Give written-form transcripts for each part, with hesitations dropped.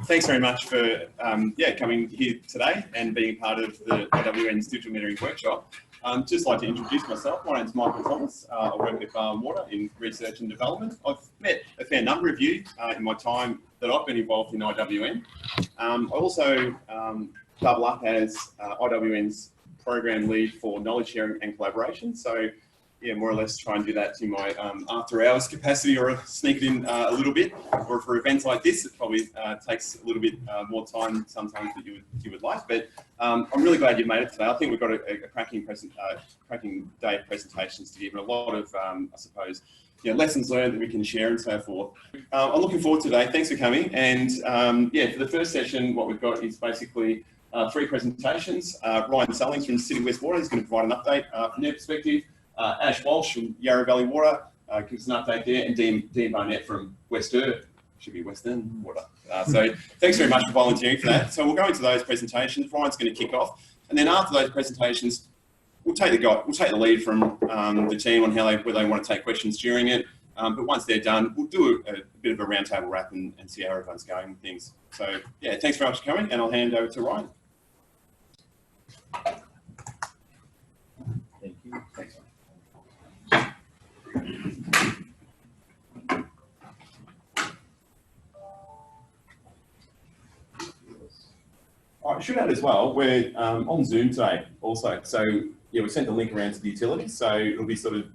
Thanks very much for coming here today and being part of the IWN's Digital Metering Workshop. Just like to introduce myself. My name's Michael Thomas. I work at Bar and Water in research and development. I've met a fair number of you in my time that I've been involved in IWN. I also double up as IWN's program lead for knowledge sharing and collaboration. So yeah, more or less try and do that in my after hours capacity, or sneak it in a little bit. Or for events like this, it probably takes a little bit more time sometimes than you would like. But I'm really glad you made it today. I think we've got a cracking day of presentations to give, and a lot of, I suppose, lessons learned that we can share and so forth. I'm looking forward to today. Thanks for coming. And for the first session, what we've got is basically 3 presentations. Ryan Sullings from City West Water is going to provide an update from their perspective. Ash Walsh from Yarra Valley Water gives an update there, and Dean Barnett from Western Water. So thanks very much for volunteering for that. So we'll go into those presentations. Ryan's going to kick off, and then after those presentations, we'll take the lead from the team on where they want to take questions during it. But once they're done, we'll do a bit of a roundtable wrap and see how everyone's going with things. So yeah, thanks very much for coming, and I'll hand over to Ryan. Thank you. Thanks. I should add as well, we're on Zoom today also. So yeah, we sent the link around to the utilities. So it'll be sort of,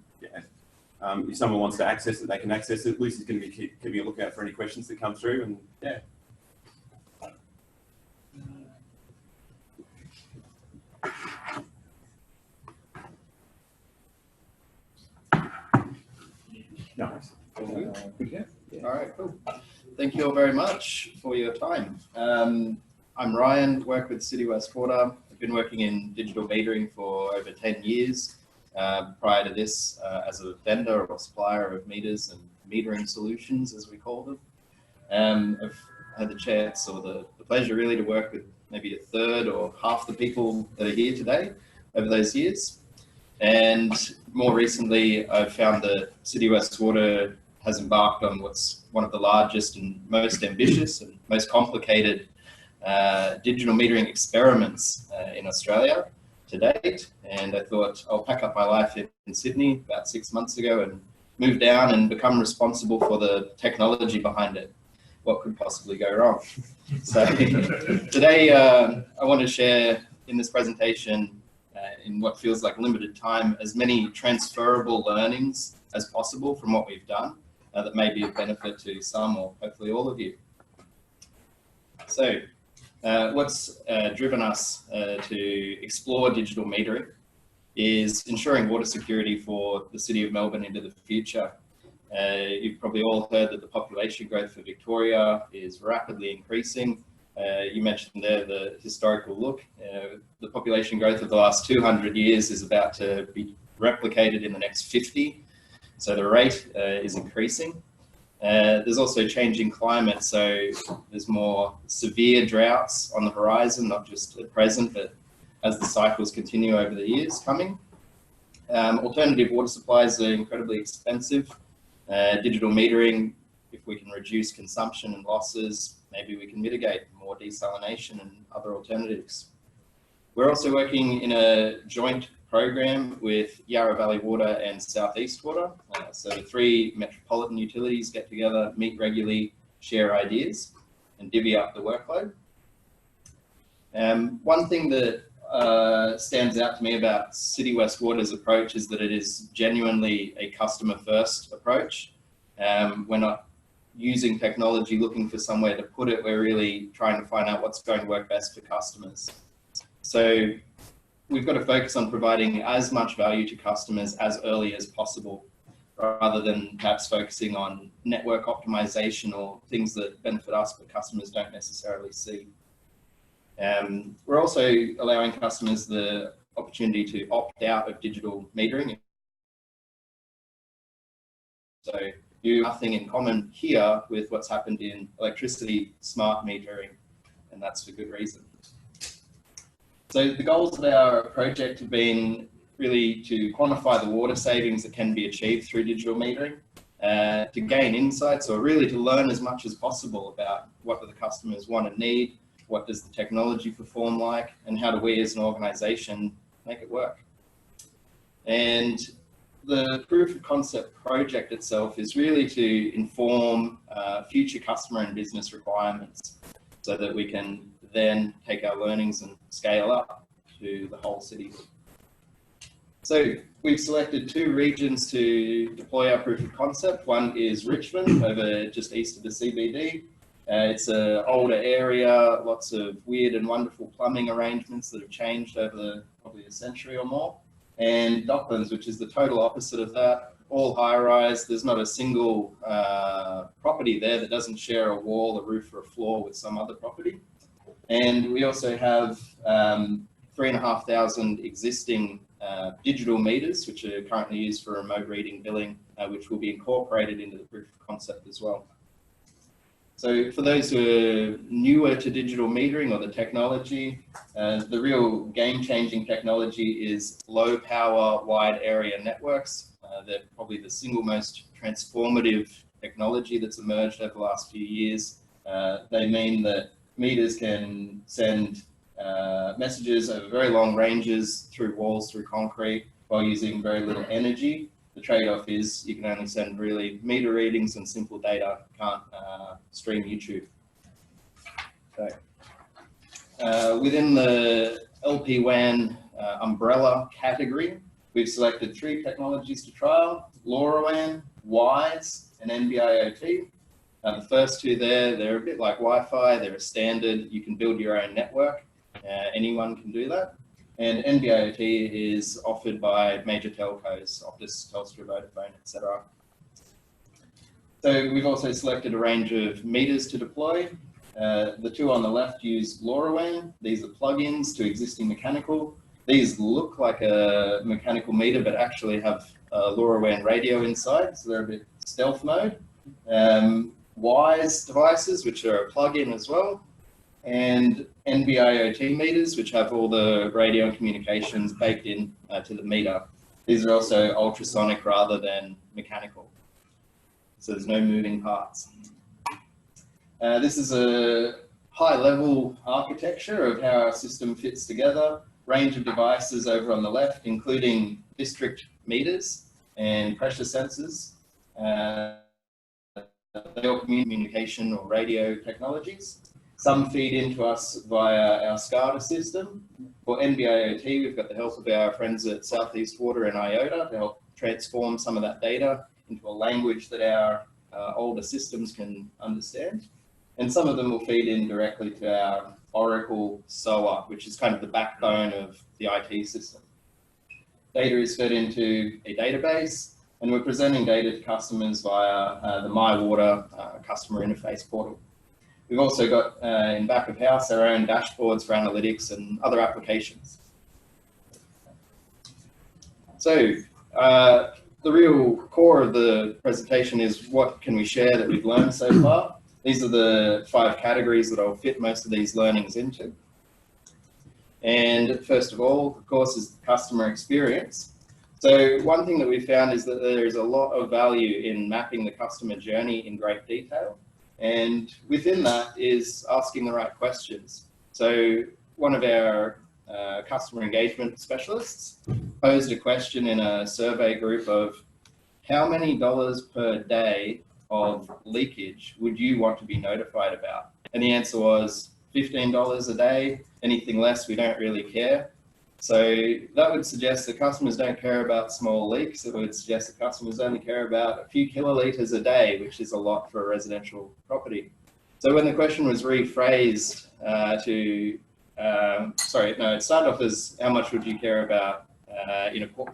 if someone wants to access it, they can access it. Lucy's going to be keeping a lookout for any questions that come through, and yeah. Nice. All right, cool. Thank you all very much for your time. I'm Ryan, work with City West Water. I've been working in digital metering for over 10 years. Prior to this, as a vendor or supplier of meters and metering solutions, as we call them. I've had the chance or the pleasure really to work with maybe a third or half the people that are here today over those years. And more recently, I've found that City West Water has embarked on what's one of the largest and most ambitious and most complicated digital metering experiments in Australia to date. And I thought I'll pack up my life in Sydney about 6 months ago and move down and become responsible for the technology behind it. What could possibly go wrong? So today I want to share in this presentation in what feels like limited time, as many transferable learnings as possible from what we've done that may be of benefit to some or hopefully all of you. So what's driven us to explore digital metering is ensuring water security for the City of Melbourne into the future. You've probably all heard that the population growth for Victoria is rapidly increasing. You mentioned there the historical look. The population growth of the last 200 years is about to be replicated in the next 50. So the rate is increasing. There's also changing climate, so there's more severe droughts on the horizon, not just at present, but as the cycles continue over the years coming. Alternative water supplies are incredibly expensive. Digital metering, if we can reduce consumption and losses, maybe we can mitigate more desalination and other alternatives. We're also working in a joint program with Yarra Valley Water and South East Water. So the 3 metropolitan utilities get together, meet regularly, share ideas, and divvy up the workload. One thing that stands out to me about City West Water's approach is that it is genuinely a customer-first approach. We're not using technology looking for somewhere to put it. We're really trying to find out what's going to work best for customers. So we've got to focus on providing as much value to customers as early as possible, rather than perhaps focusing on network optimization or things that benefit us but customers don't necessarily see. We're also allowing customers the opportunity to opt out of digital metering. So you have nothing in common here with what's happened in electricity smart metering, and that's for good reason. So the goals of our project have been really to quantify the water savings that can be achieved through digital metering, to gain insights, or really to learn as much as possible about what do the customers want and need, what does the technology perform like, and how do we as an organization make it work. And the proof of concept project itself is really to inform future customer and business requirements so that we can then take our learnings and scale up to the whole city. So we've selected 2 regions to deploy our proof of concept. One is Richmond, over just east of the CBD. It's an older area, lots of weird and wonderful plumbing arrangements that have changed over probably a century or more. And Docklands, which is the total opposite of that, all high-rise. There's not a single property there that doesn't share a wall, a roof, or a floor with some other property. And we also have 3,500 existing digital meters, which are currently used for remote reading billing, which will be incorporated into the proof of concept as well. So for those who are newer to digital metering or the technology, the real game-changing technology is low-power wide area networks. They're probably the single most transformative technology that's emerged over the last few years. They mean that meters can send messages over very long ranges through walls, through concrete, while using very little energy. The trade-off is you can only send really meter readings and simple data, can't stream YouTube. So, within the LPWAN umbrella category, we've selected 3 technologies to trial: LoRaWAN, WISE, and NB-IoT. The first 2 there, they're a bit like Wi-Fi. They're a standard. You can build your own network. Anyone can do that. And NB-IoT is offered by major telcos, Optus, Telstra, Vodafone, etc. So we've also selected a range of meters to deploy. The 2 on the left use LoRaWAN. These are plugins to existing mechanical. These look like a mechanical meter, but actually have a LoRaWAN radio inside, so they're a bit stealth mode. WISE devices, which are a plug-in as well, and NB-IoT meters, which have all the radio and communications baked in to the meter. These are also ultrasonic rather than mechanical, so there's no moving parts. This is a high-level architecture of how our system fits together. Range of devices over on the left, including district meters and pressure sensors. They all communication or radio technologies. Some feed into us via our SCADA system. For NB-IoT, we've got the help of our friends at Southeast Water and IOTA to help transform some of that data into a language that our older systems can understand. And some of them will feed in directly to our Oracle SOA, which is kind of the backbone of the IT system. Data is fed into a database, and we're presenting data to customers via the MyWater customer interface portal. We've also got in back of house our own dashboards for analytics and other applications. So the real core of the presentation is what can we share that we've learned so far. These are the 5 categories that I'll fit most of these learnings into. And first of all, of course, is the customer experience. So one thing that we found is that there is a lot of value in mapping the customer journey in great detail. And within that is asking the right questions. So one of our customer engagement specialists posed a question in a survey group of how many dollars per day of leakage would you want to be notified about? And the answer was $15 a day. Anything less, we don't really care. So that would suggest that customers don't care about small leaks. It would suggest that customers only care about a few kiloliters a day, which is a lot for a residential property. So when the question was rephrased it started off as how much would you care about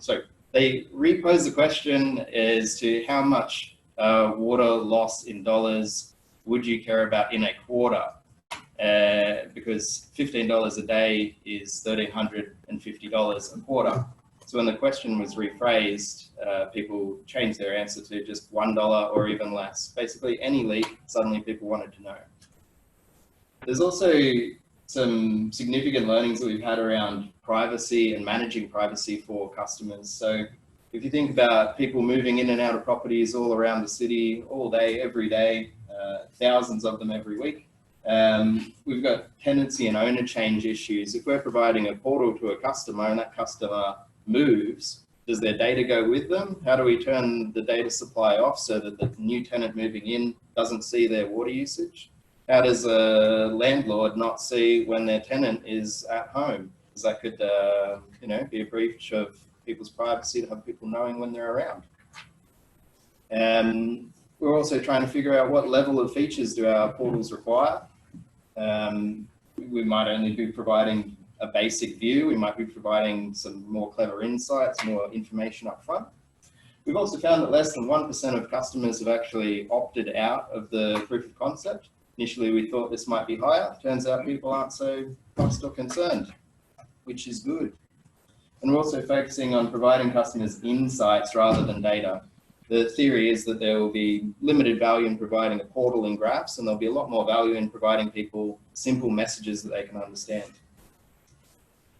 so they reposed the question as to how much water loss in dollars would you care about in a quarter? Because $15 a day is $1,350 a quarter. So when the question was rephrased, people changed their answer to just $1 or even less. Basically, any leak, suddenly people wanted to know. There's also some significant learnings that we've had around privacy and managing privacy for customers. So If you think about people moving in and out of properties all around the city, all day, every day, thousands of them every week, we've got tenancy and owner change issues. If we're providing a portal to a customer and that customer moves, does their data go with them? How do we turn the data supply off so that the new tenant moving in doesn't see their water usage? How does a landlord not see when their tenant is at home? Because that could, be a breach of people's privacy to have people knowing when they're around. We're also trying to figure out what level of features do our portals require. We might only be providing a basic view. We might be providing some more clever insights, more information up front. We've also found that less than 1% of customers have actually opted out of the proof of concept. Initially, we thought this might be higher. Turns out people aren't so fussed or concerned, which is good. And we're also focusing on providing customers insights rather than data. The theory is that there will be limited value in providing a portal and graphs, and there'll be a lot more value in providing people simple messages that they can understand.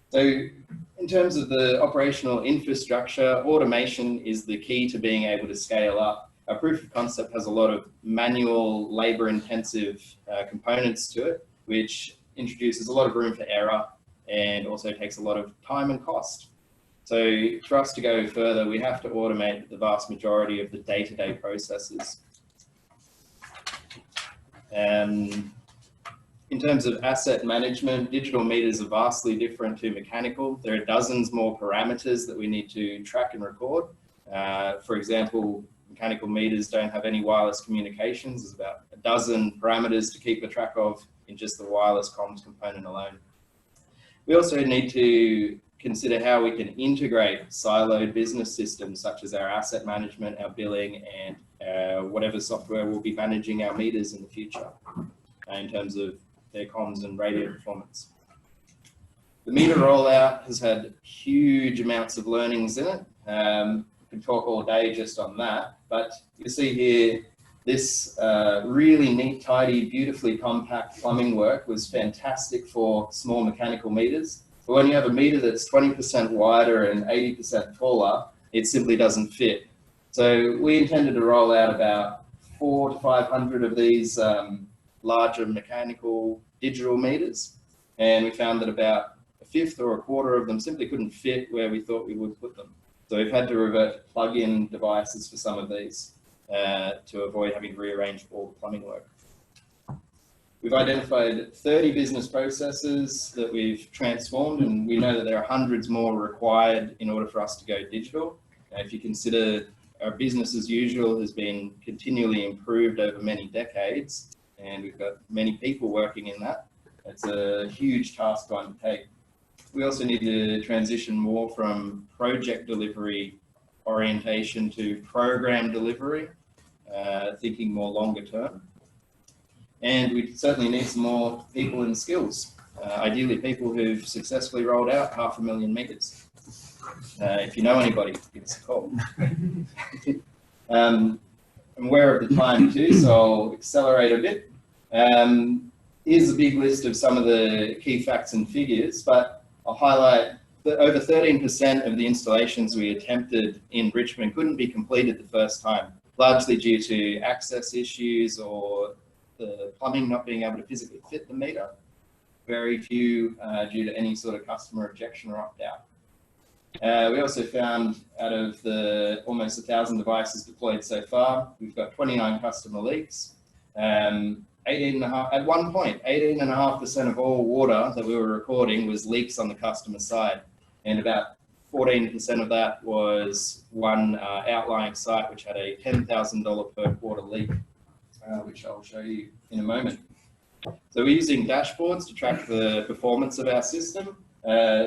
So in terms of the operational infrastructure, automation is the key to being able to scale up. Our proof of concept has a lot of manual, labor-intensive components to it, which introduces a lot of room for error and also takes a lot of time and cost. So for us to go further, we have to automate the vast majority of the day-to-day processes. In terms of asset management, digital meters are vastly different to mechanical. There are dozens more parameters that we need to track and record. For example, mechanical meters don't have any wireless communications. There's about a dozen parameters to keep a track of in just the wireless comms component alone. We also need to consider how we can integrate siloed business systems such as our asset management, our billing, and whatever software will be managing our meters in the future in terms of their comms and radio performance. The meter rollout has had huge amounts of learnings in it. We can talk all day just on that, but you see here, this really neat, tidy, beautifully compact plumbing work was fantastic for small mechanical meters. But when you have a meter that's 20% wider and 80% taller, it simply doesn't fit. So we intended to roll out about 400 to 500 of these larger mechanical digital meters. And we found that about a fifth or a quarter of them simply couldn't fit where we thought we would put them. So we've had to revert to plug-in devices for some of these to avoid having to rearrange all the plumbing work. We've identified 30 business processes that we've transformed, and we know that there are hundreds more required in order for us to go digital. If you consider our business as usual has been continually improved over many decades, and we've got many people working in that, it's a huge task to undertake. We also need to transition more from project delivery orientation to program delivery, thinking more longer term. And we certainly need some more people and skills, ideally people who've successfully rolled out 500,000 meters. If you know anybody, give us a call. I'm aware of the time too, so I'll accelerate a bit. Here's a big list of some of the key facts and figures, but I'll highlight that over 13% of the installations we attempted in Richmond couldn't be completed the first time, largely due to access issues or the plumbing not being able to physically fit the meter. Very few due to any sort of customer objection or opt-out. We also found out of the almost 1,000 devices deployed so far, we've got 29 customer leaks. At one point, 18.5% of all water that we were recording was leaks on the customer side. And about 14% of that was one outlying site which had a $10,000 per quarter leak, which I'll show you in a moment. So we're using dashboards to track the performance of our system.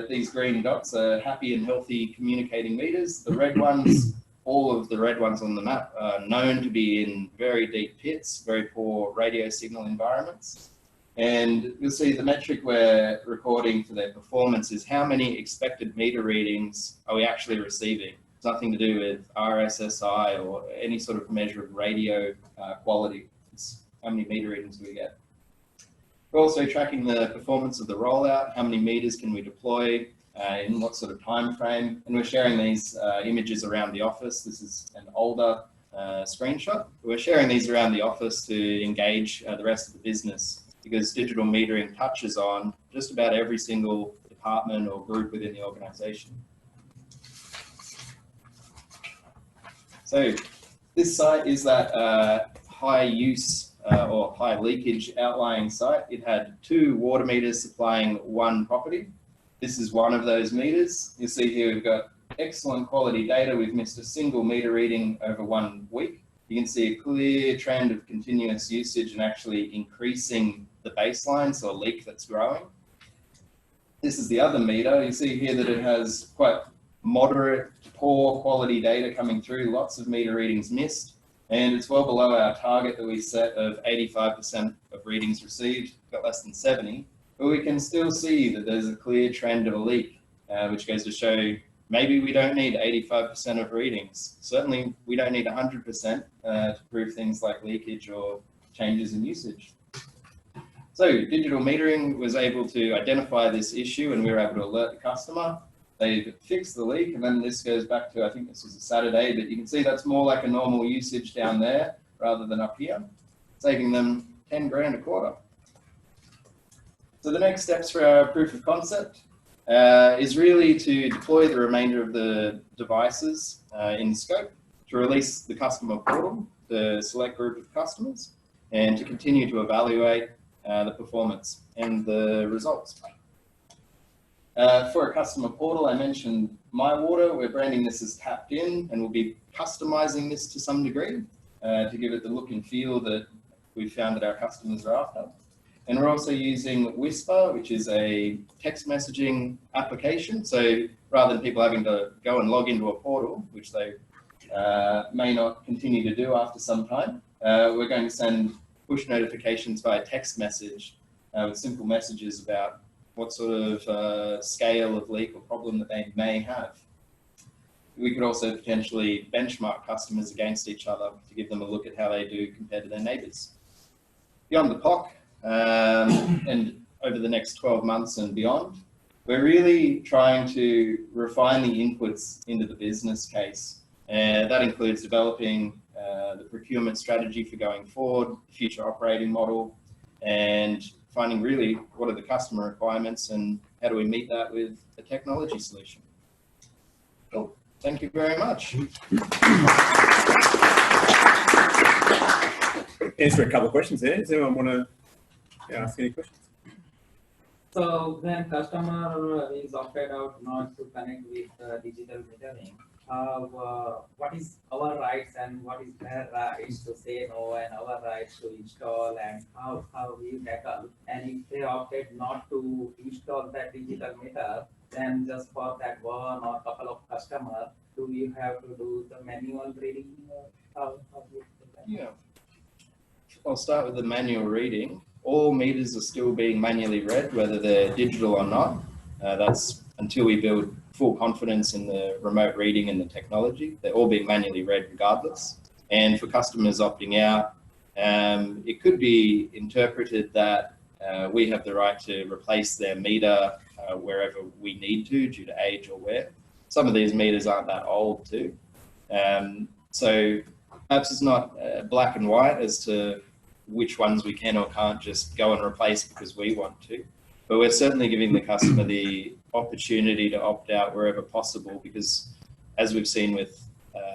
These green dots are happy and healthy communicating meters. The red ones, all of the red ones on the map are known to be in very deep pits, very poor radio signal environments. And you'll see the metric we're recording for their performance is how many expected meter readings are we actually receiving. It's nothing to do with RSSI or any sort of measure of radio quality. It's how many meter readings do we get. We're also tracking the performance of the rollout, how many meters can we deploy, in what sort of time frame. And we're sharing these images around the office. This is an older screenshot. We're sharing these around the office to engage the rest of the business, because digital metering touches on just about every single department or group within the organisation. So this site is that high use or high leakage outlying site. It had 2 water meters supplying 1 property. This is one of those meters. You see here we've got excellent quality data. We've missed a single meter reading over 1 week. You can see a clear trend of continuous usage and actually increasing the baseline, so a leak that's growing. This is the other meter. You see here that it has quite moderate, poor quality data coming through, lots of meter readings missed, and it's well below our target that we set of 85% of readings received, got less than 70, but we can still see that there's a clear trend of a leak, which goes to show maybe we don't need 85% of readings. Certainly we don't need 100% to prove things like leakage or changes in usage. So digital metering was able to identify this issue, and we were able to alert the customer. They fixed the leak, and then this goes back to, I think this was a Saturday, but you can see that's more like a normal usage down there rather than up here, saving them 10 grand a quarter. So the next steps for our proof of concept is really to deploy the remainder of the devices in scope, to release the customer portal to a select group of customers, and to continue to evaluate the performance and the results. For a customer portal, I mentioned My Water. We're branding this as Tapped In, and we'll be customizing this to some degree to give it the look and feel that we found that our customers are after. And we're also using Whisper, which is a text messaging application. So rather than people having to go and log into a portal, which they may not continue to do after some time, we're going to send push notifications via text message with simple messages about what sort of scale of leak or problem that they may have. We could also potentially benchmark customers against each other to give them a look at how they do compared to their neighbours. Beyond the POC, and over the next 12 months and beyond, we're really trying to refine the inputs into the business case. That includes developing the procurement strategy for going forward, future operating model, and finding really what are the customer requirements and how do we meet that with a technology solution. Cool. Thank you very much. Answer a couple of questions there. Does anyone want to ask any questions? So when customer is opted out not to connect with digital metering, what is our rights and what is their rights to say no and our rights to install, and how we tackle? And if they opted not to install that digital meter, then just for that one or couple of customers, do we have to do the manual reading? How do you do that? Yeah. I'll start with the manual reading. All meters are still being manually read, whether they're digital or not. That's until we build full confidence in the remote reading and the technology. They're all being manually read regardless. And for customers opting out, it could be interpreted that we have the right to replace their meter wherever we need to due to age or wear. Some of these meters aren't that old too. So perhaps it's not black and white as to which ones we can or can't just go and replace because we want to. But we're certainly giving the customer the opportunity to opt out wherever possible, because as we've seen with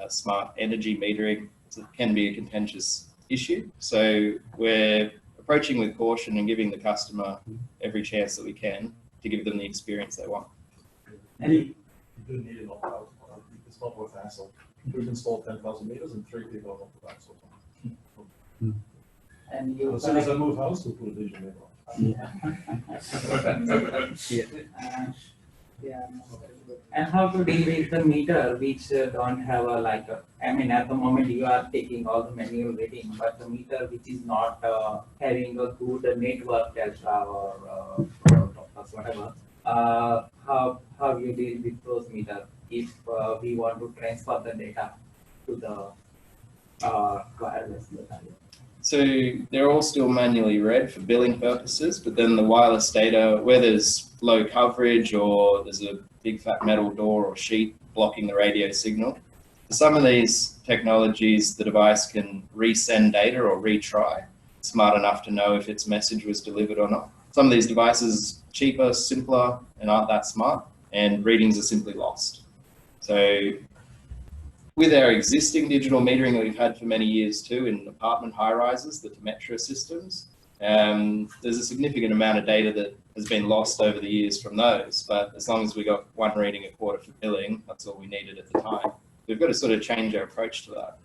smart energy metering, it can be a contentious issue. So we're approaching with caution and giving the customer every chance that we can to give them the experience they want. And You do need an opt-out. It's not worth hassle. We've installed 10,000 meters and 3 people have opted out so far. and you As soon as I move house, we'll put a digital meter on. Yeah. And how to deal with the meter which don't have a I mean, at the moment you are taking all the manual reading, but the meter which is not having a good network Delta or whatever, how you deal with those meters if we want to transfer the data to the wireless data? So they're all still manually read for billing purposes, but then the wireless data, where there's low coverage, or there's a big fat metal door or sheet blocking the radio signal. For some of these technologies, the device can resend data or retry, smart enough to know if its message was delivered or not. Some of these devices are cheaper, simpler, and aren't that smart, and readings are simply lost. So with our existing digital metering that we've had for many years too in apartment high-rises, the Temetra systems, there's a significant amount of data that has been lost over the years from those, but as long as we got one reading a quarter for billing, that's all we needed at the time. We've got to sort of change our approach to that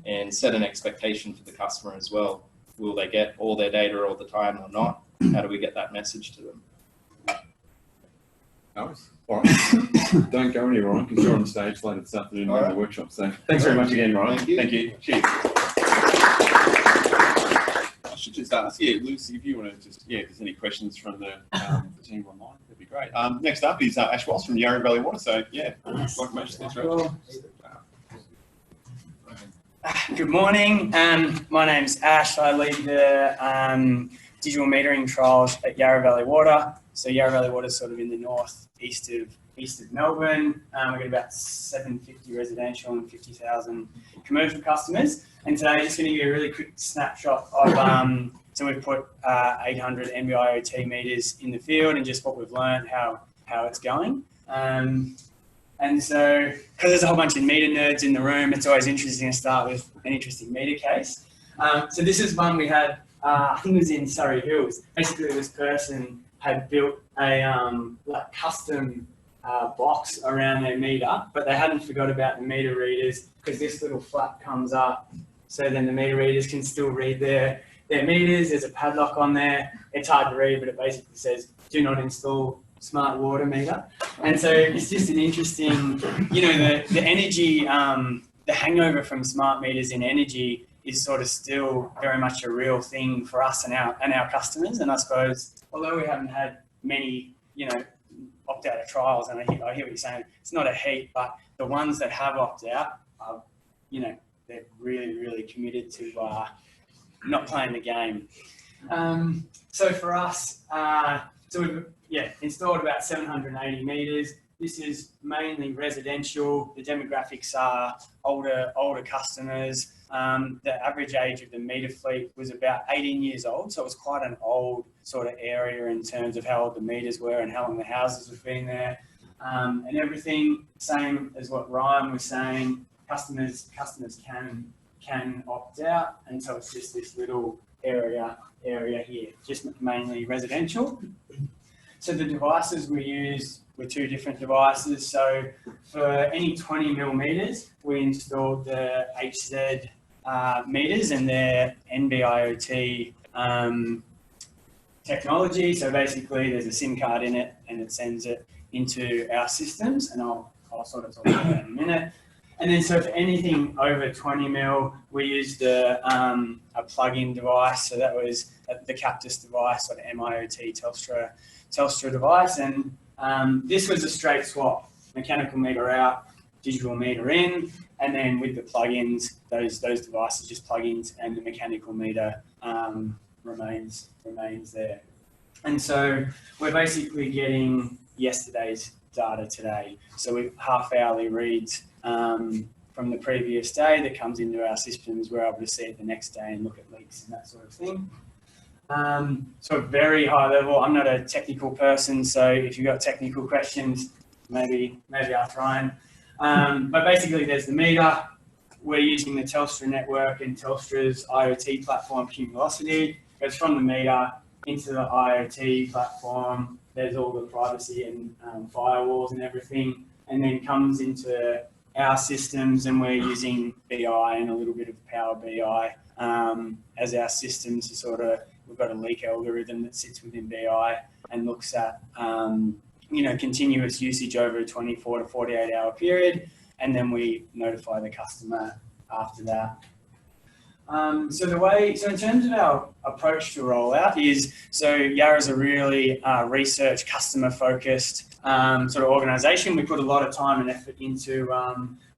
and set an expectation for the customer as well. Will they get all their data all the time or not? How do we get that message to them? Nice. All right. Don't go anywhere, Ryan, because you're on stage later this afternoon in the workshop. So thanks very much again, Ryan. Thank you. Cheers. I should just ask, Lucy, if you want to just, if there's any questions from the team online, that'd be great. Next up is Ash Walsh from Yarra Valley Water. So welcome, Ash. Thanks very much. Good morning. My name's Ash. I lead the digital metering trials at Yarra Valley Water. So Yarra Valley Water is sort of in the northeast of Melbourne. We've got about 750 residential and 50,000 commercial customers. And today, just going to give you a really quick snapshot of, so we've put 800 NB-IoT meters in the field and just what we've learned, how it's going. And so, because there's a whole bunch of meter nerds in the room, it's always interesting to start with an interesting meter case. So this is one we had, I think it was in Surrey Hills. Basically, this person had built a like custom box around their meter, but they hadn't forgot about the meter readers because this little flap comes up. So then the meter readers can still read their meters. There's a padlock on there. It's hard to read, but it basically says, do not install smart water meter. And so it's just an interesting, the energy, the hangover from smart meters in energy is sort of still very much a real thing for us and our customers. And I suppose, although we haven't had many, opt-out of trials, and I hear what you're saying, it's not a heap, but the ones that have opted out are, they're really, really committed to not playing the game. So for us, so we've installed about 780 meters. This is mainly residential. The demographics are older customers. The average age of the meter fleet was about 18 years old, so it was quite an old sort of area in terms of how old the meters were and how long the houses have been there, and everything. Same as what Ryan was saying. Customers can opt out, and so it's just this little area here, just mainly residential. So the devices we used were two different devices. So for any 20 millimeters, we installed the HZ meters and their NB-IoT technology. So basically there's a SIM card in it and it sends it into our systems, and I'll sort of talk about that in a minute. And then so for anything over 20 mil, we used a plug-in device. So that was the Captus device, or the MIOT Telstra device. And this was a straight swap, mechanical meter out, digital meter in, and then with the plugins, those devices just plugins, and the mechanical meter remains there. And so we're basically getting yesterday's data today. So we've half-hourly reads from the previous day that comes into our systems. We're able to see it the next day and look at leaks and that sort of thing. So very high level. I'm not a technical person, so if you've got technical questions, maybe ask Ryan. But basically there's the meter. We're using the Telstra network and Telstra's IoT platform, Cumulocity. It goes from the meter into the IoT platform. There's all the privacy and firewalls and everything, and then comes into our systems, and we're using BI and a little bit of Power BI as our systems to sort of, we've got a leak algorithm that sits within BI and looks at, continuous usage over a 24 to 48 hour period. And then we notify the customer after that. So in terms of our approach to rollout is, so Yarra's a really research, customer focused sort of organisation. We put a lot of time and effort into,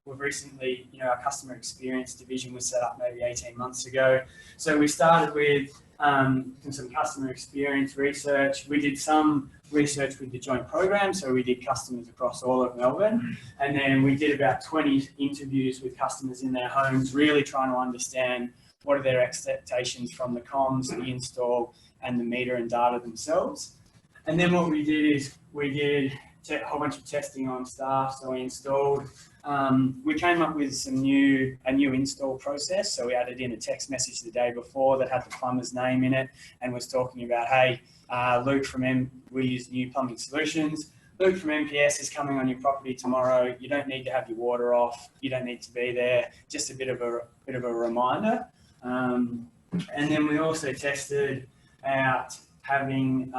we've recently, our customer experience division was set up maybe 18 months ago. So we started with some customer experience research. We did some research with the joint program. So we did customers across all of Melbourne. And then we did about 20 interviews with customers in their homes, really trying to understand what are their expectations from the comms, the install, and the meter and data themselves. And then what we did is we did a whole bunch of testing on staff. So we installed, we came up with a new install process. So we added in a text message the day before that had the plumber's name in it and was talking about, hey, Luke we use New Plumbing Solutions. Luke from MPS is coming on your property tomorrow. You don't need to have your water off. You don't need to be there. Just a bit of a reminder. And then we also tested out having,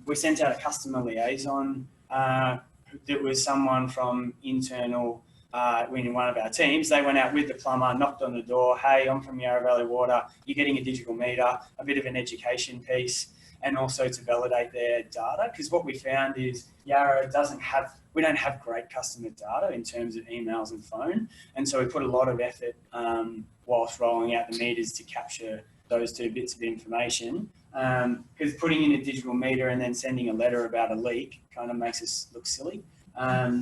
we sent out a customer liaison that was someone from internal in one of our teams. They went out with the plumber, knocked on the door. Hey, I'm from Yarra Valley Water. You're getting a digital meter, a bit of an education piece, and also to validate their data. Because what we found is Yarra we don't have great customer data in terms of emails and phone. And so we put a lot of effort whilst rolling out the meters to capture those two bits of information. Because putting in a digital meter and then sending a letter about a leak kind of makes us look silly.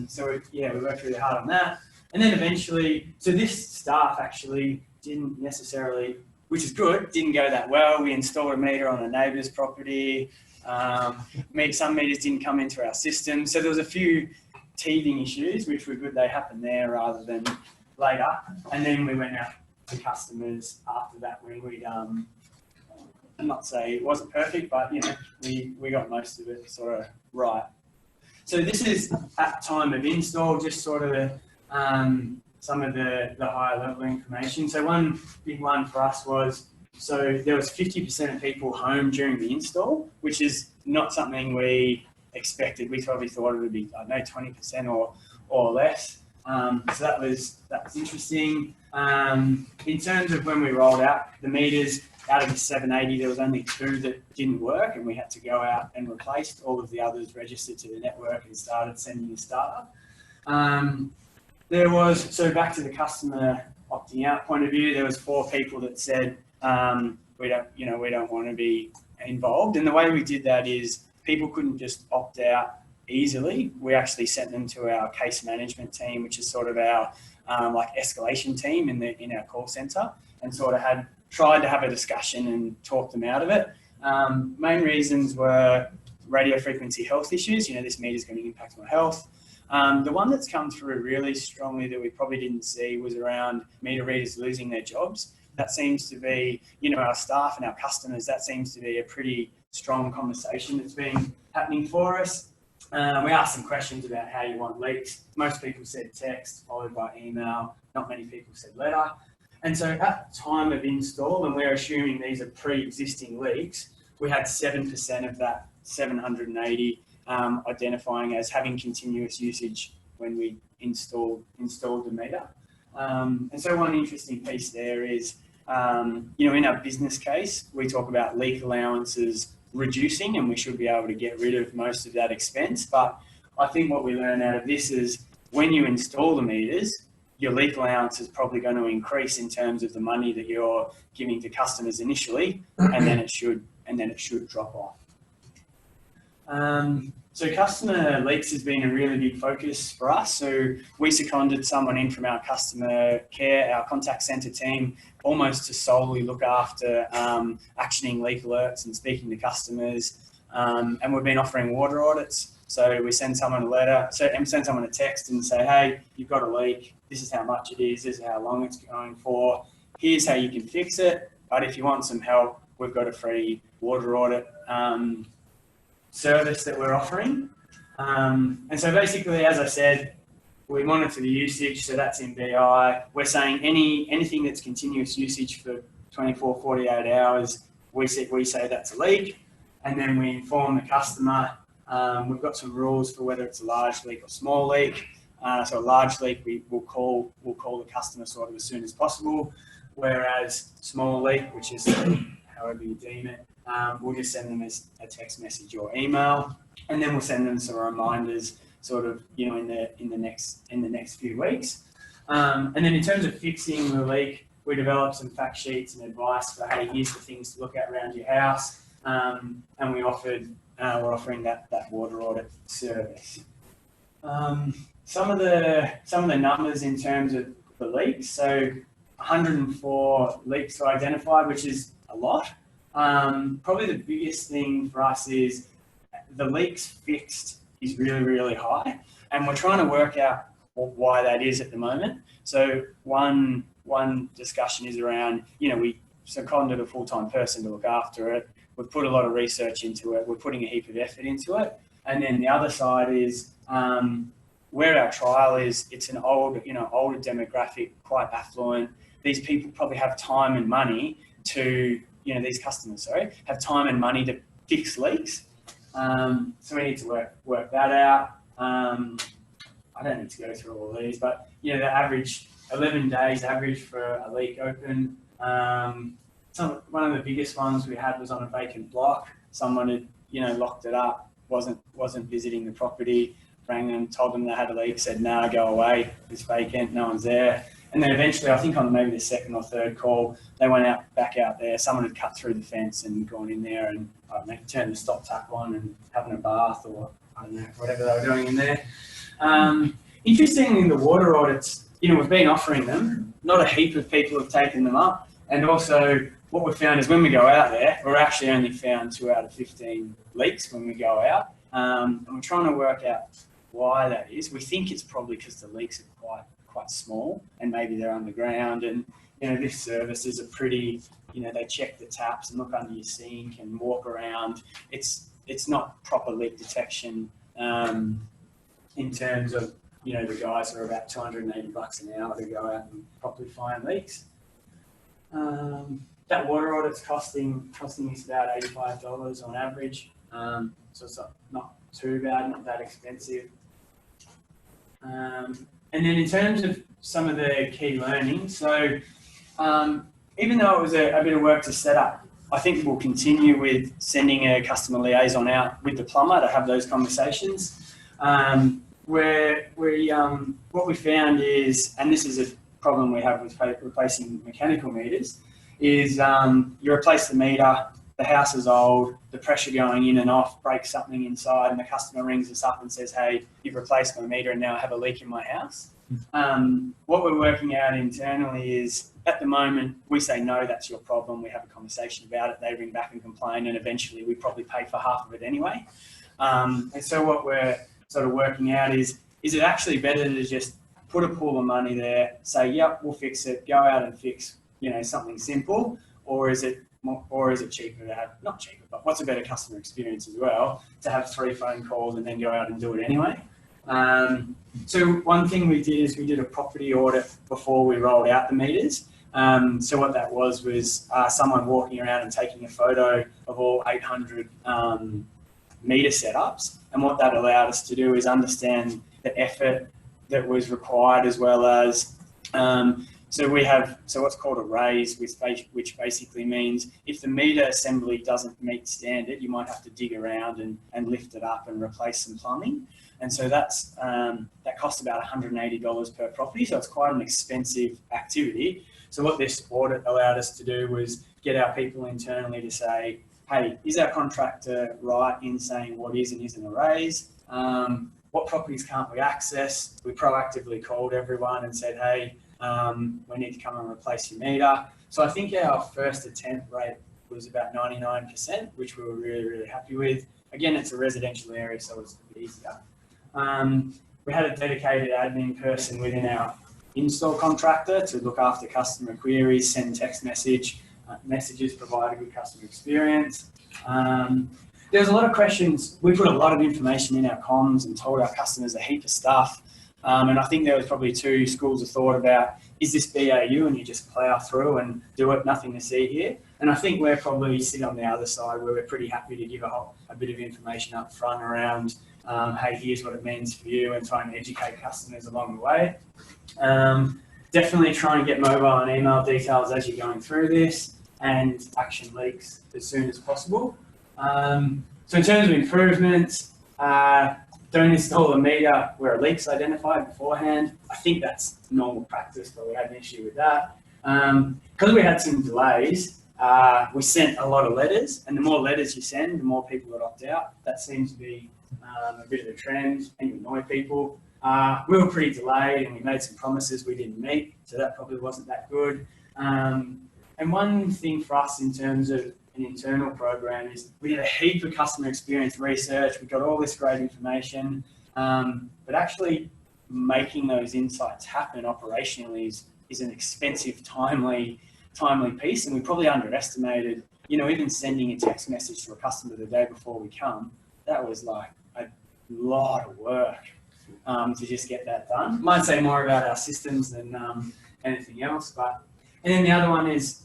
So we worked really hard on that. And then eventually, so this staff actually didn't necessarily, which is good, didn't go that well. We installed a meter on a neighbour's property. Some meters didn't come into our system. So there was a few teething issues, which were good they happened there rather than later. And then we went out to customers after that when we'd, not say it wasn't perfect, but we got most of it sort of right. So this is at time of install, just sort of some of the higher level information. So one big one for us was, so there was 50% of people home during the install, which is not something we expected. We probably thought it would be, I don't know, 20% or less. So that was interesting. In terms of when we rolled out the meters, out of the 780, there was only 2 that didn't work, and we had to go out and replace all of the others, registered to the network and started sending the data. So back to the customer opting out point of view, there was 4 people that said, we don't want to be involved. And the way we did that is people couldn't just opt out easily. We actually sent them to our case management team, which is sort of our escalation team in our call center, and sort of tried to have a discussion and talk them out of it. Main reasons were radio frequency health issues. This meter is going to impact my health. The one that's come through really strongly that we probably didn't see was around meter readers losing their jobs. That seems to be, our staff and our customers, that seems to be a pretty strong conversation that's been happening for us. We asked some questions about how you want leaks. Most people said text, followed by email. Not many people said letter. And so at time of install, and we're assuming these are pre-existing leaks, we had 7% of that 780 identifying as having continuous usage when we installed the meter. And so one interesting piece there is, in our business case, we talk about leak allowances reducing, and we should be able to get rid of most of that expense. But I think what we learn out of this is when you install the meters, your leak allowance is probably going to increase in terms of the money that you're giving to customers initially, and then it should drop off. So customer leaks has been a really big focus for us. So we seconded someone in from our customer care, our contact center team, almost to solely look after actioning leak alerts and speaking to customers. And we've been offering water audits. So we send someone a letter, send someone a text and say, hey, you've got a leak. This is how much it is. This is how long it's going for. Here's how you can fix it. But if you want some help, we've got a free water audit service that we're offering. And so basically, as I said, we monitor the usage. So that's in BI. We're saying anything that's continuous usage for 24, 48 hours, we say that's a leak. And then we inform the customer. We've got some rules for whether it's a large leak or small leak. So a large leak, we'll call the customer sort of as soon as possible. Whereas small leak, which is however you deem it, we'll just send them as a text message or email, and then we'll send them some reminders, sort of, in the next few weeks. And then in terms of fixing the leak, we developed some fact sheets and advice for, hey, here's the things to look at around your house, and we offered we're offering that water audit service. Some of the numbers in terms of the leaks. So 104 leaks were identified, which is a lot. Probably the biggest thing for us is the leaks fixed is really, really high, and we're trying to work out why that is at the moment. So one discussion is around, we seconded a full-time person to look after it. We've put a lot of research into it. We're putting a heap of effort into it. And then the other side is where our trial is, it's an older demographic, quite affluent. These people probably have time and money to, these customers, have time and money to fix leaks. So we need to work that out. I don't need to go through all these, but the average 11 days average for a leak open. One of the biggest ones we had was on a vacant block. Someone had, locked it up, wasn't visiting the property, rang them, told them they had a leak, said, "Nah, go away, it's vacant, no one's there." And then eventually, I think on maybe the second or third call, they went back out there. Someone had cut through the fence and gone in there and turned the stop tap on and having a bath or I don't know, whatever they were doing in there. Interestingly, in the water audits, we've been offering them. Not a heap of people have taken them up. And also, what we've found is when we go out there, we're actually only found 2 out of 15 leaks when we go out. And we're trying to work out why that is. We think it's probably because the leaks are quite small and maybe they're underground. And this service is a pretty, they check the taps and look under your sink and walk around. It's not proper leak detection in terms of the guys are about $280 an hour to go out and properly find leaks. That water audit's costing us about $85 on average. So it's not too bad, not that expensive. And then in terms of some of the key learnings, so even though it was a bit of work to set up, I think we'll continue with sending a customer liaison out with the plumber to have those conversations. What we found is, and this is a problem we have with replacing mechanical meters, is you replace the meter, the house is old, the pressure going in and off breaks something inside, and the customer rings us up and says, "Hey, you've replaced my meter and now I have a leak in my house." What we're working out internally is, at the moment, we say, "No, that's your problem." We have a conversation about it. They ring back and complain, and eventually we probably pay for half of it anyway. And so what we're sort of working out is it actually better to just put a pool of money there, say, "Yep, we'll fix it," go out and fix, something simple, or is it cheaper to have, not cheaper, but what's a better customer experience as well, to have 3 phone calls and then go out and do it anyway? So one thing we did is we did a property audit before we rolled out the meters. So what that was someone walking around and taking a photo of all 800 meter setups. And what that allowed us to do is understand the effort that was required, as well as so we have what's called a raise, which basically means if the meter assembly doesn't meet standard, you might have to dig around and lift it up and replace some plumbing. And so that costs about $180 per property. So it's quite an expensive activity. So what this audit allowed us to do was get our people internally to say, "Hey, is our contractor right in saying what is and isn't a raise? What properties can't we access?" We proactively called everyone and said, "Hey, we need to come and replace your meter." So I think our first attempt rate was about 99%, which we were really, really happy with. Again, it's a residential area, so it's a bit easier. We had a dedicated admin person within our install contractor to look after customer queries, send text messages, provide a good customer experience. There was a lot of questions. We put a lot of information in our comms and told our customers a heap of stuff. And I think there was probably 2 schools of thought about, is this BAU and you just plow through and do it, nothing to see here? And I think we're probably sit on the other side where we're pretty happy to give a bit of information up front around, hey, here's what it means for you, and trying to educate customers along the way. Definitely try and get mobile and email details as you're going through this, and action leaks as soon as possible. So in terms of improvements, don't install a meter where a leak's identified beforehand. I think that's normal practice, but we had an issue with that. Because we had some delays, we sent a lot of letters, and the more letters you send, the more people that opt out. That seems to be a bit of a trend, and you annoy people. We were pretty delayed, and we made some promises we didn't meet, so that probably wasn't that good. And one thing for us in terms of an internal program is we did a heap of customer experience research. We got all this great information, but actually making those insights happen operationally is an expensive, timely piece, and we probably underestimated, even sending a text message to a customer the day before we come, that was like a lot of work to just get that done. Might say more about our systems than anything else, and then the other one is,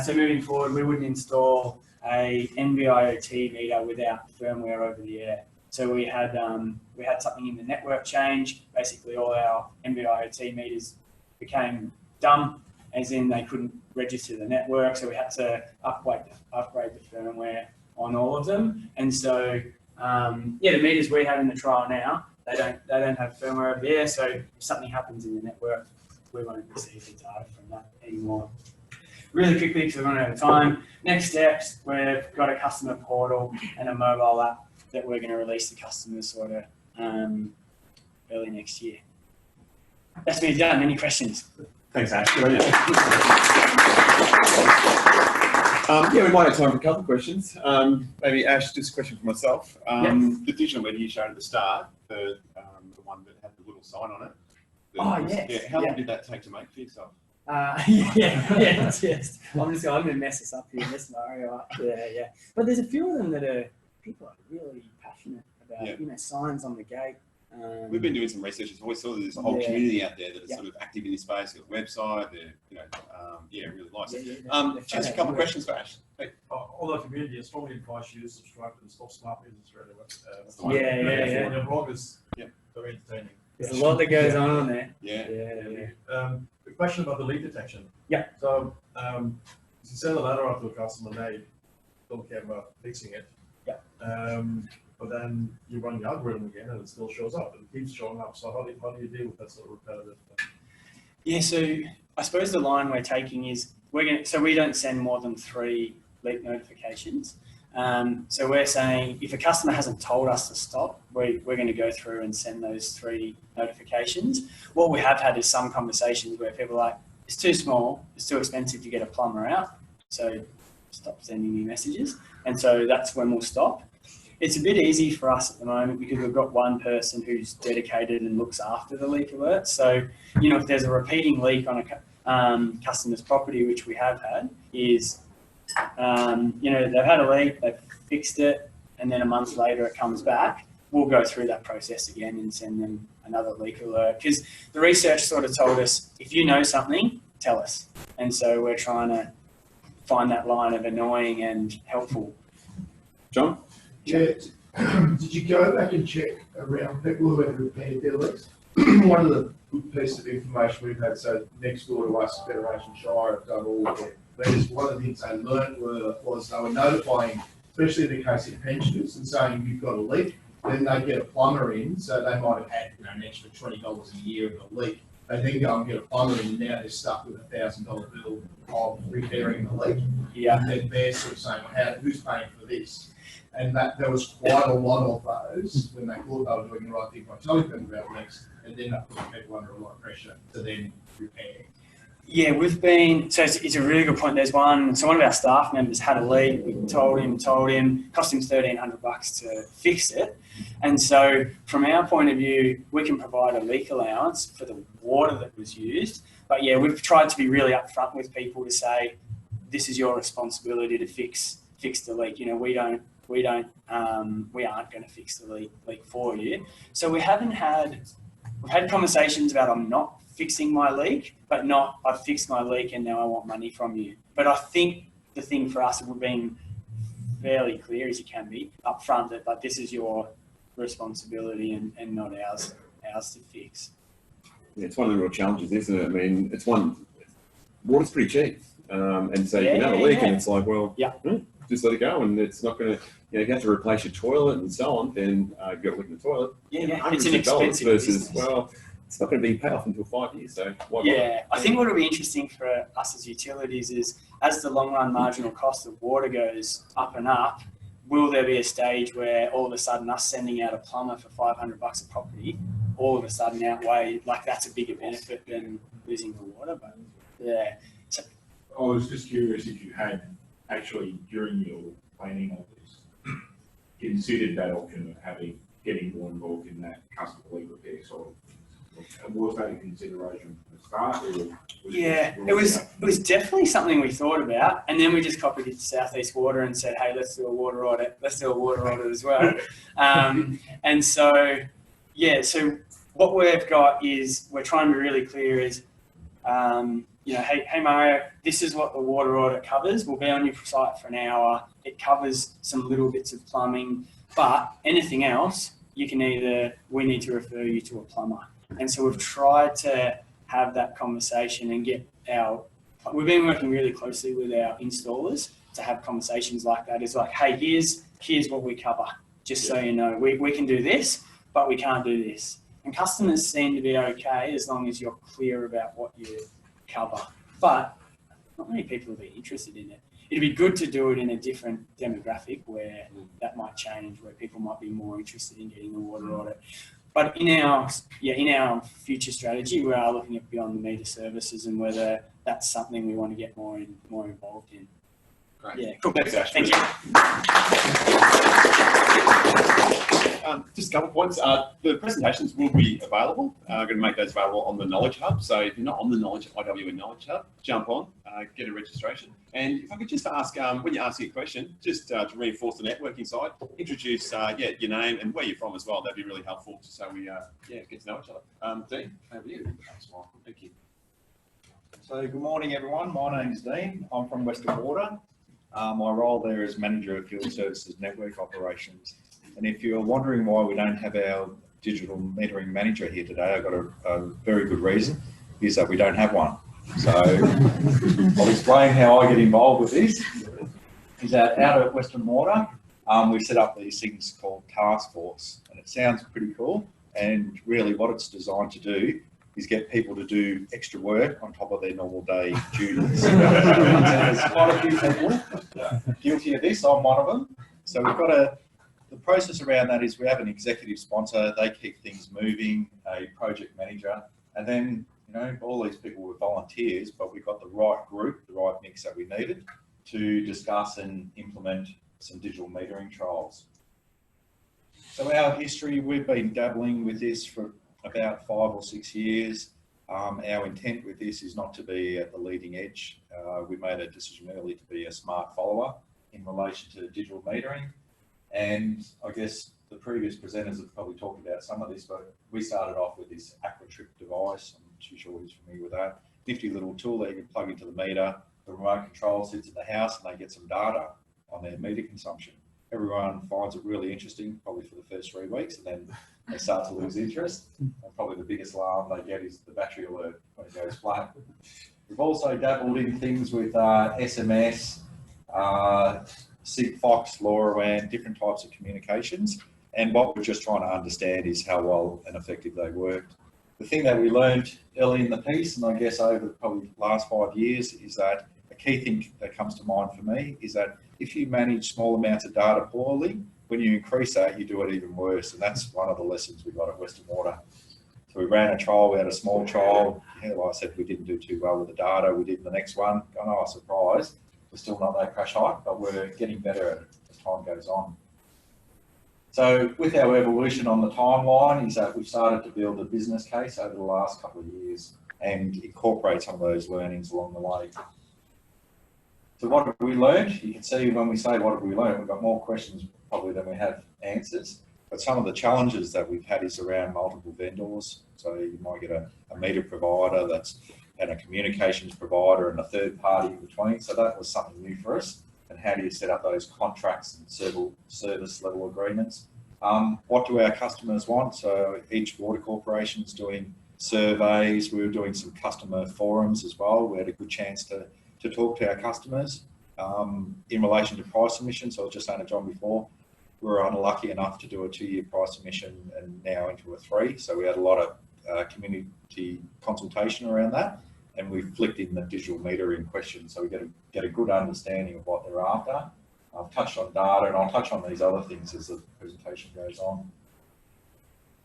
so moving forward, we wouldn't install a NB-IoT meter without firmware over the air. So we had something in the network change. Basically, all our NB-IoT meters became dumb, as in they couldn't register the network. So we had to upgrade the firmware on all of them. And so, the meters we have in the trial now, they don't have firmware over the air. So if something happens in the network, we won't receive the data from that anymore. Really quickly, because we're running out of time. Next steps, we've got a customer portal and a mobile app that we're going to release to customers sort of early next year. That's me done. Any questions? Thanks, Ash. Brilliant. We might have time for a couple of questions. Maybe Ash, just a question for myself. The digital meter you showed at the start, the one that had the little sign on it. How long did that take to make for yourself? Yes. I'm going to mess this up here, mess Mario up. Yeah. But there's a few of them that people are really passionate about, signs on the gate. We've been doing some research. We saw there's a whole community out there that is sort of active in this space. Got a website, they're really nice. Just a couple of questions for Ash. Hey. All the community is strongly advise you to subscribe to the Stop Smart Meters Radio. Yeah. The blog is very entertaining. There's a lot that goes on there. Yeah. The question about the leak detection. Yeah. So, you send a letter out to a customer and they don't care about fixing it. Yeah. But then you run the algorithm again and it still shows up. It keeps showing up. So how do you deal with that sort of repetitive thing? Yeah. So I suppose the line we're taking is we don't send more than 3 leak notifications. So we're saying if a customer hasn't told us to stop, we're going to go through and send those 3 notifications. What we have had is some conversations where people are like, it's too small, it's too expensive to get a plumber out, so stop sending me messages. And so that's when we'll stop. It's a bit easy for us at the moment because we've got one person who's dedicated and looks after the leak alerts. So, if there's a repeating leak on a customer's property, which we have had, is they've had a leak, they've fixed it, and then a month later it comes back, we'll go through that process again and send them another leak alert. Because the research sort of told us, if you know something, tell us. And so we're trying to find that line of annoying and helpful. John? Yeah. Did you go back and check around people who had repaired their leaks? One of the good pieces of information we've had, so next door to us, Federation Shire have done all of it. But one of the things they learned was they were notifying, especially in the case of pensioners, and saying you've got a leak, then they get a plumber in, so they might have had an extra $20 a year of a leak. They then go and get a plumber in, and now they're stuck with a $1,000 bill of repairing the leak. Yeah. And then they're sort of saying, well, who's paying for this? And that there was quite a lot of those when they thought they were doing the right thing by telling them about leaks, and then that put people under a lot of pressure to then repair. Yeah, it's a really good point. There's one of our staff members had a leak. We told him, cost him $1,300 to fix it. And so from our point of view, we can provide a leak allowance for the water that was used. But yeah, we've tried to be really upfront with people to say, this is your responsibility to fix the leak. We aren't going to fix the leak for you. So we've had conversations about I'm not fixing my leak, but not I've fixed my leak and now I want money from you. But I think the thing for us would have been fairly clear as you can be upfront that like this is your responsibility and not ours to fix. Yeah, it's one of the real challenges, isn't it? I mean, water's pretty cheap. And so you can have a leak and it's like, well, just let it go and it's not going to, if you have to replace your toilet and so on, then you've got to look in the toilet. It's an expensive versus, business. well, it's not going to be paid off until 5 years. So I think what will be interesting for us as utilities is as the long run marginal cost of water goes up and up, will there be a stage where all of a sudden us sending out a plumber for $500 a property, all of a sudden outweigh, like that's a bigger benefit than losing the water? But yeah, so, I was just curious if you had actually during your planning of this considered that option of getting more involved in that customer lead repair side of things. And was that a consideration from the start? Or yeah, it was definitely something we thought about, and then we just copied it to Southeast Water and said, hey, let's do a water audit. Let's do a water audit as well. And so, yeah, so what we've got is we're trying to be really clear is, hey Mario, this is what the water audit covers. We'll be on your site for an hour. It covers some little bits of plumbing, but anything else, we need to refer you to a plumber. And so we've tried to have that conversation and we've been working really closely with our installers to have conversations like that. It's like, hey, here's what we cover. Just so you know, we can do this, but we can't do this. And customers seem to be okay as long as you're clear about what you cover. But not many people will be interested in it. It'd be good to do it in a different demographic where that might change, where people might be more interested in getting the water audit. But in our future strategy, we are looking at beyond the meter services and whether that's something we want to get more involved in. Great. Yeah, cool. Thanks, Ash. Thank you. Just a couple of points. The presentations will be available. I'm going to make those available on the Knowledge Hub. So if you're not on the IWN Knowledge Hub, jump on, get a registration. And if I could just ask, when you're asking a question, just to reinforce the networking side, introduce your name and where you're from as well. That'd be really helpful, so we get to know each other. Dean, over to you. Thank you. So good morning, everyone. My name's Dean. I'm from Western Water. My role there is Manager of Field Services Network Operations. And if you're wondering why we don't have our digital metering manager here today, I've got a very good reason, is that we don't have one. So I'll explain how I get involved with this. Is that out at Western Water, we set up these things called task force, and it sounds pretty cool. And really what it's designed to do is get people to do extra work on top of their normal day duties. There's quite a few people guilty of this. I'm one of them. So we've got the process around that is we have an executive sponsor. They keep things moving, a project manager, and then all these people were volunteers, but we got the right group, the right mix that we needed to discuss and implement some digital metering trials. So our history, we've been dabbling with this for about 5 or 6 years. Our intent with this is not to be at the leading edge. We made a decision early to be a smart follower in relation to digital metering. And I guess the previous presenters have probably talked about some of this, but we started off with this Aquatrip device. I'm not too sure who's familiar with that. Nifty little tool that you can plug into the meter. The remote control sits at the house and they get some data on their meter consumption. Everyone finds it really interesting, probably for the first 3 weeks, and then they start to lose interest. And probably the biggest alarm they get is the battery alert when it goes flat. We've also dabbled in things with SMS, Sigfox, LoRaWAN, different types of communications. And what we're just trying to understand is how well and effective they worked. The thing that we learned early in the piece, and I guess over probably the last 5 years, is that a key thing that comes to mind for me is that if you manage small amounts of data poorly, when you increase that, you do it even worse. And that's one of the lessons we got at Western Water. So we ran a trial, we had a small trial. Like I said, we didn't do too well with the data. We did the next one. Oh, surprise. We're still not that crash high, but we're getting better at it as time goes on. So with our evolution on the timeline is that we've started to build a business case over the last couple of years and incorporate some of those learnings along the way. So what have we learned? You can see when we say what have we learned, we've got more questions probably than we have answers. But some of the challenges that we've had is around multiple vendors. So you might get a meter provider and a communications provider and a third party in between. So that was something new for us. And how do you set up those contracts and service level agreements? What do our customers want? So each water corporation is doing surveys. We were doing some customer forums as well. We had a good chance to talk to our customers in relation to price submission. So I was just saying to John before, we were unlucky enough to do a 2-year price submission and now into a 3. So we had a lot of community consultation around that. and we flicked in the digital metering question, so we get a good understanding of what they're after. I've touched on data, and I'll touch on these other things as the presentation goes on.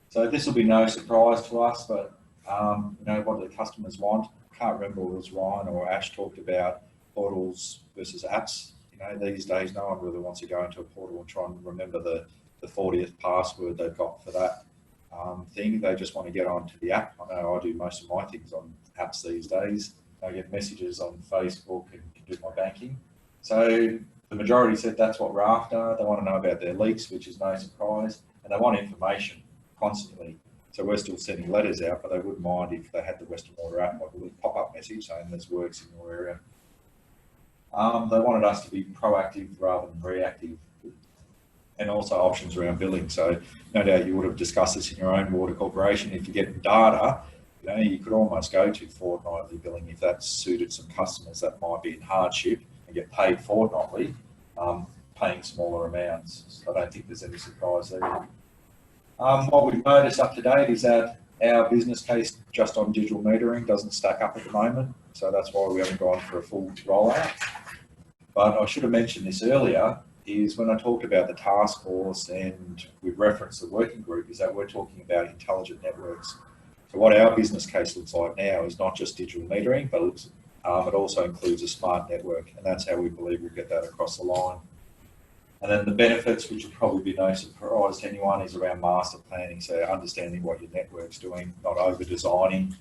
So this will be no surprise to us, but you know, what do the customers want? I can't remember if it was Ryan or Ash talked about portals versus apps. You know, these days no one really wants to go into a portal and try and remember the 40th password they've got for that thing. They just want to get onto the app. I know I do most of my things on apps these days. I get messages on Facebook and can do my banking. So the majority said that's what we're after. They want to know about their leaks, which is no surprise, and they want information constantly. So we're still sending letters out, but they wouldn't mind if they had the Western Water app, like a little pop-up message saying there's works in your area. They wanted us to be proactive rather than reactive, and also options around billing. So no doubt you would have discussed this in your own water corporation. If you get data, you know, you could almost go to fortnightly billing if that suited some customers that might be in hardship and get paid fortnightly, paying smaller amounts. So I don't think there's any surprise there. What we've noticed up to date is that our business case just on digital metering doesn't stack up at the moment. So that's why we haven't gone for a full rollout. But I should have mentioned this earlier, is when I talked about the task force and we've referenced the working group, is that we're talking about intelligent networks. So what our business case looks like now is not just digital metering, but it also includes a smart network, and that's how we believe we'll get that across the line. And then the benefits, which will probably be no surprise to anyone, is around master planning. So understanding what your network's doing, not over designing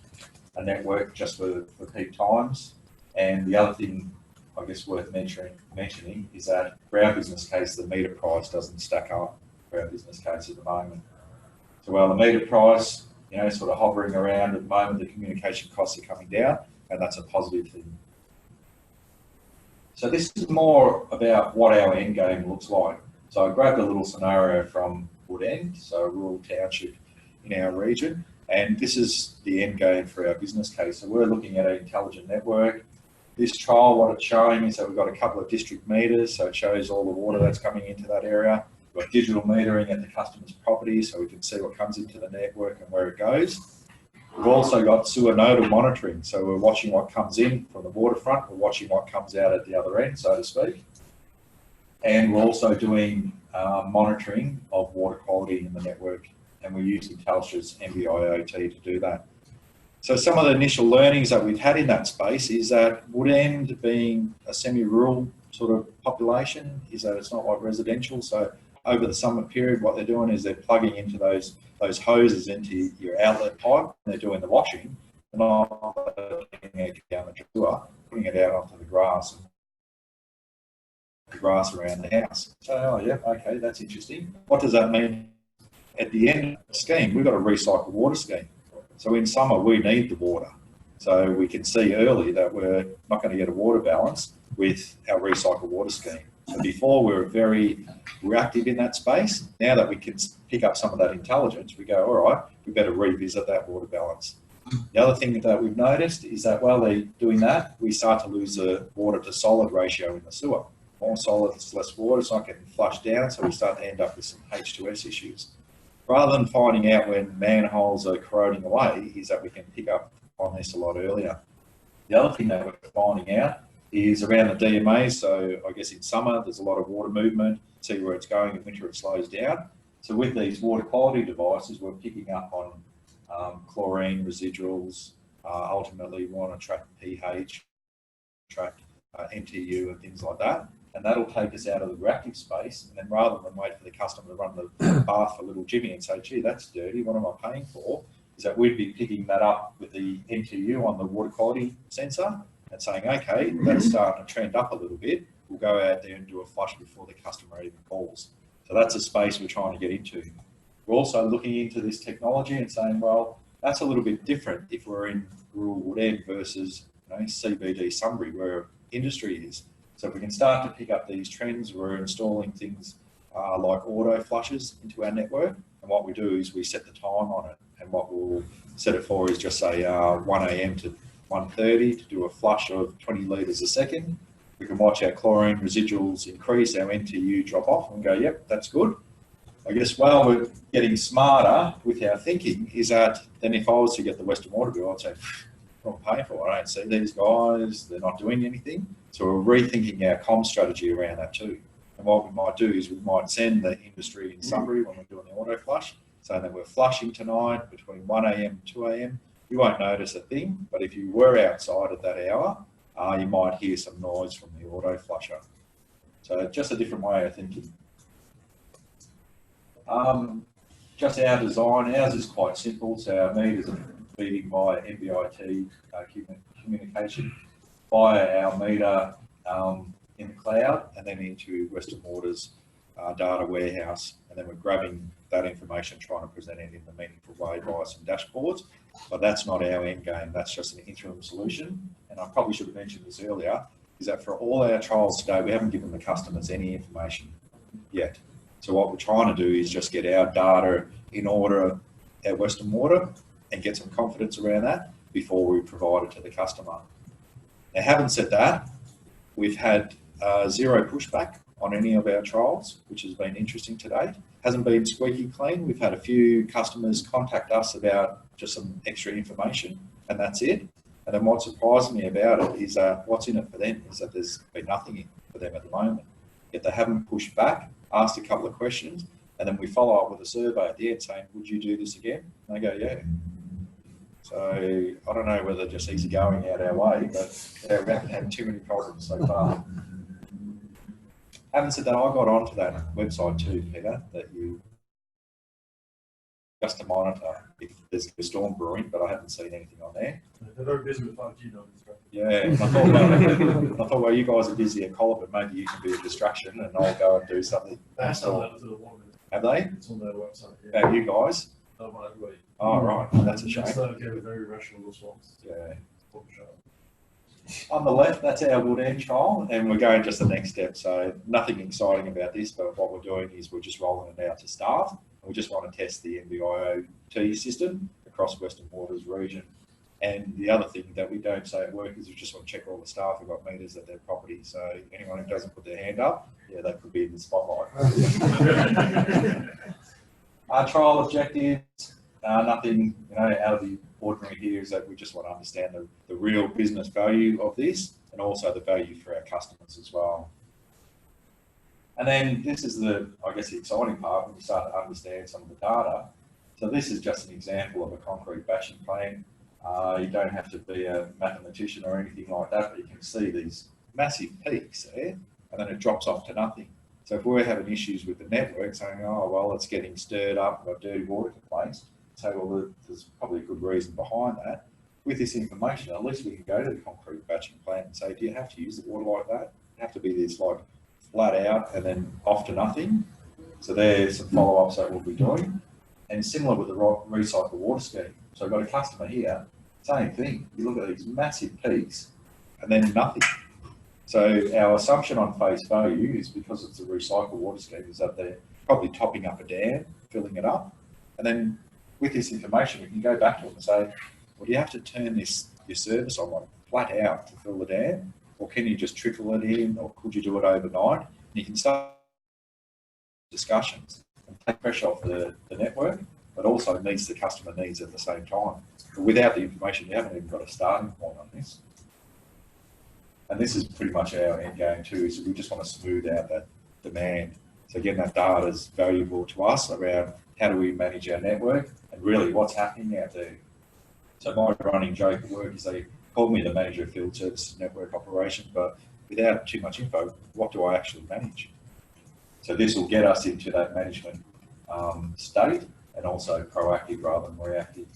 a network just for peak times. And the other thing I guess worth mentioning is that for our business case, the meter price doesn't stack up for our business case at the moment. So while the meter price, you know, sort of hovering around at the moment, the communication costs are coming down, and that's a positive thing. So this is more about what our end game looks like. So I grabbed a little scenario from Woodend, so a rural township in our region, and this is the end game for our business case. So we're looking at an intelligent network. This trial, what it's showing is that we've got a couple of district meters, so it shows all the water that's coming into that area. We've got digital metering at the customer's property, so we can see what comes into the network and where it goes. We've also got sewer nodal monitoring, so we're watching what comes in from the waterfront, we're watching what comes out at the other end, so to speak. And we're also doing monitoring of water quality in the network, and we're using Telstra's NB-IoT to do that. So some of the initial learnings that we've had in that space is that Woodend, being a semi-rural sort of population, is that it's not like residential. So over the summer period, what they're doing is they're plugging into those hoses into your outlet pipe, and they're doing the washing, and not putting it down the sewer, putting it out onto the grass around the house. So, oh yeah, okay, that's interesting. What does that mean? At the end of the scheme, we've got a recycled water scheme. So in summer, we need the water. So we can see early that we're not going to get a water balance with our recycled water scheme. So before we were very reactive in that space. Now that we can pick up some of that intelligence, we go, all right, we better revisit that water balance. The other thing that we've noticed is that while they're doing that, we start to lose the water to solid ratio in the sewer. More solid, less water, it's not getting flushed down, so we start to end up with some H2S issues. Rather than finding out when manholes are corroding away, is that we can pick up on this a lot earlier. The other thing that we're finding out is around the DMA. So I guess in summer, there's a lot of water movement, see where it's going, in winter it slows down. So with these water quality devices, we're picking up on chlorine residuals. Ultimately, we want to track pH, track MTU and things like that. And that'll take us out of the reactive space. And then rather than wait for the customer to run the bath for little Jimmy and say, gee, that's dirty, what am I paying for? Is that we'd be picking that up with the MTU on the water quality sensor and saying, okay, that's starting to trend up a little bit. We'll go out there and do a flush before the customer even calls. So that's a space we're trying to get into. We're also looking into this technology and saying, well, that's a little bit different if we're in rural Woodend versus CBD Sunbury, where industry is. So if we can start to pick up these trends, we're installing things like auto flushes into our network. And what we do is we set the time on it. And what we'll set it for is just say 1 a.m. to 1:30 to do a flush of 20 litres a second. We can watch our chlorine residuals increase, our NTU drop off, and go, yep, that's good. I guess while we're getting smarter with our thinking is that then if I was to get the Western Water bill, I'd say, I'm paying for? I don't see these guys, they're not doing anything. So we're rethinking our comm strategy around that too. And what we might do is we might send the industry in summary when we're doing the auto flush, saying that we're flushing tonight between 1 a.m. and 2 a.m. You won't notice a thing, but if you were outside at that hour, you might hear some noise from the auto flusher. So just a different way of thinking. Just our design, ours is quite simple. So our meters are feeding via NB-IoT communication via our meter in the cloud and then into Western Water's data warehouse. And then we're grabbing that information, trying to present it in a meaningful way via some dashboards. But that's not our end game. That's just an interim solution. And I probably should have mentioned this earlier, is that for all our trials today, we haven't given the customers any information yet. So what we're trying to do is just get our data in order at Western Water and get some confidence around that before we provide it to the customer. Now, having said that, we've had zero pushback on any of our trials, which has been interesting to date. Hasn't been squeaky clean. We've had a few customers contact us about just some extra information, and that's it. And then what surprised me about it is what's in it for them is that there's been nothing in for them at the moment. Yet they haven't pushed back, asked a couple of questions, and then we follow up with a survey at the end saying, would you do this again? And they go, yeah. So I don't know whether just easy going out our way, but yeah, we haven't had too many problems so far. Having said that, I got onto that website too, Peter, that you just to monitor if there's a storm brewing, but I haven't seen anything on there. They're very busy with 5G though. Yeah, I thought, well, you guys are busy at Collar, but maybe you can be a distraction and I'll go and do something. That's all that one. Have they? It's on their website. Yeah. About you guys? Oh, right. That's a shame. Gave a very rational response. Yeah. On the left, that's our Woodend trial, and we're going just the next step. So nothing exciting about this, but what we're doing is we're just rolling it out to staff. We just want to test the NB-IoT system across Western Waters region. And the other thing that we don't say at work is we just want to check all the staff have got meters at their property. So anyone who doesn't put their hand up, yeah, they could be in the spotlight. Our trial objectives, nothing out of the ordinary here, is that we just want to understand the real business value of this and also the value for our customers as well. And then this is the exciting part when we start to understand some of the data. So this is just an example of a concrete batching plant. You don't have to be a mathematician or anything like that, but you can see these massive peaks there, and then it drops off to nothing. So if we're having issues with the network saying, oh, well, it's getting stirred up by dirty water complaints, say, well, there's probably a good reason behind that. With this information, at least we can go to the concrete batching plant and say, do you have to use the water like that? You have to be this like flat out and then off to nothing. So there's some follow-ups that we'll be doing. And similar with the recycled water scheme. So I've got a customer here, same thing. You look at these massive peaks and then nothing. So our assumption on face value is, because it's a recycled water scheme, is that they're probably topping up a dam, filling it up. And then with this information, we can go back to them and say, well, do you have to turn your service on like flat out to fill the dam? Or can you just trickle it in? Or could you do it overnight? And you can start discussions and take pressure off the network, but also meets the customer needs at the same time. But without the information, you haven't even got a starting point on this. And this is pretty much our end game too, is we just want to smooth out that demand. So again, that data is valuable to us around how do we manage our network and really what's happening out there. So my running joke at work is they call me the manager of field services network operations, but without too much info, what do I actually manage? So this will get us into that management state and also proactive rather than reactive.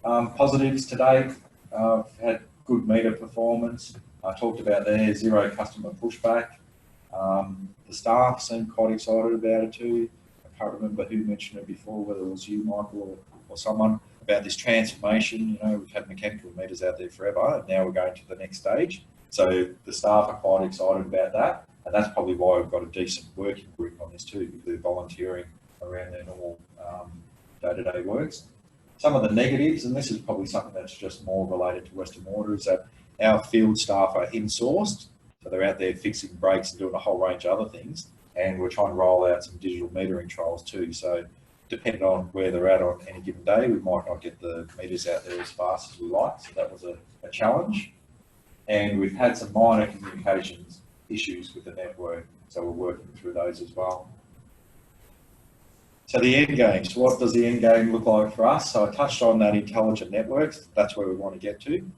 Positives today, I've had good meter performance. I talked about there, zero customer pushback. The staff seem quite excited about it too. I can't remember who mentioned it before, whether it was you, Michael, or someone, about this transformation. We've had mechanical meters out there forever, and now we're going to the next stage. So the staff are quite excited about that, and that's probably why we've got a decent working group on this too, because they're volunteering around their normal day-to-day works. Some of the negatives, and this is probably something that's just more related to Western Water, is that our field staff are in-sourced, so they're out there fixing breaks and doing a whole range of other things, and we're trying to roll out some digital metering trials too. So depending on where they're at on any given day, we might not get the meters out there as fast as we like. So that was a challenge. And we've had some minor communications issues with the network. So we're working through those as well. So the end game, so what does the end game look like for us? So I touched on that intelligent networks. That's where we want to get to.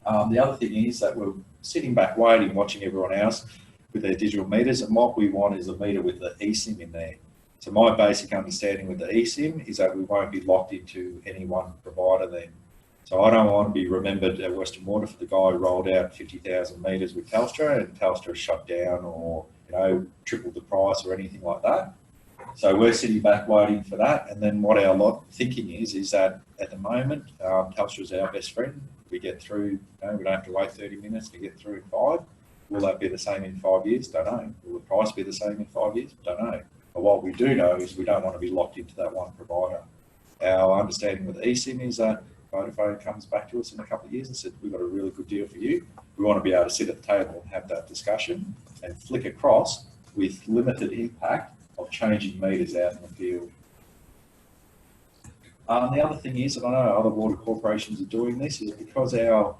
The other thing is that we're sitting back waiting, watching everyone else with their digital meters. And what we want is a meter with the eSIM in there. So my basic understanding with the eSIM is that we won't be locked into any one provider then. So I don't want to be remembered at Western Water for the guy who rolled out 50,000 meters with Telstra and Telstra shut down or, tripled the price or anything like that. So we're sitting back waiting for that. And then what our thinking is that at the moment, Telstra is our best friend. We get through, we don't have to wait 30 minutes to get through in 5. Will that be the same in 5 years? Don't know. Will the price be the same in 5 years? Don't know. But what we do know is we don't want to be locked into that one provider. Our understanding with eSIM is that Vodafone comes back to us in a couple of years and said, we've got a really good deal for you. We want to be able to sit at the table and have that discussion and flick across with limited impact of changing meters out in the field. The other thing is, and I know other water corporations are doing this, is because our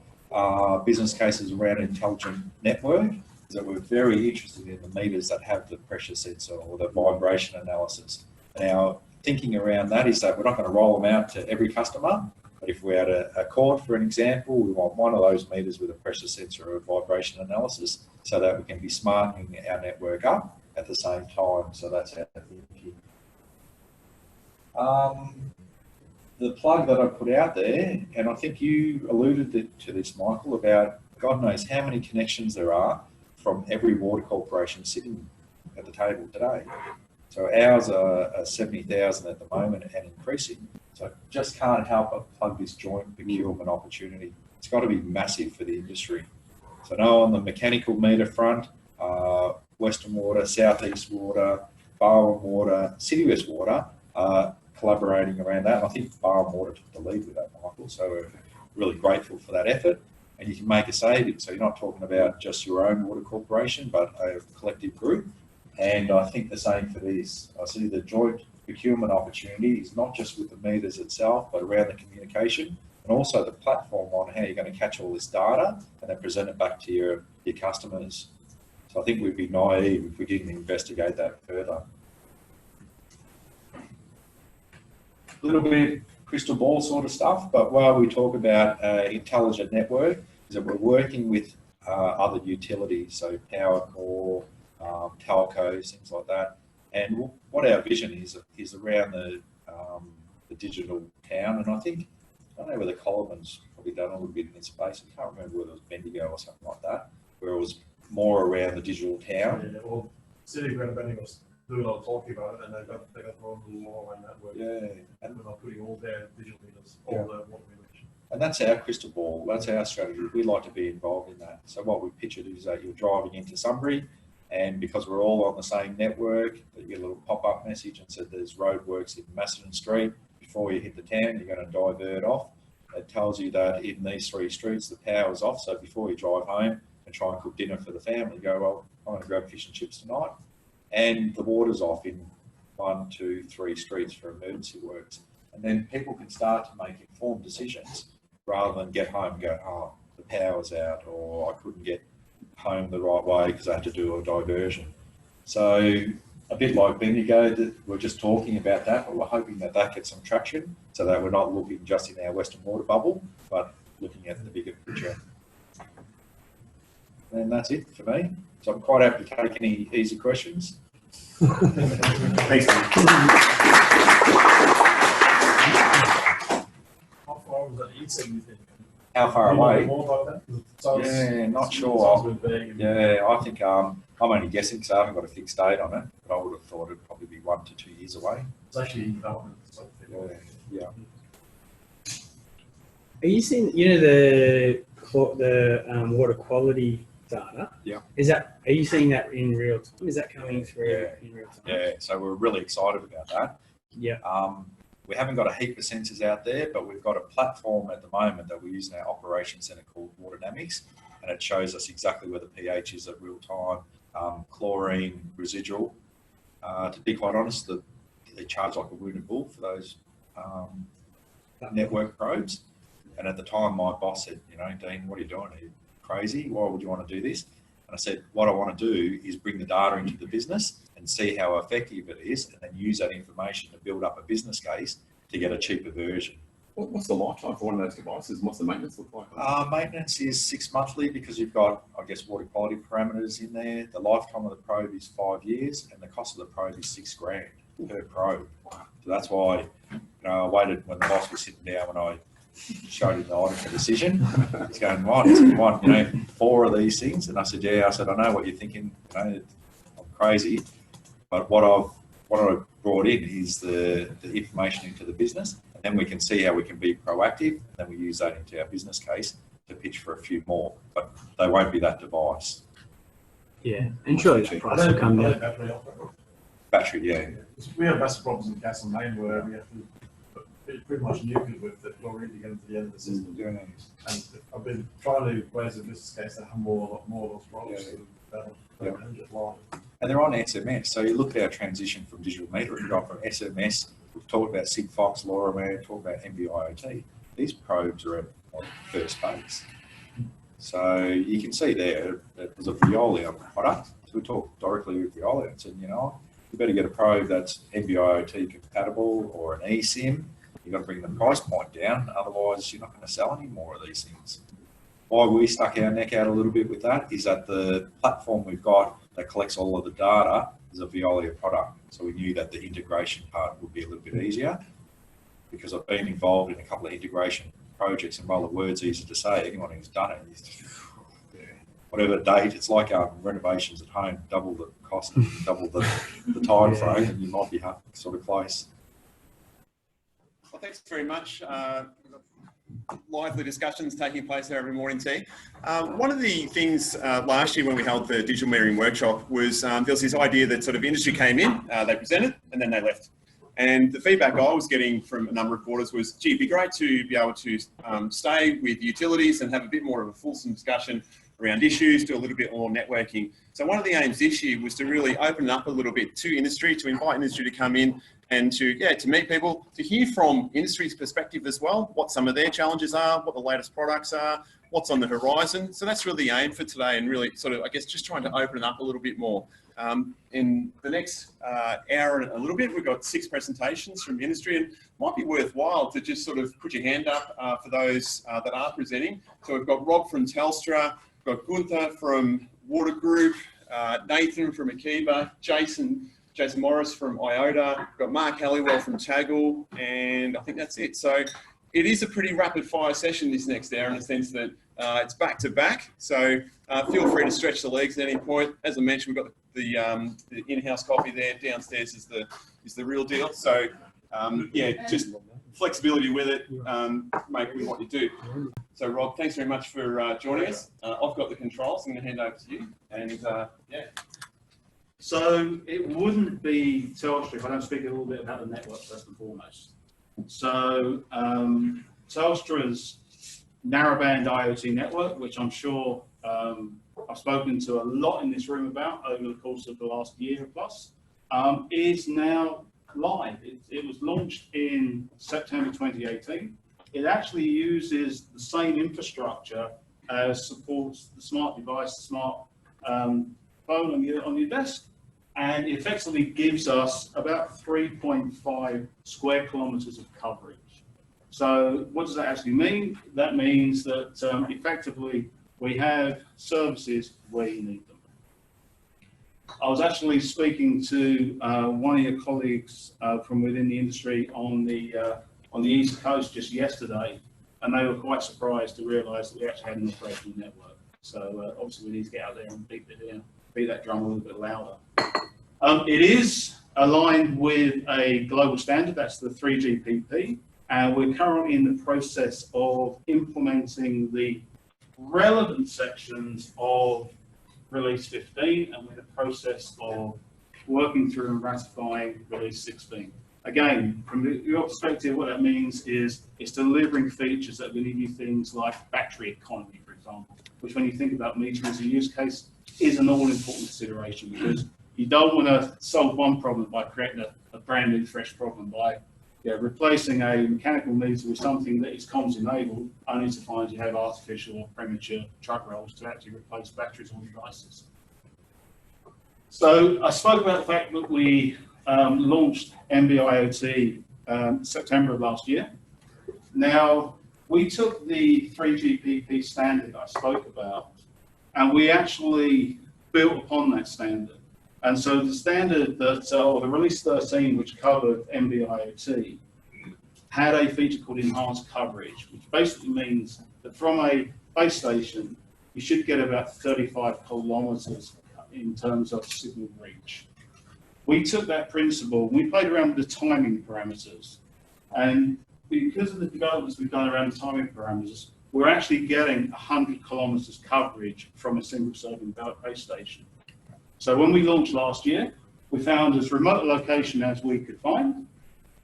business cases around intelligent network, is that we're very interested in the meters that have the pressure sensor or the vibration analysis. And our thinking around that is that we're not going to roll them out to every customer, but if we're at a court, for an example, we want one of those meters with a pressure sensor or a vibration analysis so that we can be smartening our network up at the same time. So that's our thinking. The plug that I put out there, and I think you alluded to this, Michael, about God knows how many connections there are from every water corporation sitting at the table today. So ours are 70,000 at the moment and increasing. So just can't help but plug this joint procurement opportunity. It's got to be massive for the industry. So now on the mechanical meter front, Western Water, Southeast Water, Barwon Water, City West Water are collaborating around that. And I think Barwon Water took the lead with that, Michael. So we're really grateful for that effort. And you can make a saving. So you're not talking about just your own water corporation, but a collective group. And I think the same for this. I see the joint procurement opportunity is not just with the meters itself, but around the communication and also the platform on how you're going to catch all this data and then present it back to your customers. So I think we'd be naive if we didn't investigate that further. A little bit crystal ball sort of stuff, but while we talk about intelligent network, is that we're working with other utilities, so Powercor, telcos, things like that. And what our vision is around the digital town. And I don't know whether Coleman's probably done a little bit in this space. I can't remember whether it was Bendigo or something like that, where it was more around the digital town. Yeah, well, City of Grand Bendigo was doing a lot of talking about it, and they got their own little law around that work. Yeah. And we're not putting all their digital meters, all the water meters. And that's our crystal ball. That's our strategy. We'd like to be involved in that. So what we pictured is that you're driving into Sunbury, and because we're all on the same network, you get a little pop-up message and said there's roadworks in Macedon Street. Before you hit the town, you're going to divert off. It tells you that in these 3 streets, the power's off. So before you drive home and try and cook dinner for the family, go, well, I'm going to grab fish and chips tonight. And the water's off in 1, 2, 3 streets for emergency works. And then people can start to make informed decisions rather than get home and go, oh, the power's out, or I couldn't get home the right way because I had to do a diversion. So a bit like Bendigo, that we're just talking about that, but we're hoping that that gets some traction so that we're not looking just in our Western Water bubble, but looking at the bigger picture. And that's it for me. So I'm quite happy to take any easy questions. Thanks, Steve. How far was that eSIM, you think? How far Do you know away? more about that? It sounds- Yeah, not it sure. sounds a bit vague and- Yeah, I think I'm only guessing because I haven't got a fixed date on it, but I would have thought it'd probably be 1 to 2 years away. It's actually in development. So Yeah. Are you seeing, the water quality data? Yeah. Are you seeing that in real time? Is that coming through Yeah. in real time? Yeah, so we're really excited about that. Yeah. We haven't got a heap of sensors out there, but we've got a platform at the moment that we use in our operations center called Water Dynamics, and it shows us exactly where the pH is at real time, chlorine, residual. To be quite honest, the they charge like a wounded bull for those network probes. And at the time, my boss said, you know, Dean, what are you doing? Are you crazy? Why would you want to do this? And I said, what I want to do is bring the data into the business and see how effective it is, and then use that information to build up a business case to get a cheaper version. What's the lifetime for one of those devices? What's the maintenance look like? Maintenance is 6 monthly because you've got, I guess, water quality parameters in there. The lifetime of the probe is 5 years, and the cost of the probe is $6,000 per probe. So that's why, you know, I waited when the boss was sitting down when I showed him the item for decision. He's going, right, it's you want, you know, 4 of these things. And I said, yeah. I said, I know what you're thinking. You know, I'm crazy, but what I've brought in is the information into the business, and then we can see how we can be proactive, and then we use that into our business case to pitch for a few more, but they won't be that device. Yeah, and surely that price will come down. Battery, yeah. We have massive problems in Castle Main where we have to pretty much nuke it with the chlorine to get into the end of the system. Mm-hmm. And I've been trying to raise a business case to have more of those problems. Yeah. And they're on SMS. So you look at our transition from digital metering, we've gone from SMS, we've talked about Sigfox, LoRaWAN, talked about NB-IoT. These probes are on first base. So you can see there, it was a Veolia product. So we talked directly with Veolia and said, you know, you better get a probe that's NB-IoT compatible or an eSIM. You've got to bring the price point down, otherwise you're not going to sell any more of these things. Why we stuck our neck out a little bit with that is that the platform we've got that collects all of the data is a Veolia product. So we knew that the integration part would be a little bit easier, because I've been involved in a couple of integration projects, and while the word's easy to say, anyone who's done it, whatever date, it's like renovations at home, double the cost, double the time frame, and you might be sort of close. Well, thanks very much. Lively discussions taking place there every morning tea. One of the things last year when we held the digital metering workshop was there was this idea that sort of industry came in, they presented, and then they left. And the feedback I was getting from a number of quarters was, gee, it'd be great to be able to stay with utilities and have a bit more of a fulsome discussion around issues, do a little bit more networking. So one of the aims this year was to really open it up a little bit to industry, to invite industry to come in and to meet people, to hear from industry's perspective as well, what some of their challenges are, what the latest products are, what's on the horizon. So that's really the aim for today, and really sort of, I guess, just trying to open it up a little bit more. In the next hour and a little bit, we've got 6 presentations from industry, and it might be worthwhile to just sort of put your hand up for those that are presenting. So we've got Rob from Telstra, we've got Gunther from Water Group, Nathan from Akiba, Jason Morris from IOTA, we've got Mark Halliwell from Taggle, and I think that's it. So it is a pretty rapid fire session this next hour, in the sense that it's back to back. So feel free to stretch the legs at any point. As I mentioned, we've got the in-house coffee there. Downstairs is the real deal. So yeah, just flexibility with it, make it what you do. So Rob, thanks very much for joining us. I've got the controls. I'm going to hand over to you. And yeah. So it wouldn't be Telstra if I don't speak a little bit about the network first and foremost. So Telstra's narrowband IoT network, which I'm sure I've spoken to a lot in this room about over the course of the last year plus, is now live. It was launched in September 2018. It actually uses the same infrastructure as supports the smart device, smart phone on your desk, and effectively gives us about 3.5 square kilometers of coverage. So what does that actually mean? That means that effectively we have services where you need them. I was actually speaking to one of your colleagues from within the industry on the East Coast just yesterday, and they were quite surprised to realise that we actually had an operational network. So obviously we need to get out there and beat that drum a little bit louder. It is aligned with a global standard, that's the 3GPP, and we're currently in the process of implementing the relevant sections of Release 15, and we're in the process of working through and ratifying Release 16. Again, from your perspective, what that means is it's delivering features that will give you things like battery economy, for example, which when you think about metering as a use case is an all-important consideration, because you don't want to solve one problem by creating a brand new fresh problem by replacing a mechanical meter with something that is comms enabled, only to find you have artificial or premature truck rolls to actually replace batteries on devices. So I spoke about the fact that we launched NB-IoT September of last year. Now, we took the 3GPP standard I spoke about, and we actually built upon that standard. And so the standard that, or the release 13, which covered NB-IoT, had a feature called enhanced coverage, which basically means that from a base station, you should get about 35 kilometers in terms of signal reach. We took that principle, we played around with the timing parameters, and because of the developments we've done around the timing parameters, we're actually getting 100 kilometers coverage from a single serving base station. So when we launched last year, we found as remote a location as we could find,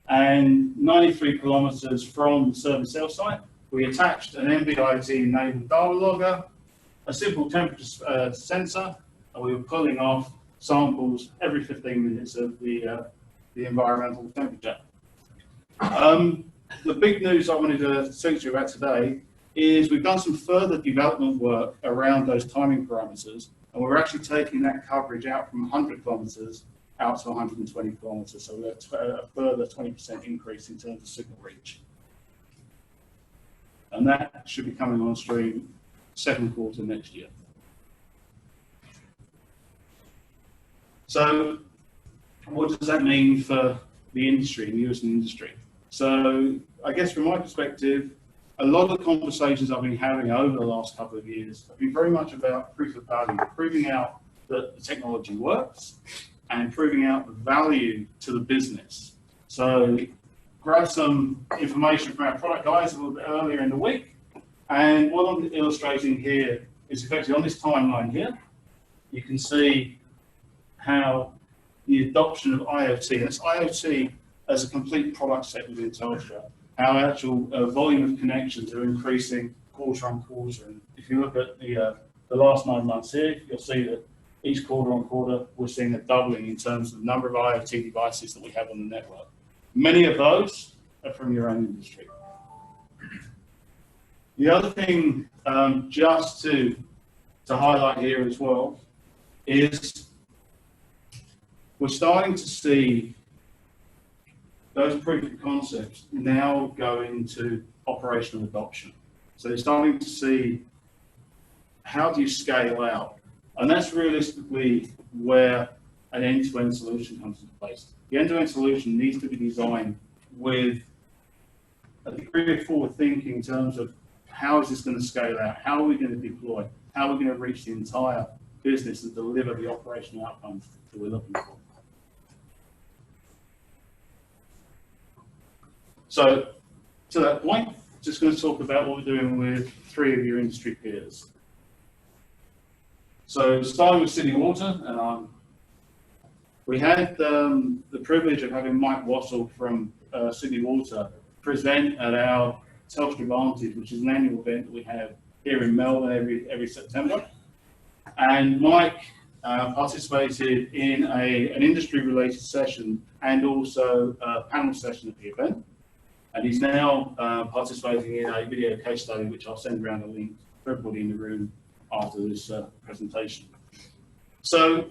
and 93 kilometers from the service cell site, we attached an NB-IoT enabled data logger, a simple temperature sensor, and we were pulling off samples every 15 minutes of the environmental temperature. The big news I wanted to speak to you about today is we've done some further development work around those timing parameters, and we're actually taking that coverage out from 100 kilometers out to 120 kilometers, so we're a further 20% increase in terms of signal reach. And that should be coming on stream second quarter next year. So what does that mean for the industry, the US industry? So I guess from my perspective, a lot of the conversations I've been having over the last couple of years have been very much about proof of value, proving out that the technology works and proving out the value to the business. So grab some information from our product guys a little bit earlier in the week. And what I'm illustrating here is effectively on this timeline here, you can see how the adoption of IoT, and it's IoT as a complete product set within Telstra, how actual volume of connections are increasing quarter on quarter. And if you look at the last 9 months here, you'll see that each quarter on quarter, we're seeing a doubling in terms of the number of IoT devices that we have on the network. Many of those are from your own industry. The other thing, just to highlight here as well, is we're starting to see those proof of concepts now go into operational adoption. So they're starting to see how do you scale out? And that's realistically where an end-to-end solution comes into place. The end-to-end solution needs to be designed with a degree of forward thinking in terms of how is this going to scale out? How are we going to deploy? How are we going to reach the entire business and deliver the operational outcomes that we're looking for? So to that point, just going to talk about what we're doing with 3 of your industry peers. So starting with Sydney Water, we had the privilege of having Mike Wassell from Sydney Water present at our Telstra Vantage, which is an annual event that we have here in Melbourne every September. And Mike participated in an industry-related session and also a panel session at the event. And he's now participating in a video case study, which I'll send around a link for everybody in the room after this presentation. So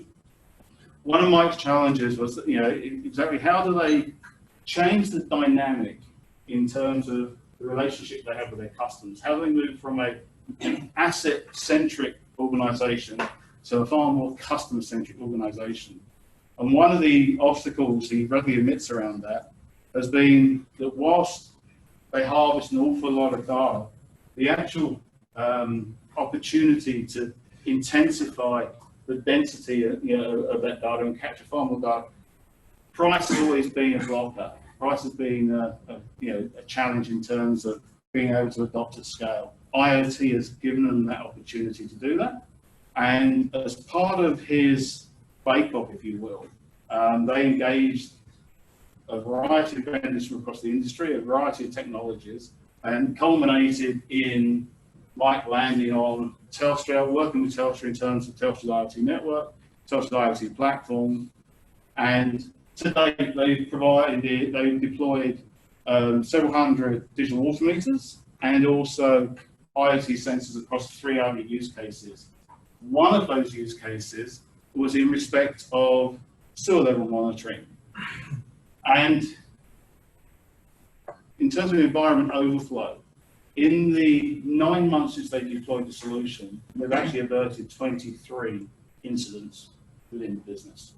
one of Mike's challenges was, exactly how do they change the dynamic in terms of the relationship they have with their customers? How do they move from an asset-centric organisation to a far more customer-centric organisation? And one of the obstacles he readily admits around that has been that whilst they harvest an awful lot of data, the actual opportunity to intensify the density of that data and capture far more data, price has always been a blocker. Price has been a challenge in terms of being able to adopt at scale. IoT has given them that opportunity to do that. And as part of his bake-off, if you will, they engaged a variety of vendors from across the industry, a variety of technologies, and culminated in Mike landing on Telstra, working with Telstra in terms of Telstra's IoT network, Telstra's IoT platform, and To date, they've deployed several hundred digital water meters and also IoT sensors across 3 other use cases. One of those use cases was in respect of sewer level monitoring. And in terms of environment overflow, in the 9 months since they deployed the solution, they've actually averted 23 incidents within the business.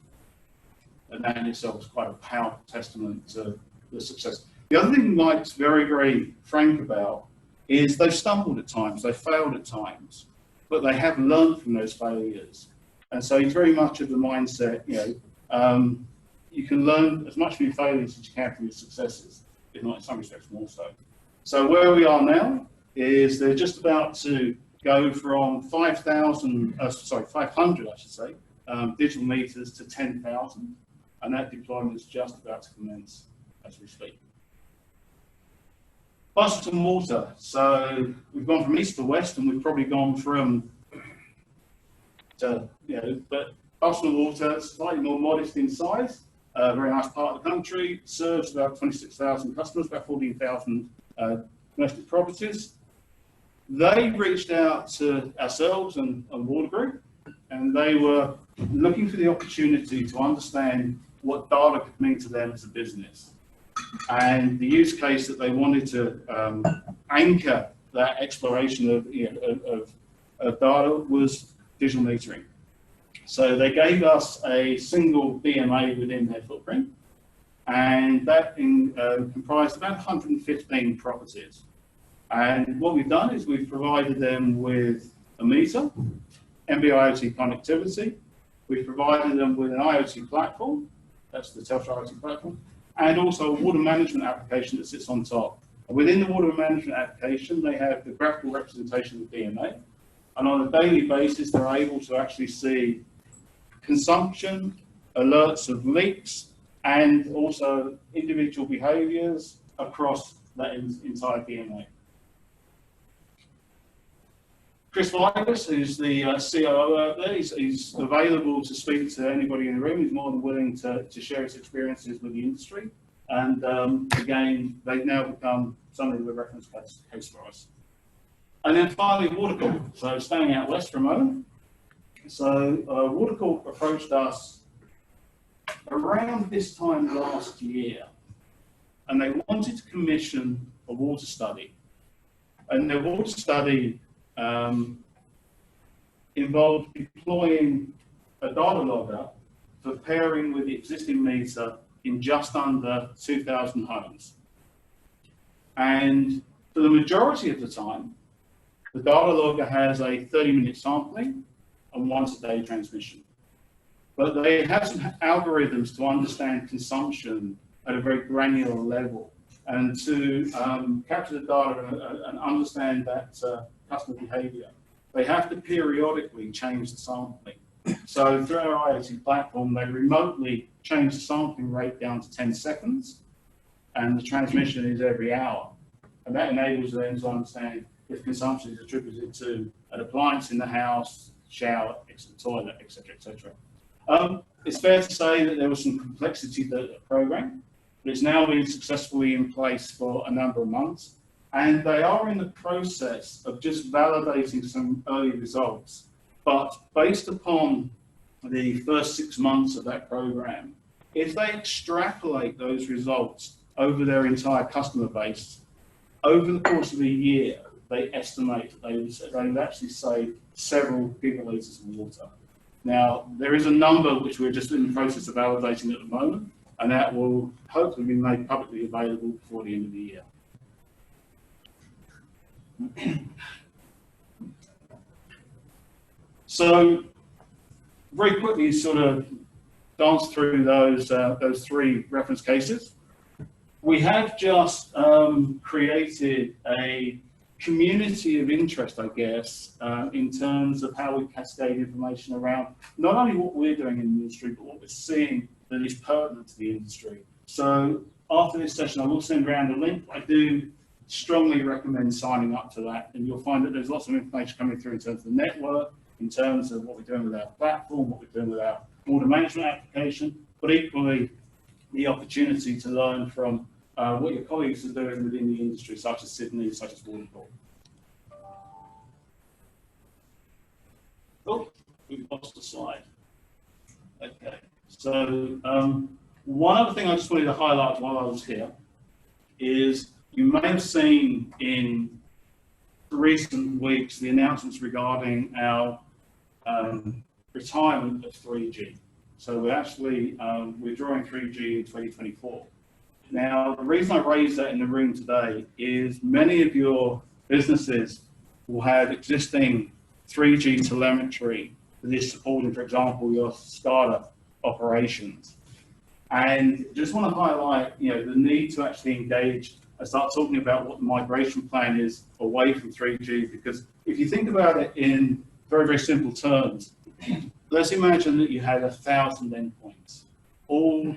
And that in itself is quite a powerful testament to the success. The other thing Mike's very, very frank about is they've stumbled at times, they've failed at times, but they have learned from those failures. And so he's very much of the mindset, you can learn as much from your failures as you can from your successes, if not in some respects more so. So where we are now is they're just about to go from 500, I should say, digital meters to 10,000, and that deployment is just about to commence as we speak. Boston Water. So we've gone from east to west, and we've probably gone from but Boston Water, slightly more modest in size, a very nice part of the country, serves about 26,000 customers, about 14,000 domestic properties. They reached out to ourselves and Water Group, and they were looking for the opportunity to understand what data could mean to them as a business. And the use case that they wanted to anchor that exploration of data was digital metering. So they gave us a single DMA within their footprint, and that comprised about 115 properties. And what we've done is we've provided them with a meter, NB-IoT connectivity, we've provided them with an IoT platform, that's the Telstra IoT platform, and also a water management application that sits on top. And within the water management application, they have the graphical representation of DMA, and on a daily basis, they're able to actually see consumption, alerts of leaks, and also individual behaviors across that entire DMA. Chris Vigus, who's the COO out there, he's available to speak to anybody in the room. He's more than willing to share his experiences with the industry. And again, they've now become something of a reference case for us. And then finally, Watercorp. So staying out west for a moment. So Watercorp approached us around this time last year, and they wanted to commission a water study. And their water study involved deploying a data logger for pairing with the existing meter in just under 2,000 homes. And for the majority of the time, the data logger has a 30-minute sampling and once-a-day transmission. But they have some algorithms to understand consumption at a very granular level and to capture the data and understand that customer behavior. They have to periodically change the sampling. So through our IoT platform, they remotely change the sampling rate down to 10 seconds, and the transmission is every hour. And that enables them to understand if consumption is attributed to an appliance in the house, shower, toilet, etc., etc. It's fair to say that there was some complexity to the program, but it's now been successfully in place for a number of months, and they are in the process of just validating some early results. But based upon the first 6 months of that program, if they extrapolate those results over their entire customer base, over the course of a year, they estimate that they've actually saved several gigalitres of water. Now, there is a number which we're just in the process of validating at the moment, and that will hopefully be made publicly available before the end of the year. So, very quickly, sort of dance through those three reference cases. We have just created a community of interest, I guess, in terms of how we cascade information around not only what we're doing in the industry, but what we're seeing that is pertinent to the industry. So after this session, I will send around a link. I do strongly recommend signing up to that, and you'll find that there's lots of information coming through in terms of the network, in terms of what we're doing with our platform, what we're doing with our water management application, but equally the opportunity to learn from what your colleagues are doing within the industry, such as Sydney, such as Waterford. Oh, we've lost the slide. Okay, so one other thing I just wanted to highlight while I was here is you may have seen in recent weeks the announcements regarding our retirement of 3G. So we're actually withdrawing 3G in 2024. Now, the reason I raised that in the room today is many of your businesses will have existing 3G telemetry that is supporting, for example, your SCADA operations. And just want to highlight, the need to actually engage and start talking about what the migration plan is away from 3G, because if you think about it in very, very simple terms, let's imagine that you had 1,000 endpoints, all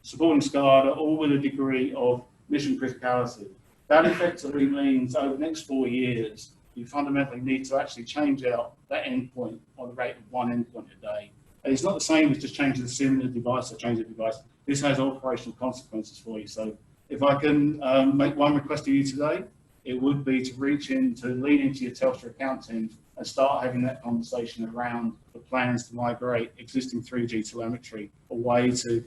supporting SCADA, all with a degree of mission criticality. That effectively means over the next 4 years, you fundamentally need to actually change out that endpoint on the rate of 1 endpoint a day. And it's not the same as just changing the SIM in the device or changing the device. This has operational consequences for you. So if I can make one request to you today, it would be to lean into your Telstra account team and start having that conversation around the plans to migrate existing 3G telemetry away to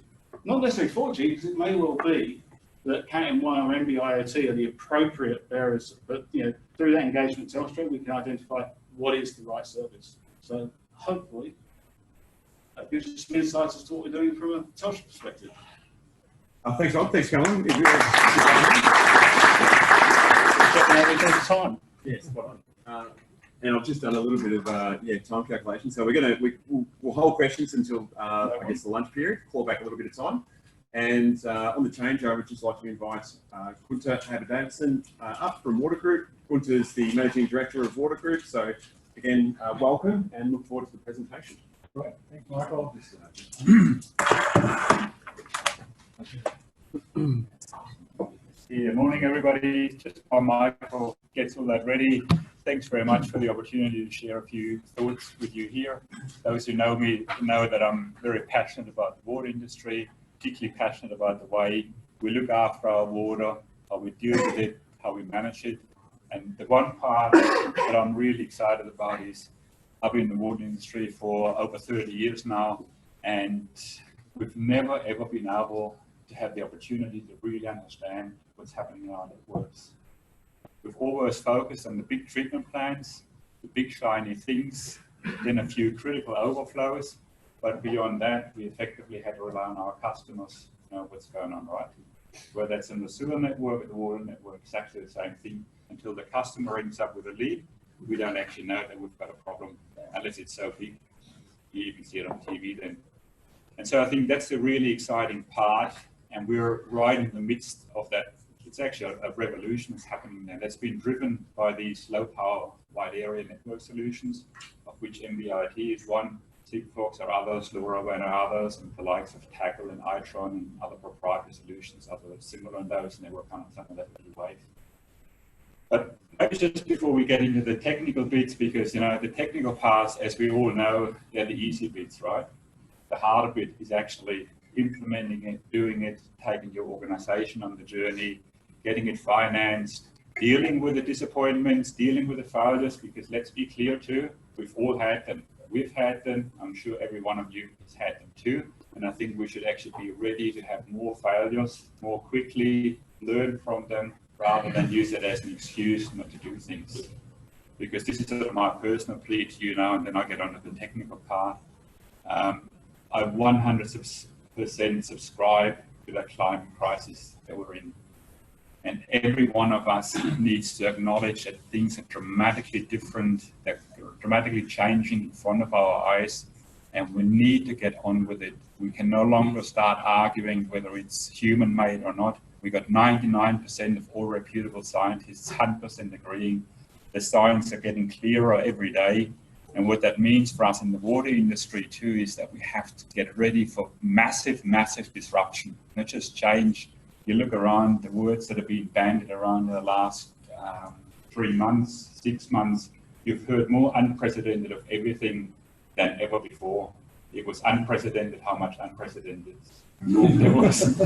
not necessarily 4G, because it may well be that Cat-M1 or NB-IoT are the appropriate bearers, but through that engagement with Telstra, we can identify what is the right service. So hopefully, that gives you some insights as to what we're doing from a Telstra perspective. Thanks, Rob. Thanks, Cameron. Time. Yes, and I've just done a little bit of time calculation. So we'll hold questions until I guess the lunch period. Claw back a little bit of time, and on the changeover, I'd just like to invite Gunther Haber-Davidson up from Water Group. Gunther's the managing director of Water Group. So again, welcome, and look forward to the presentation. Right, thanks, Michael. Yeah, morning everybody. Just while Michael gets all that ready, thanks very much for the opportunity to share a few thoughts with you here. Those who know me know that I'm very passionate about the water industry, particularly passionate about the way we look after our water, how we deal with it, how we manage it. And the one part that I'm really excited about is I've been in the water industry for over 30 years now, and we've never ever been able to have the opportunity to really understand what's happening in our networks. We've always focused on the big treatment plants, the big shiny things, then a few critical overflows, but beyond that, we effectively had to rely on our customers to know what's going on, right? Whether that's in the sewer network or the water network, it's actually the same thing. Until the customer rings up with a lead, we don't actually know that we've got a problem, unless it's so big. You even see it on TV then. And so I think that's a really exciting part, and we're right in the midst of that. It's actually a revolution that's happening there. That's been driven by these low power wide area network solutions, of which NB-IoT is one, Sigfox are others, LoRaWAN are others, and the likes of Tackle and Itron and other proprietary solutions are similar on those, and they were kind of some of that little wave. But maybe just before we get into the technical bits, because the technical parts, as we all know, they're the easy bits, right? The harder bit is actually implementing it, doing it, taking your organization on the journey, getting it financed, dealing with the disappointments, dealing with the failures, because let's be clear too, we've all had them. We've had them, I'm sure every one of you has had them too, and I think we should actually be ready to have more failures more quickly, learn from them, rather than use it as an excuse not to do things. Because this is sort of my personal plea to you now, and then I get on to the technical part. I 100% subscribe to that climate crisis that we're in. And every one of us needs to acknowledge that things are dramatically different, they're dramatically changing in front of our eyes, and we need to get on with it. We can no longer start arguing whether it's human-made or not. We got 99% of all reputable scientists, 100% agreeing. The science are getting clearer every day. And what that means for us in the water industry too is that we have to get ready for massive, massive disruption, not just change. You look around, the words that have been bandied around in the last 3 months, 6 months, you've heard more unprecedented of everything than ever before. It was unprecedented how much unprecedented. There was.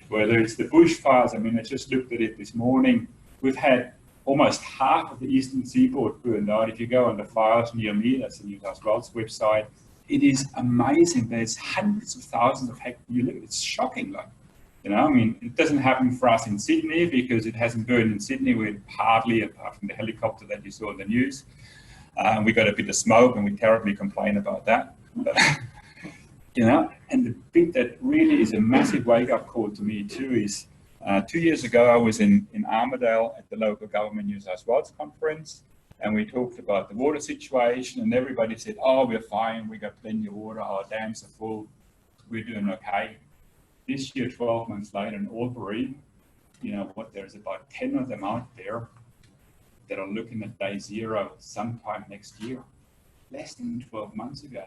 Whether it's the bushfires, I mean, I just looked at it this morning. We've had almost half of the eastern seaboard burned out. If you go on the fires near me, that's the New South Wales website, it is amazing. There's hundreds of thousands of hectares. You look, it's shocking. Like, you know, I mean, it doesn't happen for us in Sydney because it hasn't burned in Sydney. We're hardly, apart from the helicopter that you saw in the news. We got a bit of smoke and we terribly complain about that. But, you know, and the bit that really is a massive wake-up call to me too is 2 years ago I was in Armidale at the local government New South Wales conference, and we talked about the water situation, and everybody said, oh, we're fine, we got plenty of water, our dams are full, we're doing okay. This year, 12 months later in Albury, you know what, there's about 10 of them out there that are looking at day zero sometime next year, less than 12 months ago.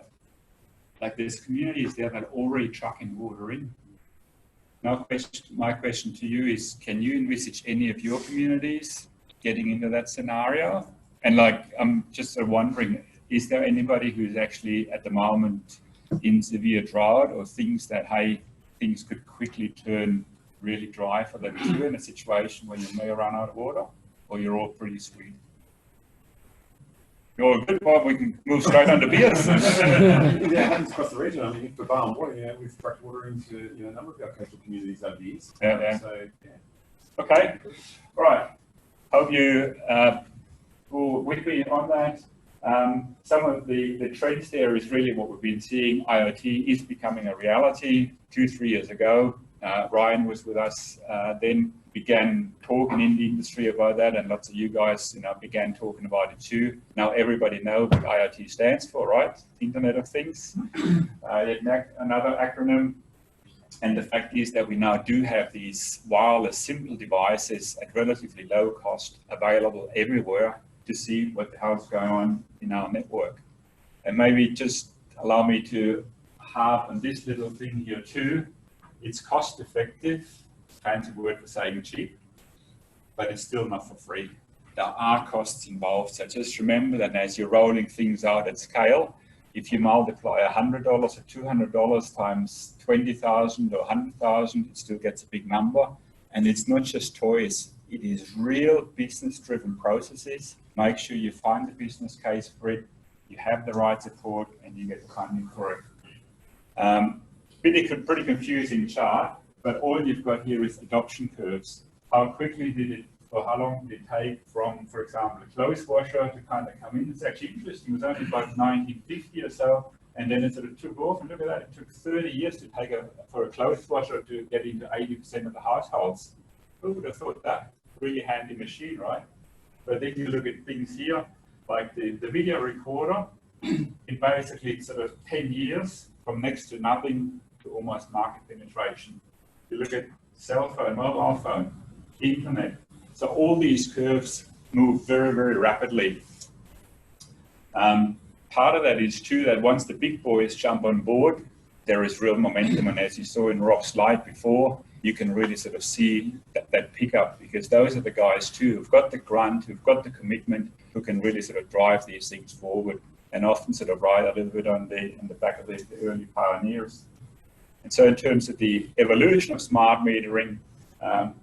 Like there's communities there that are already trucking water in. Now, my question to you is, can you envisage any of your communities getting into that scenario? And like, I'm just sort of wondering, is there anybody who's actually at the moment in severe drought or thinks that, hey, things could quickly turn really dry for them too in a situation where you may run out of water, or you're all pretty sweet? You're a good one, we can move straight on to beers. Yeah, it happens across the region. I mean, for Barwon Water, you know, we've trucked water into, you know, a number of our coastal communities over the years. Yeah. So, yeah. Okay, all right. Hope you will with me on that. Some of the trends there is really what we've been seeing. IoT is becoming a reality. 2-3 years ago, Ryan was with us then, began talking in the industry about that, and lots of you guys, you know, began talking about it too. Now everybody knows what IoT stands for, right? Internet of Things. Another acronym. And the fact is that we now do have these wireless, simple devices at relatively low cost available everywhere to see what the hell's going on in our network. And maybe just allow me to harp on this little thing here too. It's cost effective, fancy word for saying cheap, but it's still not for free. There are costs involved. So just remember that as you're rolling things out at scale, if you multiply $100 or $200 times 20,000 or 100,000, it still gets a big number. And it's not just toys. It is real business-driven processes. Make sure you find the business case for it, you have the right support, and you get the funding for it. Pretty confusing chart, but all you've got here is adoption curves. How quickly did it, or how long did it take from, for example, a clothes washer to kind of come in? It's actually interesting. It was only about 1950 or so, and then it sort of took off. And look at that, it took 30 years to take for a clothes washer to get into 80% of the households. Who would have thought that? Really handy machine, right? But then you look at things here, like the video recorder, it basically sort of 10 years from next to nothing to almost market penetration. You look at cell phone, mobile phone, internet. So all these curves move very, very rapidly. Part of that is too that once the big boys jump on board, there is real momentum. And as you saw in Rob's slide before, you can really sort of see that pickup, because those are the guys too who've got the grunt, who've got the commitment, who can really sort of drive these things forward, and often sort of ride a little bit on the back of the early pioneers. And so in terms of the evolution of smart metering,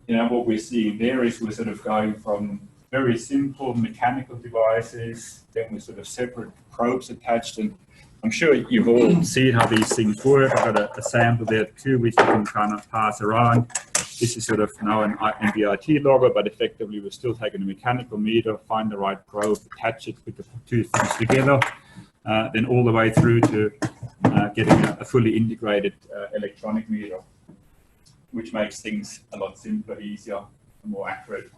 you know, what we're seeing there is we're sort of going from very simple mechanical devices, then with sort of separate probes attached. And I'm sure you've all seen how these things work. I've got a sample there too, which you can kind of pass around. This is sort of now an NB-IoT logger, but effectively we're still taking a mechanical meter, find the right probe, attach it with the two things together, then all the way through to getting a fully integrated electronic meter, which makes things a lot simpler, easier, and more accurate.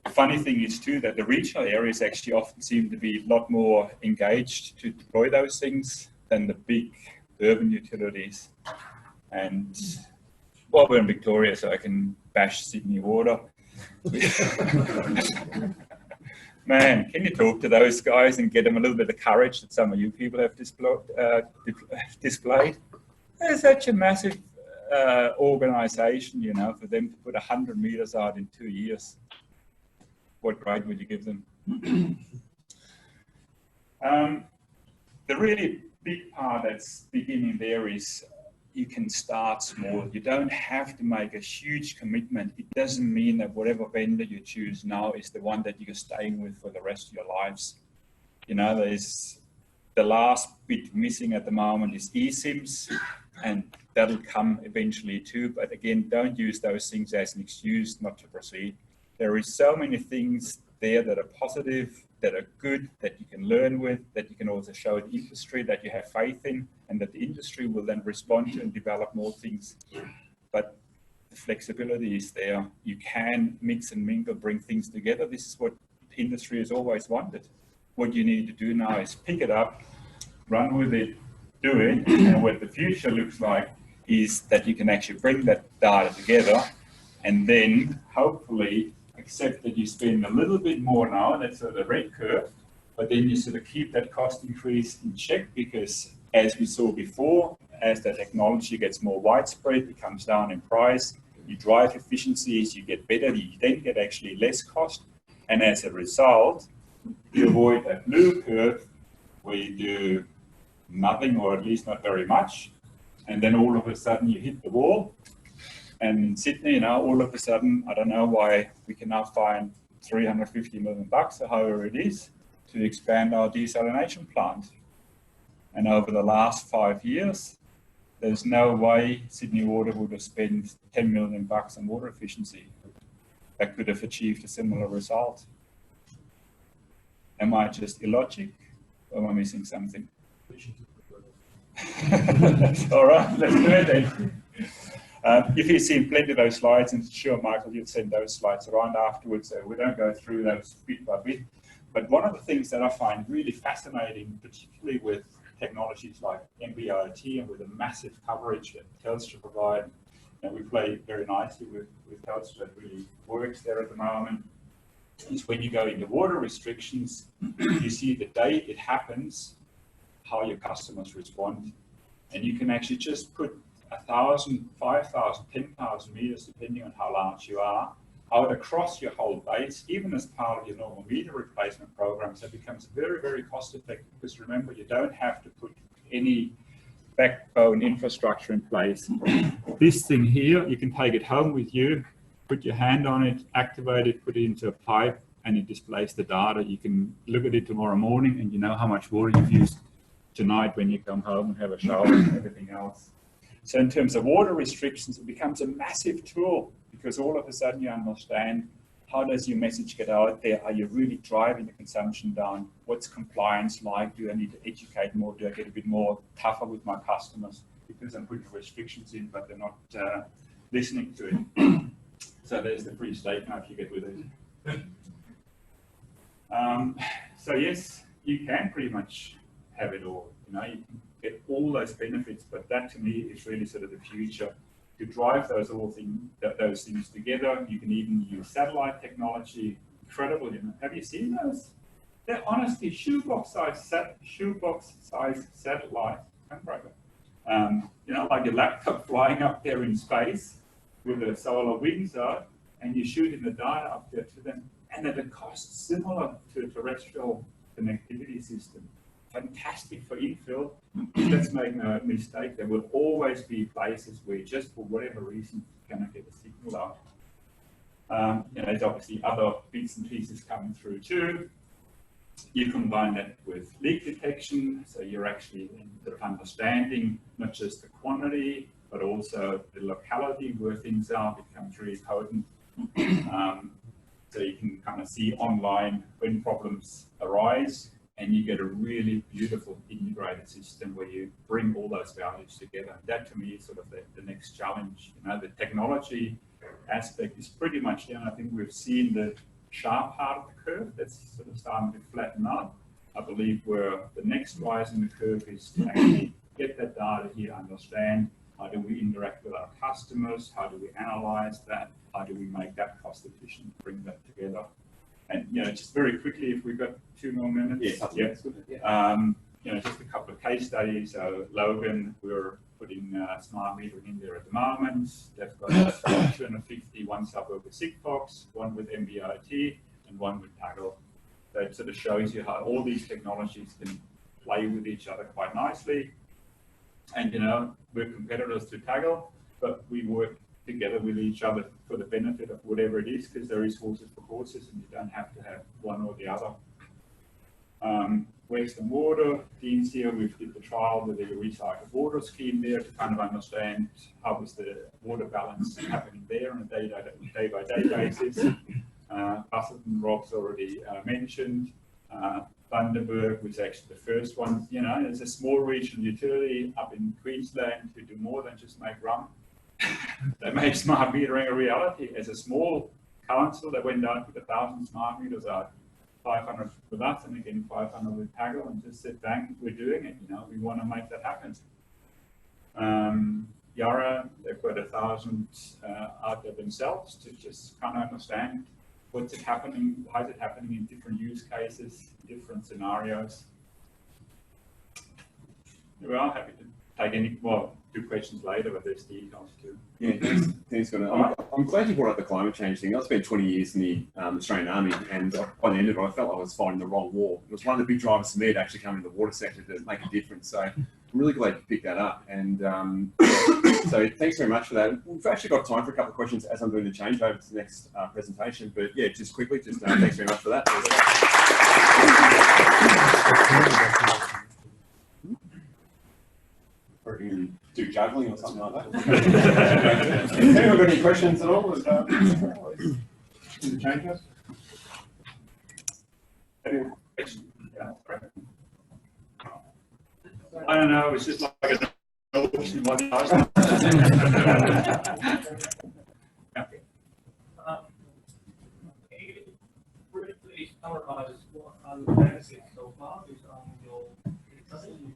The funny thing is too that the regional areas actually often seem to be a lot more engaged to deploy those things than the big urban utilities. And well, we're in Victoria, so I can bash Sydney Water. Man, can you talk to those guys and get them a little bit of courage that some of you people have displayed? They're such a massive organization, you know, for them to put 100 meters out in 2 years. What grade would you give them? The really big part that's beginning there is, you can start small. You don't have to make a huge commitment. It doesn't mean that whatever vendor you choose now is the one that you're staying with for the rest of your lives. You know, there's the last bit missing at the moment is eSIMs, and that'll come eventually too. But again, don't use those things as an excuse not to proceed. There is so many things there that are positive, that are good, that you can learn with, that you can also show the industry that you have faith in, and that the industry will then respond to and develop more things. But the flexibility is there. You can mix and mingle, bring things together. This is what the industry has always wanted. What you need to do now is pick it up, run with it, do it, and what the future looks like is that you can actually bring that data together and then hopefully accept that you spend a little bit more now, that's sort of the red curve, but then you sort of keep that cost increase in check, because as we saw before, as the technology gets more widespread, it comes down in price, you drive efficiencies, you get better, you then get actually less cost, and as a result, you avoid that blue curve where you do nothing, or at least not very much, and then all of a sudden you hit the wall. And in Sydney, you know, all of a sudden, I don't know why we can now find $350 million or however it is to expand our desalination plant. And over the last 5 years, there's no way Sydney Water would have spent $10 million on water efficiency that could have achieved a similar result. Am I just illogic, or am I missing something? All right, let's do it then. If you've seen plenty of those slides, and sure, Michael, you'll send those slides around afterwards, so we don't go through those bit by bit. But one of the things that I find really fascinating, particularly with technologies like NB-IoT and with the massive coverage that Telstra provide, and we play very nicely with Telstra, that really works there at the moment, is when you go into water restrictions, you see the day it happens, how your customers respond. And you can actually just put 1,000, 5,000, 10,000 meters, depending on how large you are, out across your whole base, even as part of your normal meter replacement program. So it becomes very, very cost effective, because remember, you don't have to put any backbone infrastructure in place. This thing here, you can take it home with you, put your hand on it, activate it, put it into a pipe, and it displays the data. You can look at it tomorrow morning and you know how much water you've used tonight when you come home and have a shower and everything else. So in terms of water restrictions, it becomes a massive tool, because all of a sudden you understand, how does your message get out there? Are you really driving the consumption down? What's compliance like? Do I need to educate more? Do I get a bit more tougher with my customers because I'm putting restrictions in, but they're not listening to it? So there's the free steak knife you get with it. So yes, you can pretty much have it all. You know, you can get all those benefits, but that to me is really sort of the future. To drive those things together, you can even use satellite technology. Incredible, you know. Have you seen those? They're honestly shoebox-sized satellite. You know, like a laptop flying up there in space with the solar wings out, and you're shooting the data up there to them, and at a cost similar to a terrestrial connectivity system. Fantastic for infill. Let's make no mistake, there will always be places where just for whatever reason you cannot get the signal out. You know, there's obviously other bits and pieces coming through too. You combine that with leak detection, so you're actually sort of understanding not just the quantity, but also the locality where things are, becomes really potent. So you can kind of see online when problems arise, and you get a really beautiful integrated system where you bring all those values together. And that to me is sort of the next challenge. You know, the technology aspect is pretty much there. I think we've seen the sharp part of the curve that's sort of starting to flatten out. I believe where the next rise in the curve is to actually get that data here, understand how do we interact with our customers, how do we analyze that, how do we make that cost efficient, bring that together. And, you know, just very quickly, if we've got 2 more minutes. You know, just a couple of case studies. So Logan, we're putting smart metering in there at the moment. They've got 250, one suburb with Sigfox, one with NB-IoT, and one with Taggle. So it sort of shows you how all these technologies can play with each other quite nicely. And, we're competitors to tackle, but we work together with each other for the benefit of whatever it is, because there is horses for courses and you don't have to have one or the other. Waste and water, Dean's here, we've did the trial with the recycled water scheme there to kind of understand how was the water balance happening there on a day-by-day basis. Busselton, Rob's already mentioned. Thunderbird was actually the first one. It's a small regional utility up in Queensland who do more than just make rum. They make smart metering a reality. As a small council, they went down with 1,000 smart meters out, 500 with us, and again 500 with Tackle, and just said, "Bang, we're doing it. We want to make that happen." Yarra, they've got 1,000 out there themselves to just kind of understand what's it happening, why is it happening in different use cases, different scenarios. We are happy to take any do questions later, but there's details too. Yeah, thanks, Gordon. I'm glad you brought up the climate change thing. I spent 20 years in the Australian Army, and by the end of it, I felt I was fighting the wrong war. It was one of the big drivers for me to actually come into the water sector to make a difference. So I'm really glad you picked that up. And so thanks very much for that. We've actually got time for a couple of questions as I'm doing the changeover to the next presentation. But yeah, just quickly, thanks very much for that. Or you can do juggling or something like that. Anyone got any questions at all? In the changes? I don't know, it's just like a ocean one. Briefly summarize what are the benefits so far based on your company,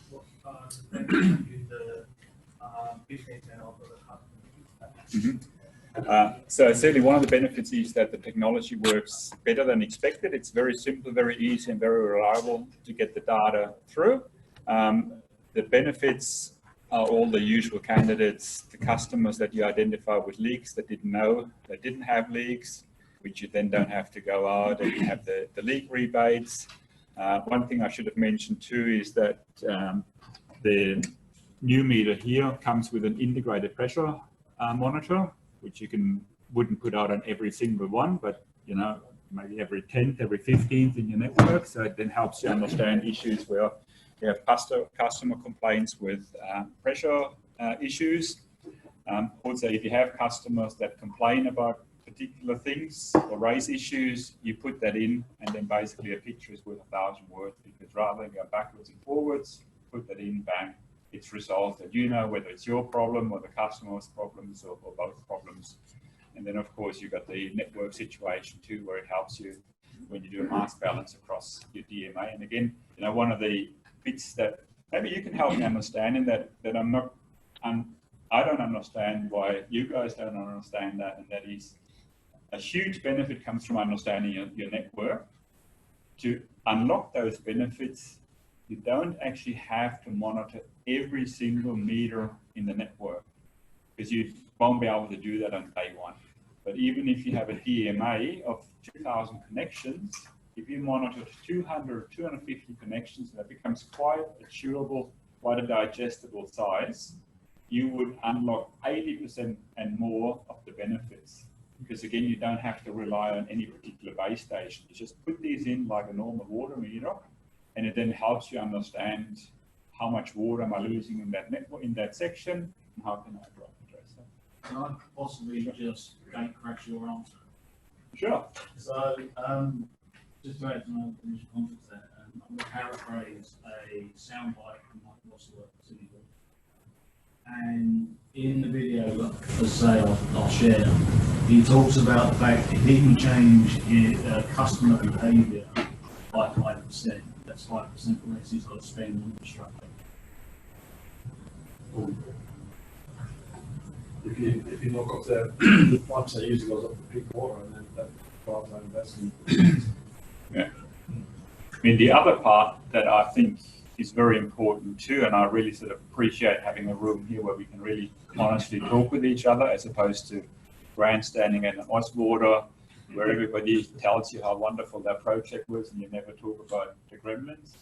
what are the benefits to the business and also the customer? So certainly one of the benefits is that the technology works better than expected. It's very simple, very easy, and very reliable to get the data through. The benefits are all the usual candidates, the customers that you identify with leaks that didn't know they didn't have leaks, which you then don't have to go out, and you have the leak rebates. One thing I should have mentioned too is that the new meter here comes with an integrated pressure monitor, which you wouldn't put out on every single one, but maybe every 10th, every 15th in your network. So it then helps you understand issues where you have customer complaints with pressure issues. Also, if you have customers that complain about particular things or raise issues, you put that in, and then basically a picture is worth 1,000 words, because rather than go backwards and forwards, put that in, bang, it's resolved, and whether it's your problem or the customer's problems or both problems. And then of course you've got the network situation too, where it helps you when you do a mass balance across your DMA. And again, one of the bits that maybe you can help me understand, in that I don't understand why you guys don't understand that, and that is a huge benefit comes from understanding your network. To unlock those benefits, you don't actually have to monitor every single meter in the network, because you won't be able to do that on day one. But even if you have a DMA of 2,000 connections, if you monitor 200, 250 connections, that becomes quite a chewable, quite a digestible size. You would unlock 80% and more of the benefits. Because again, you don't have to rely on any particular base station. You just put these in like a normal water meter, and it then helps you understand how much water am I losing in that network, in that section, and how can I address that. Can I possibly just gate crash your answer? Sure. So, just to add to my initial comments there, I'm going to paraphrase a soundbite from Mike Rossler at City Hall. And in the video that I say I'll share, he talks about the fact if he can change customer behaviour by 5%, that's 5% less he's got to spend on infrastructure. If you knock off the 5% usually goes off the peak water, and then that drives that investment. Yeah. I mean, the other part that I think is very important too, and I really sort of appreciate having a room here where we can really honestly talk with each other, as opposed to grandstanding in Oswater, where everybody tells you how wonderful their project was and you never talk about the gremlins.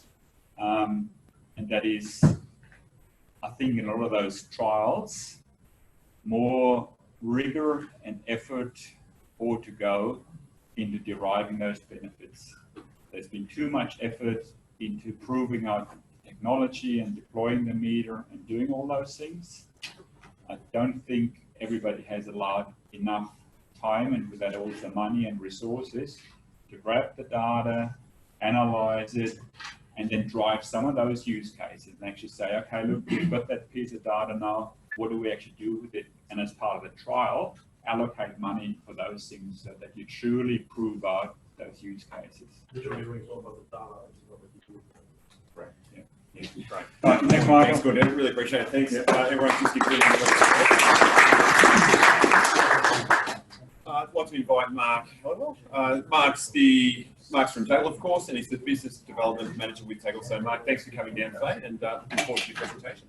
And that is, I think in a lot of those trials, more rigor and effort ought to go into deriving those benefits. There's been too much effort into proving out technology and deploying the meter and doing all those things. I don't think everybody has allowed enough time, and with that also money and resources, to grab the data, analyze it, and then drive some of those use cases and actually say, okay, look, we've got that piece of data now, what do we actually do with it? And as part of the trial, allocate money for those things so that you truly prove out those use cases. Digital metering is all about the data, it's not what you do. Right, yeah. Yeah, great. All right, thanks, Michael. Thanks, good. Really appreciate it. Thanks. Everyone, just keep doing I'd like to invite Mark Halliwell. Mark's from Tagle, of course, and he's the business development manager with Tagle. So, Mark, thanks for coming down today, and looking forward to your presentation.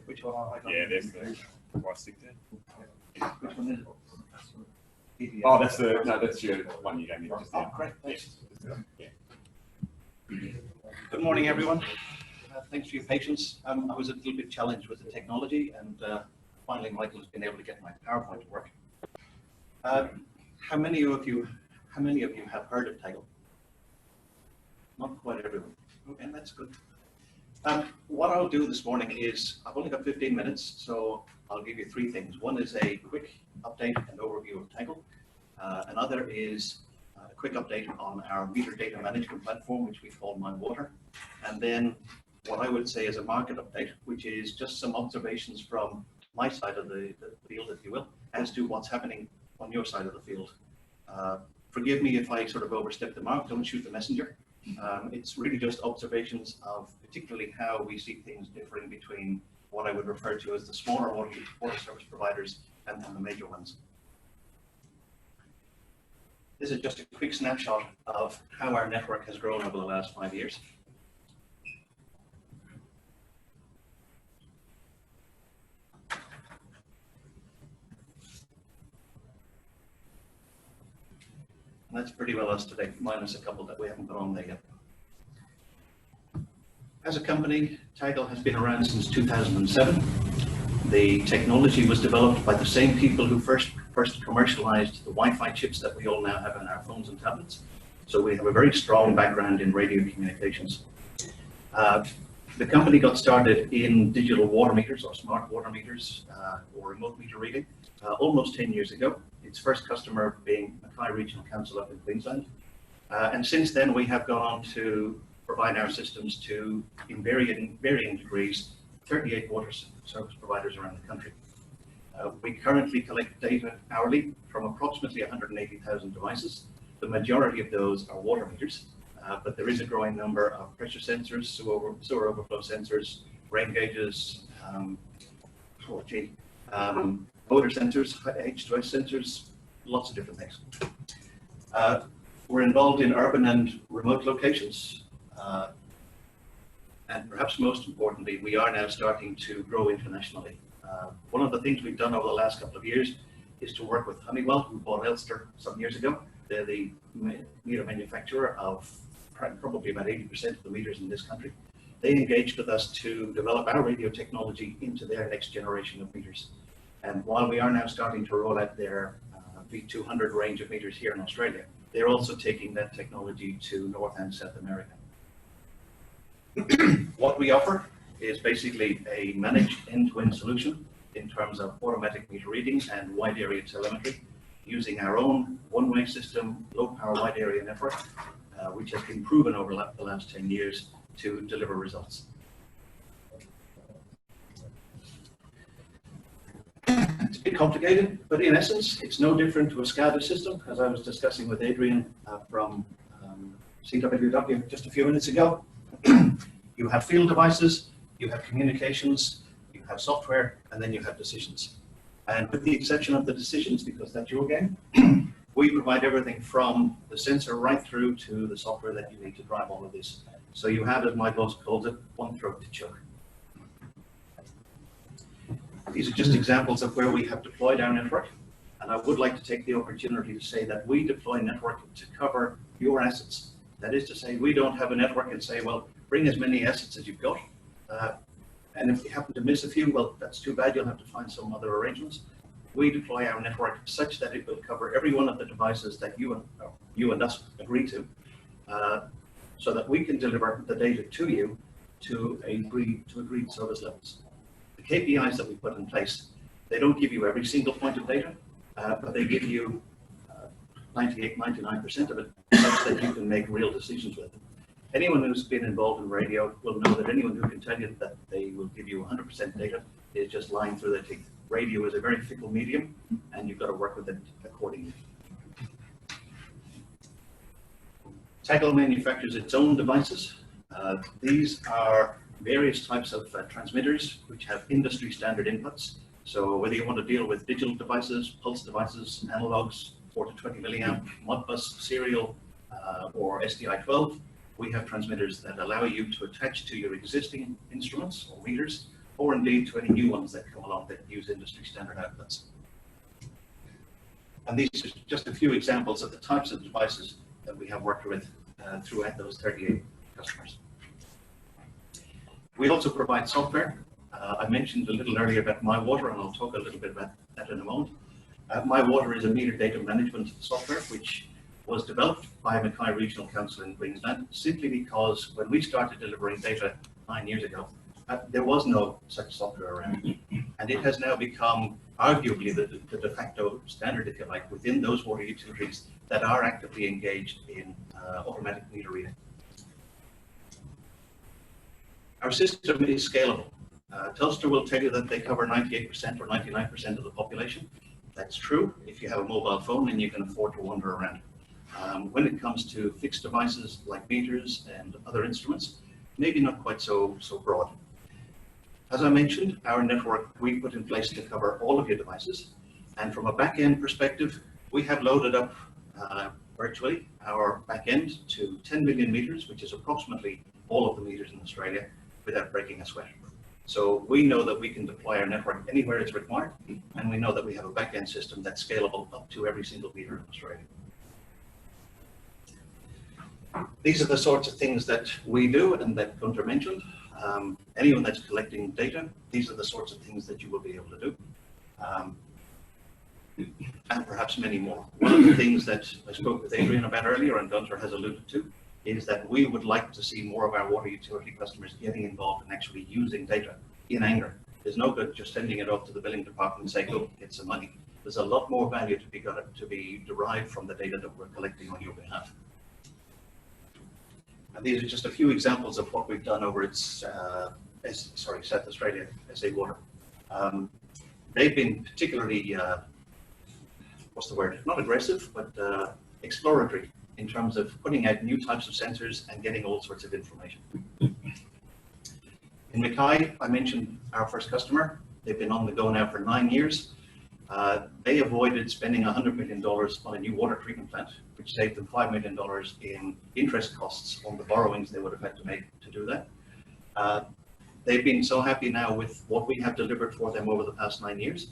Which one? Yeah, there's the right stick there. Which one is it? Oh, that's your one you gave me just now. Oh, great, thanks. Yeah. Good morning, everyone. Thanks for your patience. I was a little bit challenged with the technology, and finally Michael has been able to get my PowerPoint to work. How many of you have heard of Tagle? Not quite everyone. Okay, that's good. What I'll do this morning is, I've only got 15 minutes, so I'll give you three things. One is a quick update and overview of Tagle. Another is a quick update on our meter data management platform, which we call MyWater. And then what I would say is a market update, which is just some observations from my side of the field, if you will, as to what's happening on your side of the field. Forgive me if I sort of overstep the mark, don't shoot the messenger. It's really just observations of particularly how we see things differing between what I would refer to as the smaller water service providers and the major ones. This is just a quick snapshot of how our network has grown over the last 5 years. And that's pretty well us today, minus a couple that we haven't put on there yet. As a company, Tagle has been around since 2007. The technology was developed by the same people who first commercialized the Wi-Fi chips that we all now have in our phones and tablets. So we have a very strong background in radio communications. The company got started in digital water meters or smart water meters or remote meter reading almost 10 years ago. Its first customer being Mackay Regional Council up in Queensland. And since then we have gone on to provide our systems to, in varying degrees, 38 water service providers around the country. We currently collect data hourly from approximately 180,000 devices. The majority of those are water meters, but there is a growing number of pressure sensors, sewer overflow sensors, rain gauges, odor sensors, H2S sensors, lots of different things. We're involved in urban and remote locations. And perhaps most importantly, we are now starting to grow internationally. One of the things we've done over the last couple of years is to work with Honeywell, who bought Elster some years ago. They're the meter manufacturer of probably about 80% of the meters in this country. They engaged with us to develop our radio technology into their next generation of meters. And while we are now starting to roll out their V200 range of meters here in Australia, they're also taking that technology to North and South America. What we offer is basically a managed end-to-end solution in terms of automatic meter readings and wide area telemetry using our own one-way system, low power wide area network, which has been proven over the last 10 years to deliver results. It's a bit complicated, but in essence, it's no different to a SCADA system, as I was discussing with Adrian from CWW just a few minutes ago. You have field devices, you have communications, you have software, and then you have decisions. And with the exception of the decisions, because that's your game, we provide everything from the sensor right through to the software that you need to drive all of this. So you have, as my boss calls it, one throat to choke. These are just examples of where we have deployed our network. And I would like to take the opportunity to say that we deploy network to cover your assets. That is to say, we don't have a network and say, well, bring as many assets as you've got. And if you happen to miss a few, well, that's too bad. You'll have to find some other arrangements. We deploy our network such that it will cover every one of the devices that you and us agree to, so that we can deliver the data to you to agreed service levels. The KPIs that we put in place, they don't give you every single point of data, but they give you 98, 99% of it, such that you can make real decisions with it. Anyone who's been involved in radio will know that anyone who can tell you that they will give you 100% data is just lying through their teeth. Radio is a very fickle medium, and you've got to work with it accordingly. Tegel manufactures its own devices. These are various types of transmitters which have industry standard inputs. So whether you want to deal with digital devices, pulse devices, analogs, 4 to 20 milliamp, Modbus, serial, or SDI12, we have transmitters that allow you to attach to your existing instruments or meters, or indeed to any new ones that come along that use industry standard outputs. And these are just a few examples of the types of devices that we have worked with throughout those 38 customers. We also provide software. I mentioned a little earlier about MyWater, and I'll talk a little bit about that in a moment. MyWater is a meter data management software which was developed by Mackay Regional Council in Queensland simply because when we started delivering data 9 years ago, there was no such software around. And it has now become arguably the de facto standard, if you like, within those water utilities that are actively engaged in automatic meter reading. Our system is scalable. Telstra will tell you that they cover 98% or 99% of the population. That's true if you have a mobile phone and you can afford to wander around. When it comes to fixed devices like meters and other instruments, maybe not quite so broad. As I mentioned, our network we put in place to cover all of your devices. And from a back-end perspective, we have loaded up virtually our back-end to 10 million meters, which is approximately all of the meters in Australia, without breaking a sweat. So we know that we can deploy our network anywhere it's required, and we know that we have a back-end system that's scalable up to every single meter in Australia. These are the sorts of things that we do and that Gunter mentioned. Anyone that's collecting data, these are the sorts of things that you will be able to do. And perhaps many more. One of the things that I spoke with Adrian about earlier and Gunter has alluded to is that we would like to see more of our water utility customers getting involved and actually using data in anger. There's no good just sending it off to the billing department and say, go get some money. There's a lot more value to be derived from the data that we're collecting on your behalf. And these are just a few examples of what we've done over at South Australia, SA Water. They've been particularly, what's the word? Not aggressive, but exploratory in terms of putting out new types of sensors and getting all sorts of information. In Mackay, I mentioned our first customer. They've been on the go now for 9 years. They avoided spending $100 million on a new water treatment plant, which saved them $5 million in interest costs on the borrowings they would have had to make to do that. They've been so happy now with what we have delivered for them over the past 9 years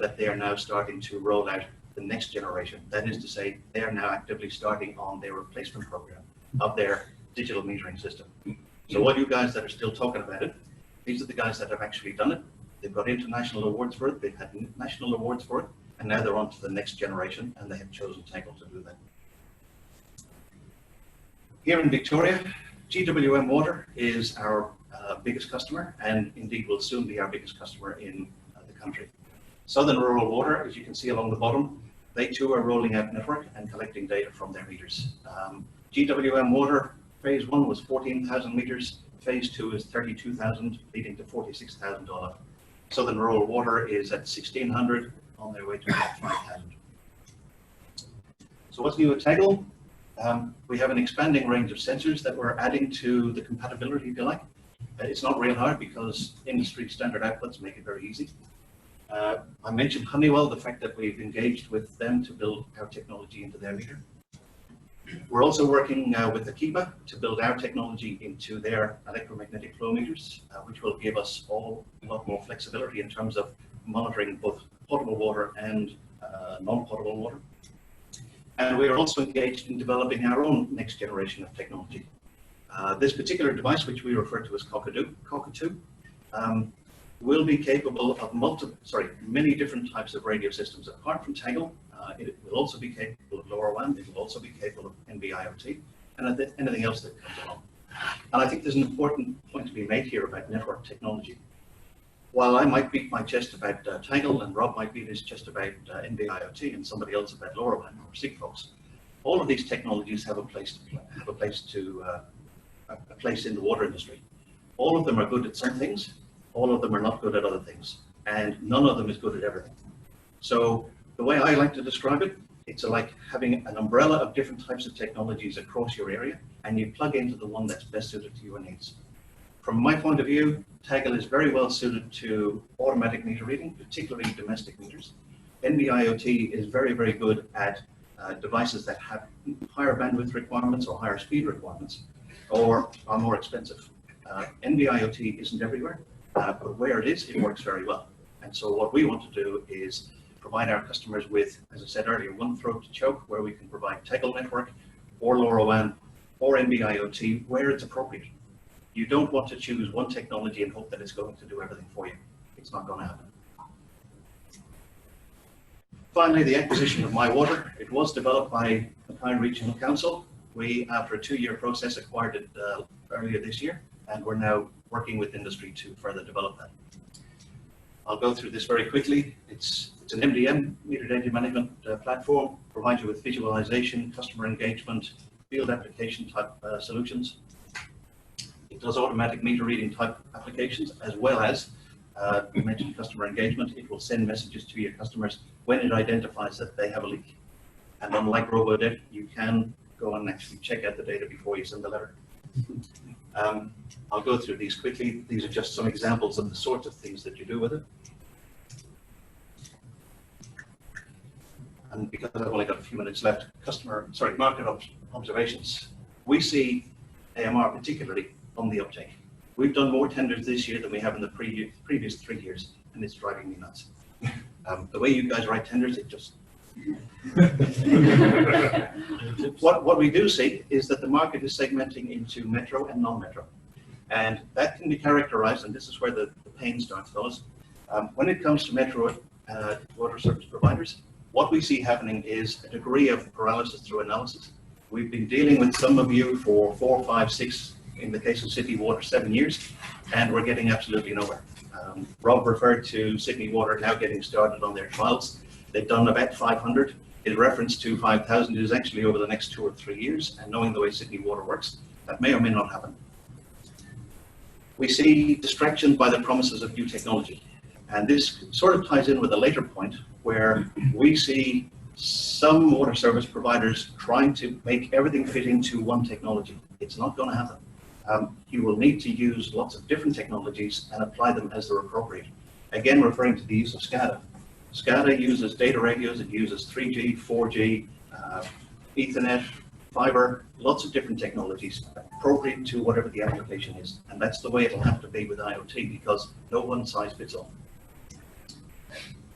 that they are now starting to roll out the next generation. That is to say, they are now actively starting on their replacement program of their digital metering system. So all you guys that are still talking about it, these are the guys that have actually done it. They've got international awards for it, they've had national awards for it, and now they're on to the next generation, and they have chosen Tegel to do that. Here in Victoria, GWM Water is our biggest customer, and indeed will soon be our biggest customer in the country. Southern Rural Water, as you can see along the bottom, they too are rolling out network and collecting data from their meters. GWM Water, phase 1 was 14,000 meters, phase 2 is 32,000, leading to $46,000. Southern Rural Water is at 1,600, on their way to about 5,000. So what's new at Tegel? We have an expanding range of sensors that we're adding to the compatibility, if you like. It's not real hard because industry standard outputs make it very easy. I mentioned Honeywell, the fact that we've engaged with them to build our technology into their meter. We're also working with Akiba to build our technology into their electromagnetic flow meters, which will give us all a lot more flexibility in terms of monitoring both potable water and non-potable water. And we're also engaged in developing our own next generation of technology. This particular device, which we refer to as Cockatoo, will be capable of many different types of radio systems. Apart from Tangle, it will also be capable of LoRaWAN, it will also be capable of NB-IoT, and anything else that comes along. And I think there's an important point to be made here about network technology. While I might beat my chest about Tangle, and Rob might beat his chest about NB-IoT, and somebody else about LoRaWAN or Sigfox, all of these technologies have a place in the water industry. All of them are good at some things, all of them are not good at other things, and none of them is good at everything. So the way I like to describe it, it's like having an umbrella of different types of technologies across your area, and you plug into the one that's best suited to your needs. From my point of view, Tangle is very well suited to automatic meter reading, particularly domestic meters. NB-IoT is very, very good at devices that have higher bandwidth requirements or higher speed requirements, or are more expensive. NB-IoT isn't everywhere, but where it is, it works very well. And so what we want to do is provide our customers with, as I said earlier, one throat to choke, where we can provide Tangle network or LoRaWAN or NB-IoT where it's appropriate. You don't want to choose one technology and hope that it's going to do everything for you. It's not going to happen. Finally, the acquisition of MyWater. It was developed by Mackay Regional Council. We, after a 2-year process, acquired it earlier this year, and we're now working with industry to further develop that. I'll go through this very quickly. It's an MDM, metered energy management platform, provides you with visualization, customer engagement, field application type solutions. It does automatic meter reading type applications, as well as, we mentioned customer engagement. It will send messages to your customers when it identifies that they have a leak. And unlike RoboDeck, you can go and actually check out the data before you send the letter. I'll go through these quickly. These are just some examples of the sorts of things that you do with it. And because I've only got a few minutes left, market observations. We see AMR particularly on the uptake. We've done more tenders this year than we have in the previous 3 years, and it's driving me nuts. The way you guys write tenders, it just... What we do see is that the market is segmenting into metro and non-metro. And that can be characterized, and this is where the pain starts, fellas. When it comes to metro water service providers, what we see happening is a degree of paralysis through analysis. We've been dealing with some of you for 4, 5, 6, in the case of Sydney Water, 7 years, and we're getting absolutely nowhere. Rob referred to Sydney Water now getting started on their trials. They've done about 500. In reference to 5,000 is actually over the next 2 or 3 years, and knowing the way Sydney Water works, that may or may not happen. We see distractions by the promises of new technology. And this sort of ties in with a later point where we see some water service providers trying to make everything fit into one technology. It's not going to happen. You will need to use lots of different technologies and apply them as they're appropriate. Again, referring to the use of SCADA. SCADA uses data radios, it uses 3G, 4G, Ethernet, fiber, lots of different technologies appropriate to whatever the application is. And that's the way it'll have to be with IoT, because no one size fits all.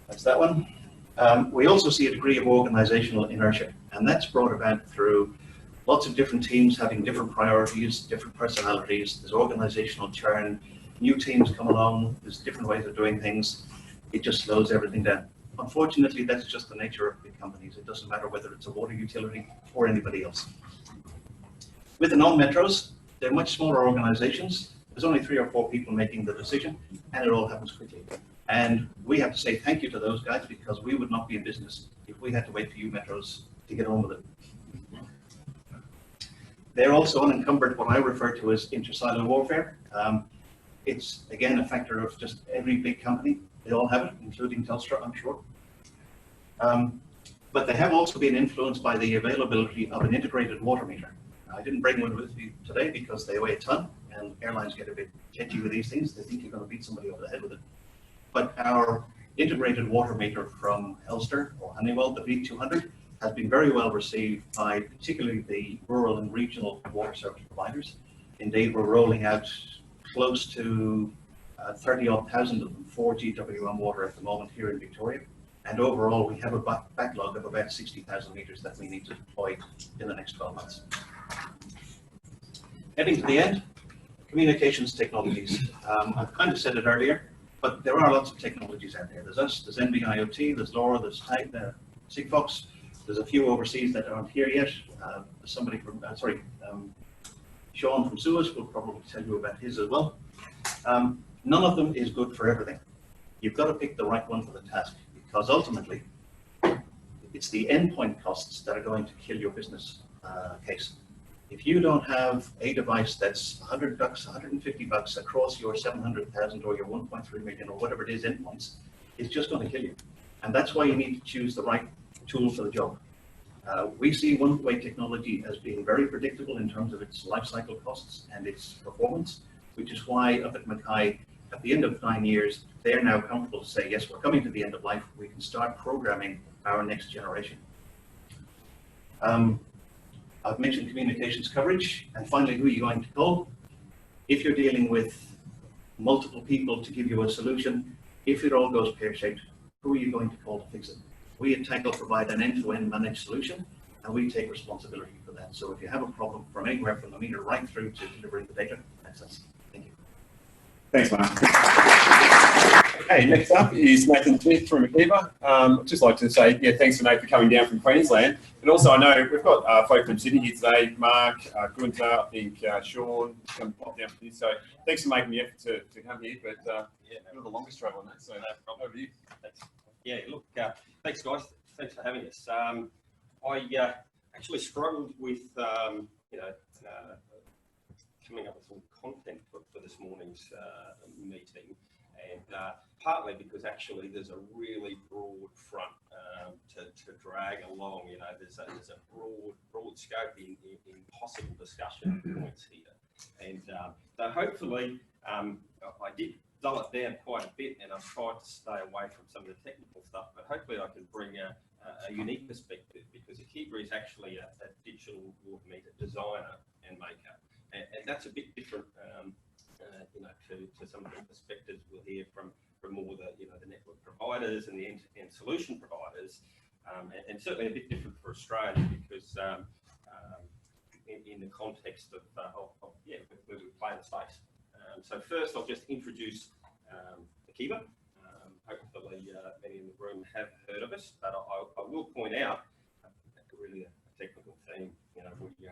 That's that one. We also see a degree of organizational inertia, and that's brought about through lots of different teams having different priorities, different personalities. There's organizational churn, new teams come along, there's different ways of doing things. It just slows everything down. Unfortunately, that's just the nature of big companies. It doesn't matter whether it's a water utility or anybody else. With the non-metros, they're much smaller organizations. There's only 3 or 4 people making the decision, and it all happens quickly. And we have to say thank you to those guys, because we would not be in business if we had to wait for you metros to get on with it. They're also unencumbered what I refer to as inter-silo warfare. It's, again, a factor of just every big company. They all have it, including Telstra, I'm sure. But they have also been influenced by the availability of an integrated water meter. I didn't bring one with me today because they weigh a ton, and airlines get a bit catchy with these things. They think you're going to beat somebody over the head with it. But our integrated water meter from Elster or Honeywell, the V200, has been very well received by particularly the rural and regional water service providers. Indeed, we're rolling out close to 30,000 of them for GWM Water at the moment here in Victoria. And overall, we have a backlog of about 60,000 meters that we need to deploy in the next 12 months. Heading to the end, communications technologies. I've kind of said it earlier, but there are lots of technologies out there. There's us, there's NB-IoT, there's LoRa, there's Sigfox. There's a few overseas that aren't here yet. There's somebody from, Sean from Suez will probably tell you about his as well. None of them is good for everything. You've got to pick the right one for the task, because ultimately it's the endpoint costs that are going to kill your business case. If you don't have a device that's $100, $150 across your 700,000 or your 1.3 million or whatever it is endpoints, it's just going to kill you. And that's why you need to choose the right tool for the job. We see one-way technology as being very predictable in terms of its life cycle costs and its performance, which is why up at Mackay, at the end of 9 years, they're now comfortable to say, yes, we're coming to the end of life. We can start programming our next generation. I've mentioned communications coverage, and finally, who are you going to call? If you're dealing with multiple people to give you a solution, if it all goes pear-shaped, who are you going to call to fix it? We at Tangle provide an end-to-end managed solution, and we take responsibility for that. So if you have a problem from anywhere from the meter right through to delivering the data, that's us. Thank you. Thanks, Mark. Okay, next up is Nathan Smith from Akiva. I'd just like to say, thanks to Nate for coming down from Queensland. And also, I know we've got folk from Sydney here today, Mark, Gunther, I think Sean, come pop down for this. So thanks for making the effort to come here, but you're the longest travel on that, so over to you. Thanks. Yeah, look, thanks guys, thanks for having us. I actually struggled with, coming up with some content for this morning's meeting, and partly because actually there's a really broad front to drag along. There's a broad scope in possible discussion points here, and so hopefully I did dull it down quite a bit, and I've tried to stay away from some of the technical stuff, but hopefully I can bring a unique perspective, because Akiva is actually a digital water meter designer and maker, and that's a bit different, to some of the perspectives we'll hear from more the network providers and the end-to-end solution providers, and certainly a bit different for Australia, because in the context of where we play in the space. So first, I'll just introduce Akiva. Hopefully, many in the room have heard of us, but I will point out really a technical theme. We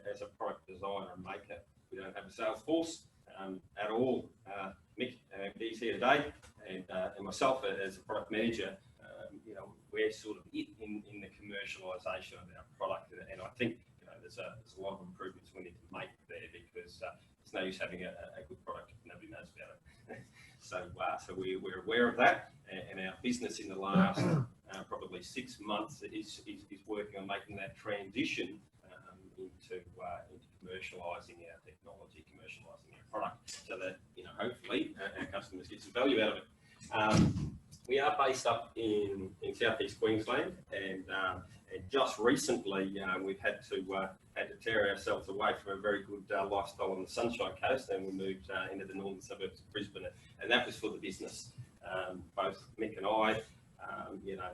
as a product designer and maker, we don't have a sales force at all. Mick, he's here today, and myself as a product manager, we're sort of it in the commercialisation of our product, and I think there's a lot of improvements we need to make there, because it's no use having a good product if nobody knows about it. So we're aware of that, and our business in the last probably 6 months is working on making that transition into commercialising our technology, commercialising our product, so that hopefully our customers get some value out of it. We are based up in southeast Queensland, and just recently we've had to tear ourselves away from a very good lifestyle on the Sunshine Coast, and we moved into the northern suburbs of Brisbane, and that was for the business. Both Mick and I,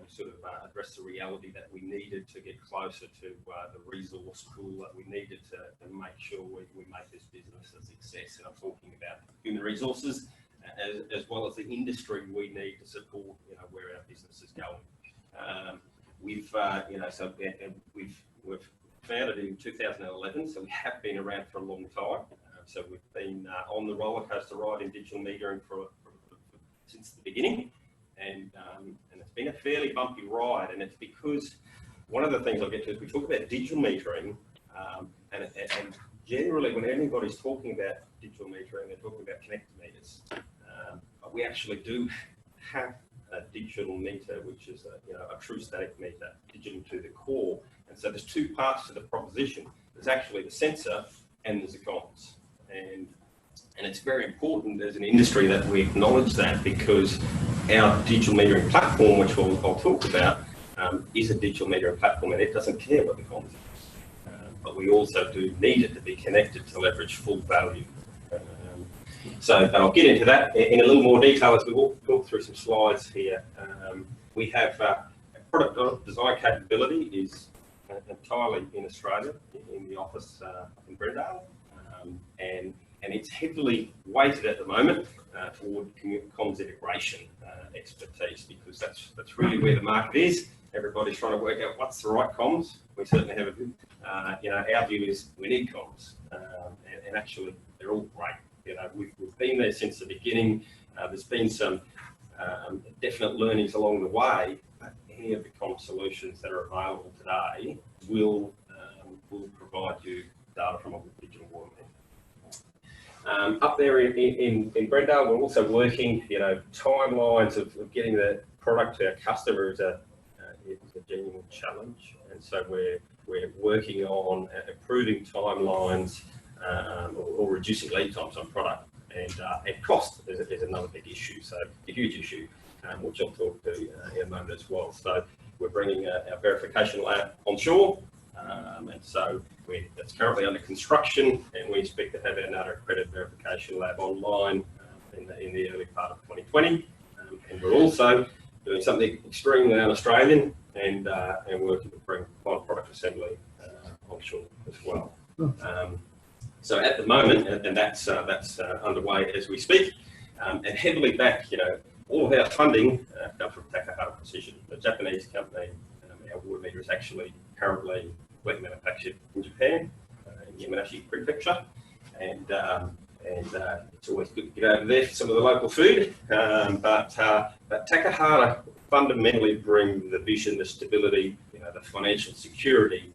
sort of addressed the reality that we needed to get closer to the resource pool that we needed to make sure we make this business a success. And I'm talking about human resources as well as the industry we need to support where our business is going. We've founded in 2011, so we have been around for a long time. So we've been on the roller coaster ride in digital metering since the beginning, and it's been a fairly bumpy ride. And it's because one of the things I'll get to is we talk about digital metering, and generally when anybody's talking about digital metering, they're talking about connected meters. But we actually do have a digital meter, which is a true static meter, digital to the core. And so there's two parts to the proposition. There's actually the sensor, and there's the comms. And it's very important as an industry that we acknowledge that, because our digital metering platform, which I'll talk about, is a digital metering platform, and it doesn't care what the comms is. But we also do need it to be connected to leverage full value. But I'll get into that in a little more detail as we walk through some slides here. We have product design capability is entirely in Australia, in the office in Brendale, and and it's heavily weighted at the moment toward comms integration expertise, because that's really where the market is. Everybody's trying to work out what's the right comms. We certainly have a good, our view is we need comms, and actually they're all great. We've been there since the beginning. There's been some definite learnings along the way, but any of the comms solutions that are available today will provide you data from a digital water meter. Up there in Brendale, we're also working, timelines of getting the product to our customer is a genuine challenge. And so we're working on improving timelines or reducing lead times on product. And cost is another big issue, so a huge issue, which I'll talk to in a moment as well. So we're bringing our verification lab onshore, and so that's currently under construction, and we expect to have our NATA accredited verification lab online in the early part of 2020. And we're also doing something extremely un-Australian and working to bring final product assembly onshore as well. So at the moment, and that's underway as we speak, and heavily backed, all of our funding comes from Takahata Precision, the Japanese company. Our water meter is actually currently wet manufactured in Japan, in Yamanashi Prefecture, and it's always good to get over there for some of the local food. But Takahata fundamentally bring the vision, the stability, the financial security,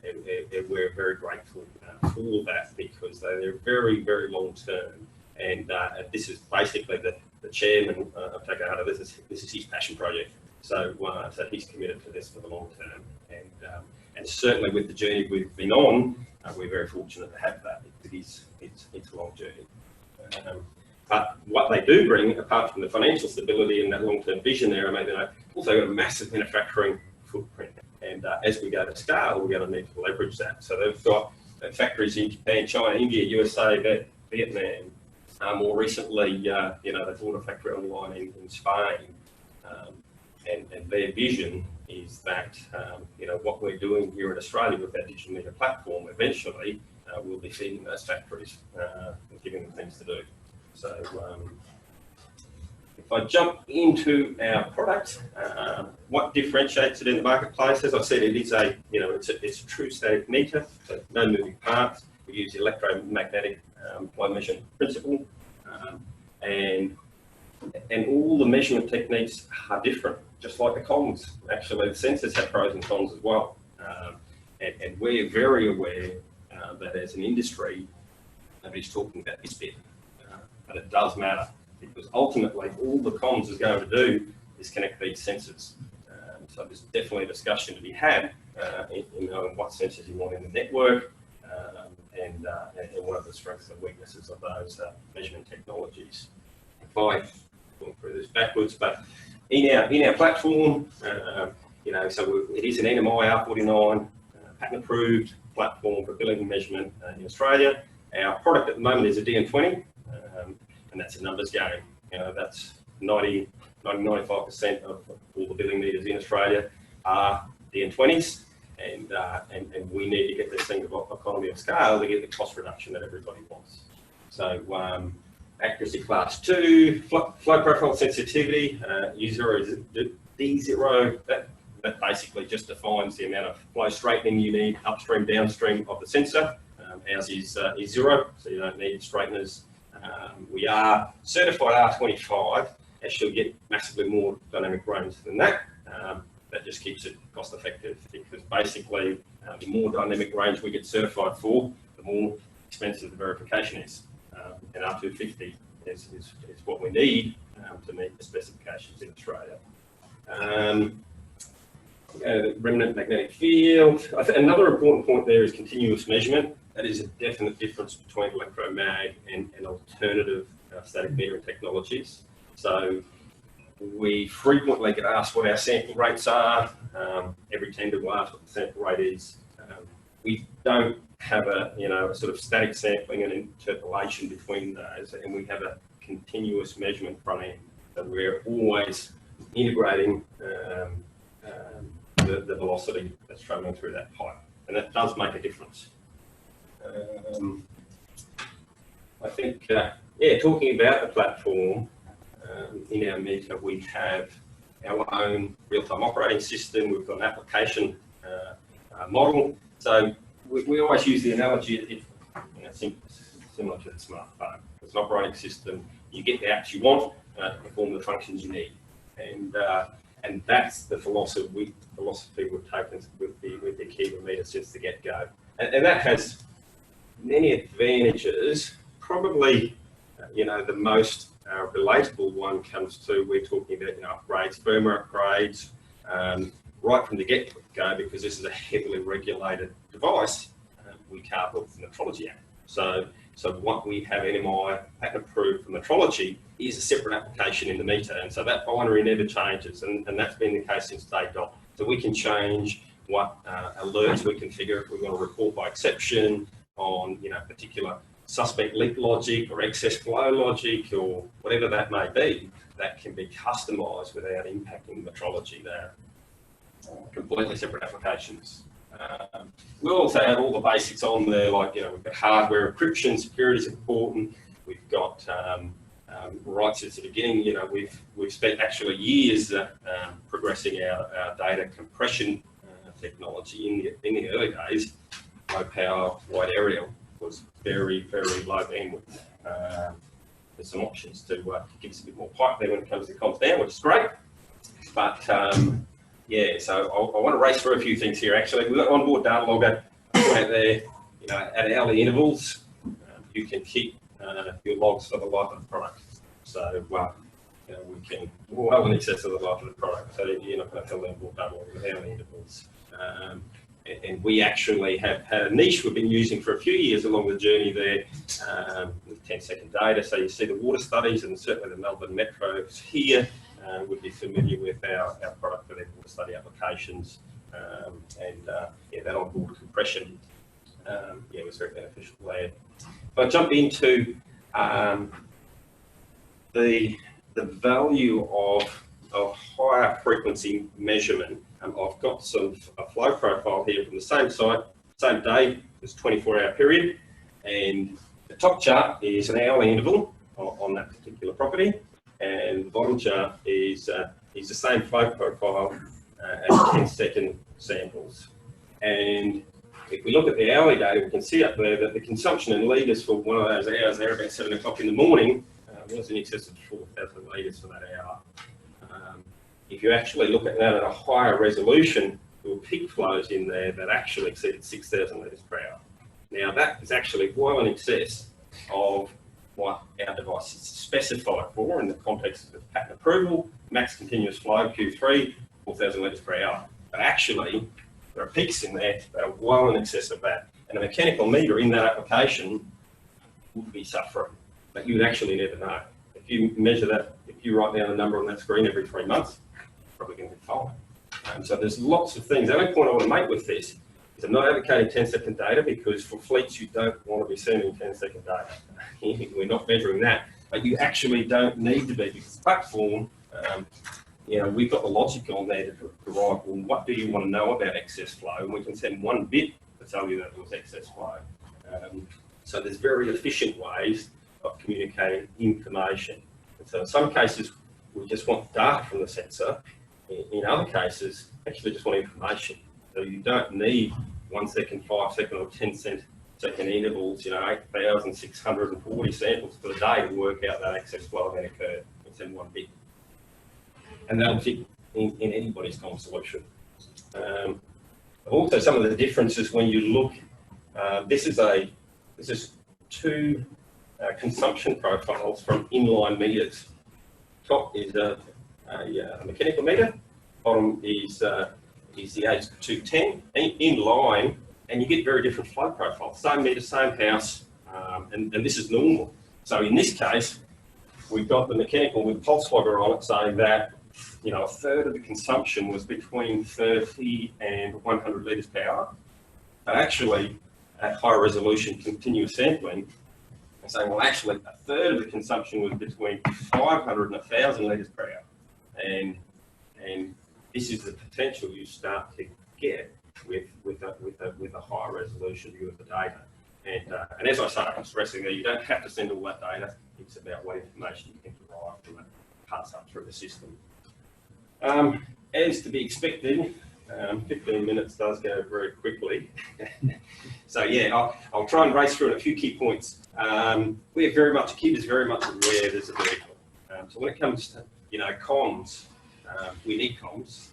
and we're very grateful for that, because they're very, very long term. And this is basically the chairman of Takahata. This is his passion project. So he's committed to this for the long term. And certainly with the journey we've been on, we're very fortunate to have that. It's a long journey. But what they do bring, apart from the financial stability and that long-term vision there, they've also got a massive manufacturing footprint. And as we go to scale, we're going to need to leverage that. So they've got factories in Japan, China, India, USA, Vietnam. More recently, they bought a factory online in Spain. And their vision is that, what we're doing here in Australia with our digital meter platform, eventually we'll be feeding those factories and giving them things to do. So if I jump into our product, what differentiates it in the marketplace? As I said, it is it's a true static meter, so no moving parts. We use the electromagnetic flow measurement principle, and all the measurement techniques are different, just like the comms. Actually, the sensors have pros and cons as well, and we're very aware that as an industry, nobody's talking about this bit, but it does matter, because ultimately all the comms is going to do is connect these sensors. So there's definitely a discussion to be had in knowing what sensors you want in the network, and what are the strengths and weaknesses of those measurement technologies. If I go through this backwards, but in our platform, so it is an NMI R49 patent approved platform for billing and measurement in Australia. Our product at the moment is a DN20, and that's a numbers game. That's 95% of all the billing meters in Australia are DN20s, and we need to get this thing to economy of scale to get the cost reduction that everybody wants. So accuracy class 2, flow profile sensitivity, U0 is D0, that basically just defines the amount of flow straightening you need upstream, downstream of the sensor. Ours is 0, so you don't need straighteners. We are certified R25, actually get massively more dynamic range than that. That just keeps it cost effective, because basically the more dynamic range we get certified for, the more expensive the verification is. And R250 is what we need to meet the specifications in Australia. Remnant magnetic field. Another important point there is continuous measurement. That is a definite difference between electromag and alternative static metering technologies. So we frequently get asked what our sample rates are. Every tender will ask what the sample rate is. We don't have a sort of static sampling and interpolation between those, and we have a continuous measurement front end. So we're always integrating the velocity that's traveling through that pipe, and that does make a difference. I think, yeah, talking about the platform, in our meter, we have our own real-time operating system. We've got an application model. So we always use the analogy, similar to the smartphone. It's an operating system. You get the apps you want to perform the functions you need, and that's the philosophy we've taken with the Kiva meter since the get-go, and that has many advantages. Probably, the most relatable one comes to, we're talking about upgrades, firmware upgrades, right from the get-go, because this is a heavily regulated device. We can't look for metrology app. So what we have NMI patent approved for metrology is a separate application in the meter, and so that binary never changes, and that's been the case since day dot. So we can change what alerts we configure if we want to report by exception on particular suspect leak logic or excess flow logic or whatever that may be. That can be customised without impacting metrology. They're completely separate applications. We'll also have all the basics on there, like we've got hardware encryption, security is important. We've got right since the beginning, we've spent actually years progressing our data compression technology. In the early days, low power, wide area was very, very low bandwidth. There's some options to give us a bit more pipe there when it comes to comms down, which is great. But yeah, so I want to race through a few things here. Actually, we've got onboard data logger out there. At hourly intervals, you can keep your logs for the life of the product. So we can well in excess of the life of the product. So you're not going to fill the onboard data logger with hourly intervals. And we actually have had a niche we've been using for a few years along the journey there with 10-second data. So you see the water studies, and certainly the Melbourne Metros here would be familiar with our product for their water study applications. Yeah, that onboard compression was very beneficial there. If I jump into the value of higher frequency measurement, I've got a flow profile here from the same site, same day, this 24-hour period, and the top chart is an hourly interval on that particular property, and the bottom chart is the same flow profile as 10-second samples. And if we look at the hourly data, we can see up there that the consumption in litres for one of those hours there about 7 o'clock in the morning was in excess of 4,000 litres for that hour. If you actually look at that at a higher resolution, there were peak flows in there that actually exceeded 6,000 litres per hour. Now that is actually well in excess of what our device is specified for in the context of patent approval, max continuous flow, Q3, 4,000 litres per hour. But actually, there are peaks in there that are well in excess of that. And a mechanical meter in that application would be suffering, but you would actually never know. If you measure that, if you write down a number on that screen every 3 months, probably going to be fine. So there's lots of things. The only point I want to make with this is I'm not advocating 10-second data, because for fleets you don't want to be sending 10-second data. We're not measuring that, but you actually don't need to be, because the platform, we've got the logic on there to derive, well, what do you want to know about excess flow? And we can send 1 bit to tell you that there was excess flow. So there's very efficient ways of communicating information. And so in some cases, we just want data from the sensor. In other cases, actually just want information. So you don't need 1 second, 5 second, or 10-second intervals, 8,640 samples per day to work out that excess flow that occurred. You send 1 bit. And that'll fit in anybody's comm solution. Also, some of the differences when you look, this is 2 consumption profiles from inline meters. Top is a mechanical meter, bottom is the H210 in line, and you get very different flow profiles. Same meter, same house, and this is normal. So in this case, we've got the mechanical with pulse logger on it saying that a third of the consumption was between 30 and 100 litres per hour. But actually, at high resolution continuous sampling, they're saying, well, actually, a third of the consumption was between 500 and 1,000 litres per hour. And this is the potential you start to get with a high resolution view of the data. And as I say, I'm stressing that you don't have to send all that data. It's about what information you can derive from it, pass up through the system. As to be expected, 15 minutes does go very quickly. So yeah, I'll try and race through a few key points. We're very much, KIB is very much aware there's a vertical. So when it comes to, comms, we need comms.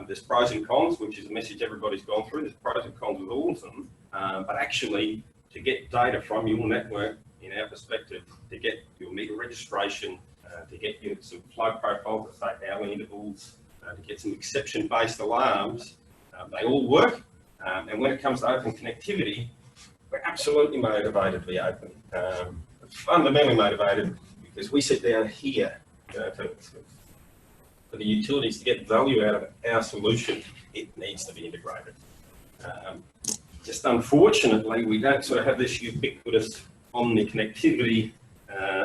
There's pros and cons, which is a message everybody's gone through. There's pros and cons with all of them. But actually, to get data from your network, in our perspective, to get your meter registration, to get you some flow profiles at say hourly intervals, to get some exception-based alarms, they all work. And when it comes to open connectivity, we're absolutely motivated to be open. Fundamentally motivated because we sit down here for the utilities to get value out of our solution, it needs to be integrated. Just unfortunately, we don't sort of have this ubiquitous omni-connectivity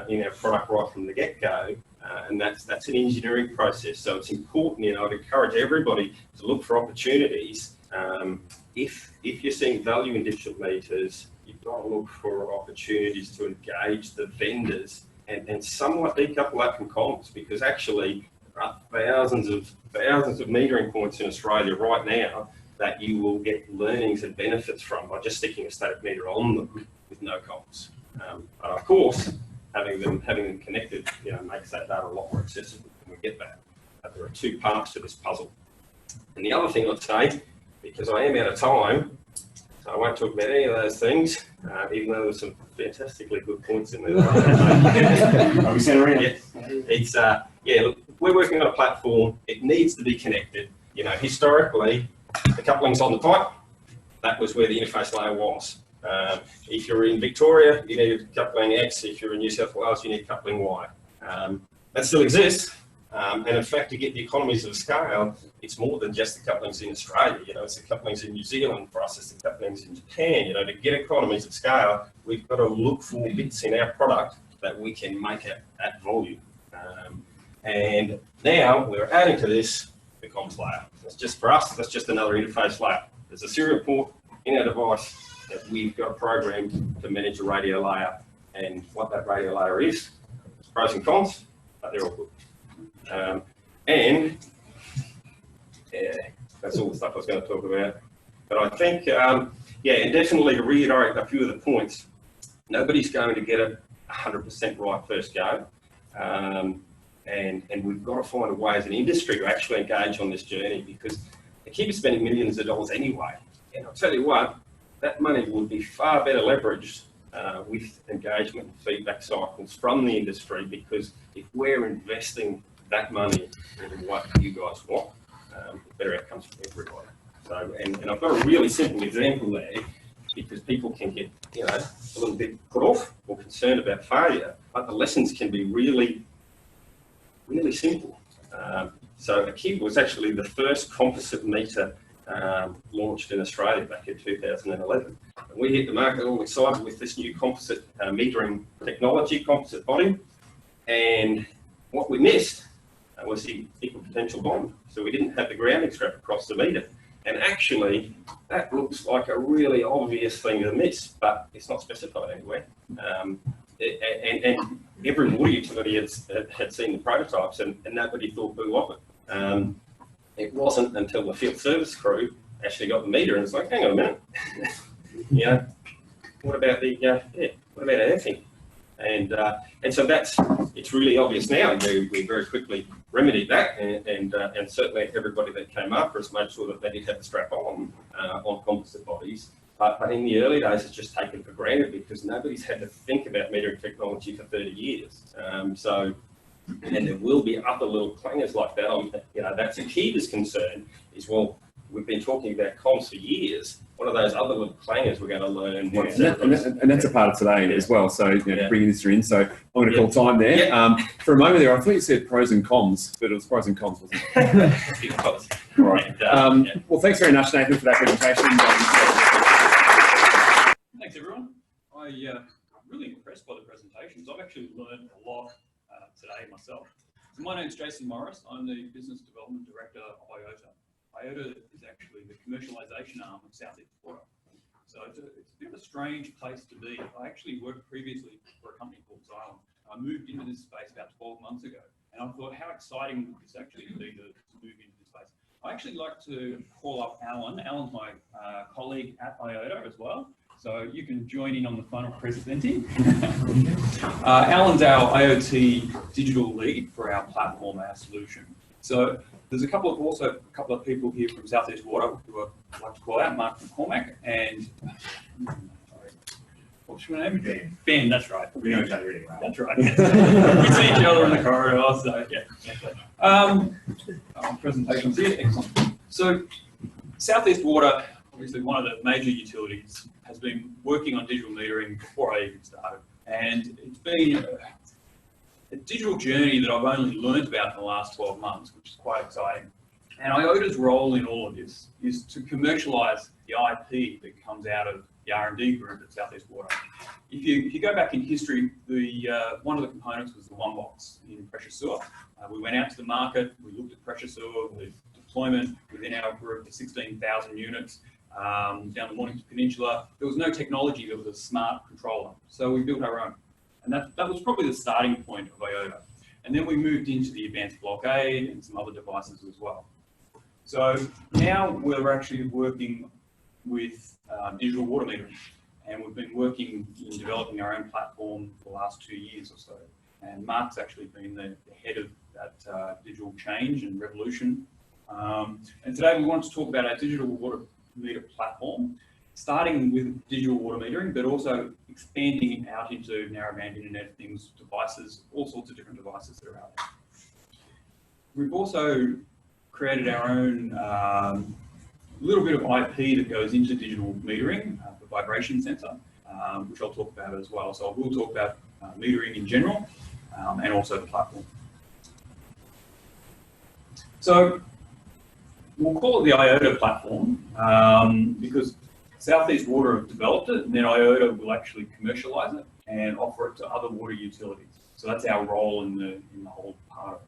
in our product right from the get-go, and that's an engineering process. So it's important, I'd encourage everybody to look for opportunities. If you're seeing value in digital meters, you've got to look for opportunities to engage the vendors and somewhat decouple that from comms, because actually there are thousands of metering points in Australia right now that you will get learnings and benefits from by just sticking a static meter on them with no comms. And of course, having them connected, makes that data a lot more accessible, and we get that. But there are two parts to this puzzle. And the other thing I'd say, because I am out of time, so I won't talk about any of those things, even though there's some fantastically good points in there. Are we sent around? Yeah, it's look, we're working on a platform. It needs to be connected. Historically, the coupling's on the pipe. That was where the interface layer was. If you're in Victoria, you need coupling X. If you're in New South Wales, you need coupling Y. That still exists. And in fact, to get the economies of scale, it's more than just the couplings in Australia. It's the couplings in New Zealand for us, it's the couplings in Japan. To get economies of scale, we've got to look for bits in our product that we can make at volume. And now we're adding to this the comms layer. That's just for us, that's just another interface layer. There's a serial port in our device that we've got programmed to manage a radio layer. And what that radio layer is, pros and cons, but they're all good. And yeah, that's all the stuff I was going to talk about. But I think, and definitely to reiterate a few of the points, nobody's going to get it 100% right first go. And we've got to find a way as an industry to actually engage on this journey, because they keep spending millions of dollars anyway. And I'll tell you what, that money would be far better leveraged with engagement and feedback cycles from the industry, because if we're investing that money in what you guys want, better outcomes for everybody. So, and I've got a really simple example there, because people can get, a little bit put off or concerned about failure, but the lessons can be really, really simple. So KIB was actually the first composite meter launched in Australia back in 2011. And we hit the market all excited with this new composite metering technology, composite body, and what we missed was the equal potential bond. So we didn't have the grounding strap across the meter. And actually, that looks like a really obvious thing to miss, but it's not specified anywhere. And every water utility had seen the prototypes, and nobody thought boo of it. It wasn't until the field service crew actually got the meter, and it's like, hang on a minute, what about what about our thing? And so it's really obvious now. We very quickly remedied that, and certainly everybody that came after us made sure that they did have the strap on composite bodies. But in the early days, it's just taken for granted because nobody's had to think about metering technology for 30 years. And there will be other little clangers like that. That's a KIB's concern. Is we've been talking about comms for years. What are those other little clangers we're going to learn? And that's a part of today as well. So bringing this in. So I'm going to call time there. For a moment there, I thought you said pros and cons, but it was pros and cons, wasn't it? Right. Well, thanks very much, Nathan, for that presentation. Thanks, everyone. I'm really impressed by the presentations. I've actually learned a lot today myself. So my name's Jason Morris. I'm the Business Development Director of IOTA. IOTA is actually the commercialisation arm of Southeast Water. So it's a bit of a strange place to be. I actually worked previously for a company called Xylem. I moved into this space about 12 months ago, and I thought, how exciting would this actually be to move into this space? I actually like to call up Alan. Alan's my colleague at IOTA as well, so you can join in on the fun of presenting. Alan's our IoT digital lead for our platform, our solution. So there's a couple of people here from South East Water who I'd like to call out, Mark McCormack and what's your name? Ben. Ben, that's right. We know each other really well. That's right. We see each other in the corridor, so yeah. Presentations here, excellent. So South East Water, obviously one of the major utilities, has been working on digital metering before I even started. And it's been a digital journey that I've only learned about in the last 12 months, which is quite exciting. And IOTA's role in all of this is to commercialise the IP that comes out of the R&D group at South East Water. If you go back in history, one of the components was the one box in pressure sewer. We went out to the market, we looked at pressure sewer with deployment within our group of 16,000 units down the Mornington Peninsula. There was no technology that was a smart controller, so we built our own. And that was probably the starting point of IOTA. And then we moved into the advanced blockade and some other devices as well. So now we're actually working with digital water metering, and we've been working in developing our own platform for the last 2 years or so. And Mark's actually been the head of that digital change and revolution. And today we want to talk about our digital water meter platform, starting with digital water metering, but also expanding out into narrowband Internet of Things devices, all sorts of different devices that are out there. We've also created our own little bit of IP that goes into digital metering, the vibration sensor, which I'll talk about as well. So I will talk about metering in general and also the platform. So we'll call it the IOTA platform because South East Water have developed it, and then IOTA will actually commercialise it and offer it to other water utilities. So that's our role in the whole part of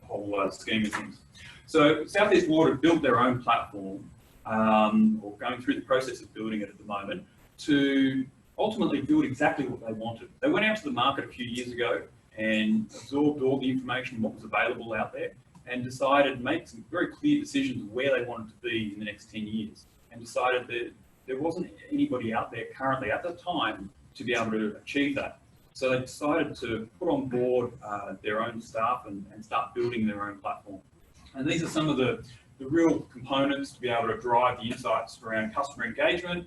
the whole scheme of things. So South East Water built their own platform, or going through the process of building it at the moment, to ultimately build exactly what they wanted. They went out to the market a few years ago and absorbed all the information, what was available out there, and decided to make some very clear decisions of where they wanted to be in the next 10 years, and decided that there wasn't anybody out there currently at the time to be able to achieve that. So they decided to put on board their own staff and start building their own platform. And these are some of the real components to be able to drive the insights around customer engagement,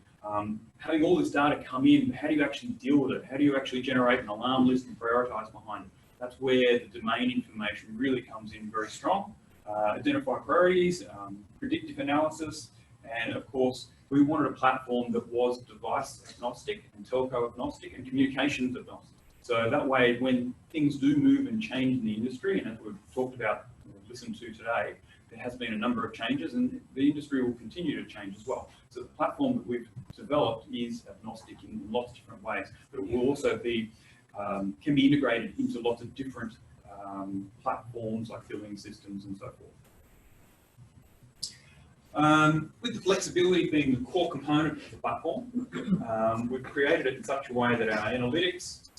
having all this data come in. How do you actually deal with it? How do you actually generate an alarm list and prioritize behind it? That's where the domain information really comes in very strong. Identify priorities, predictive analysis, and of course, we wanted a platform that was device agnostic and telco agnostic and communications agnostic. So that way, when things do move and change in the industry, and as we've talked about, listened to today, there has been a number of changes, and the industry will continue to change as well. So the platform that we've developed is agnostic in lots of different ways, but it will also be can be integrated into lots of different platforms like billing systems and so forth. With the flexibility being the core component of the platform, we've created it in such a way that our analytics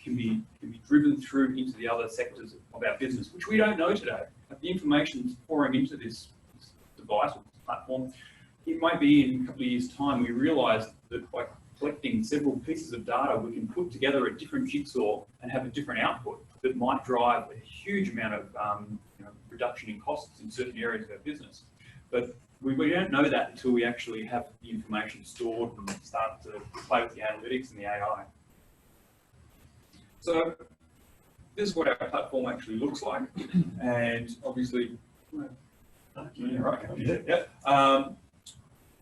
can be driven through into the other sectors of our business, which we don't know today. But the information is pouring into this device or this platform. It might be in a couple of years' time we realise that by collecting several pieces of data, we can put together a different jigsaw and have a different output that might drive a huge amount of reduction in costs in certain areas of our business. But we don't know that until we actually have the information stored and start to play with the analytics and the AI. So this is what our platform actually looks like, and obviously,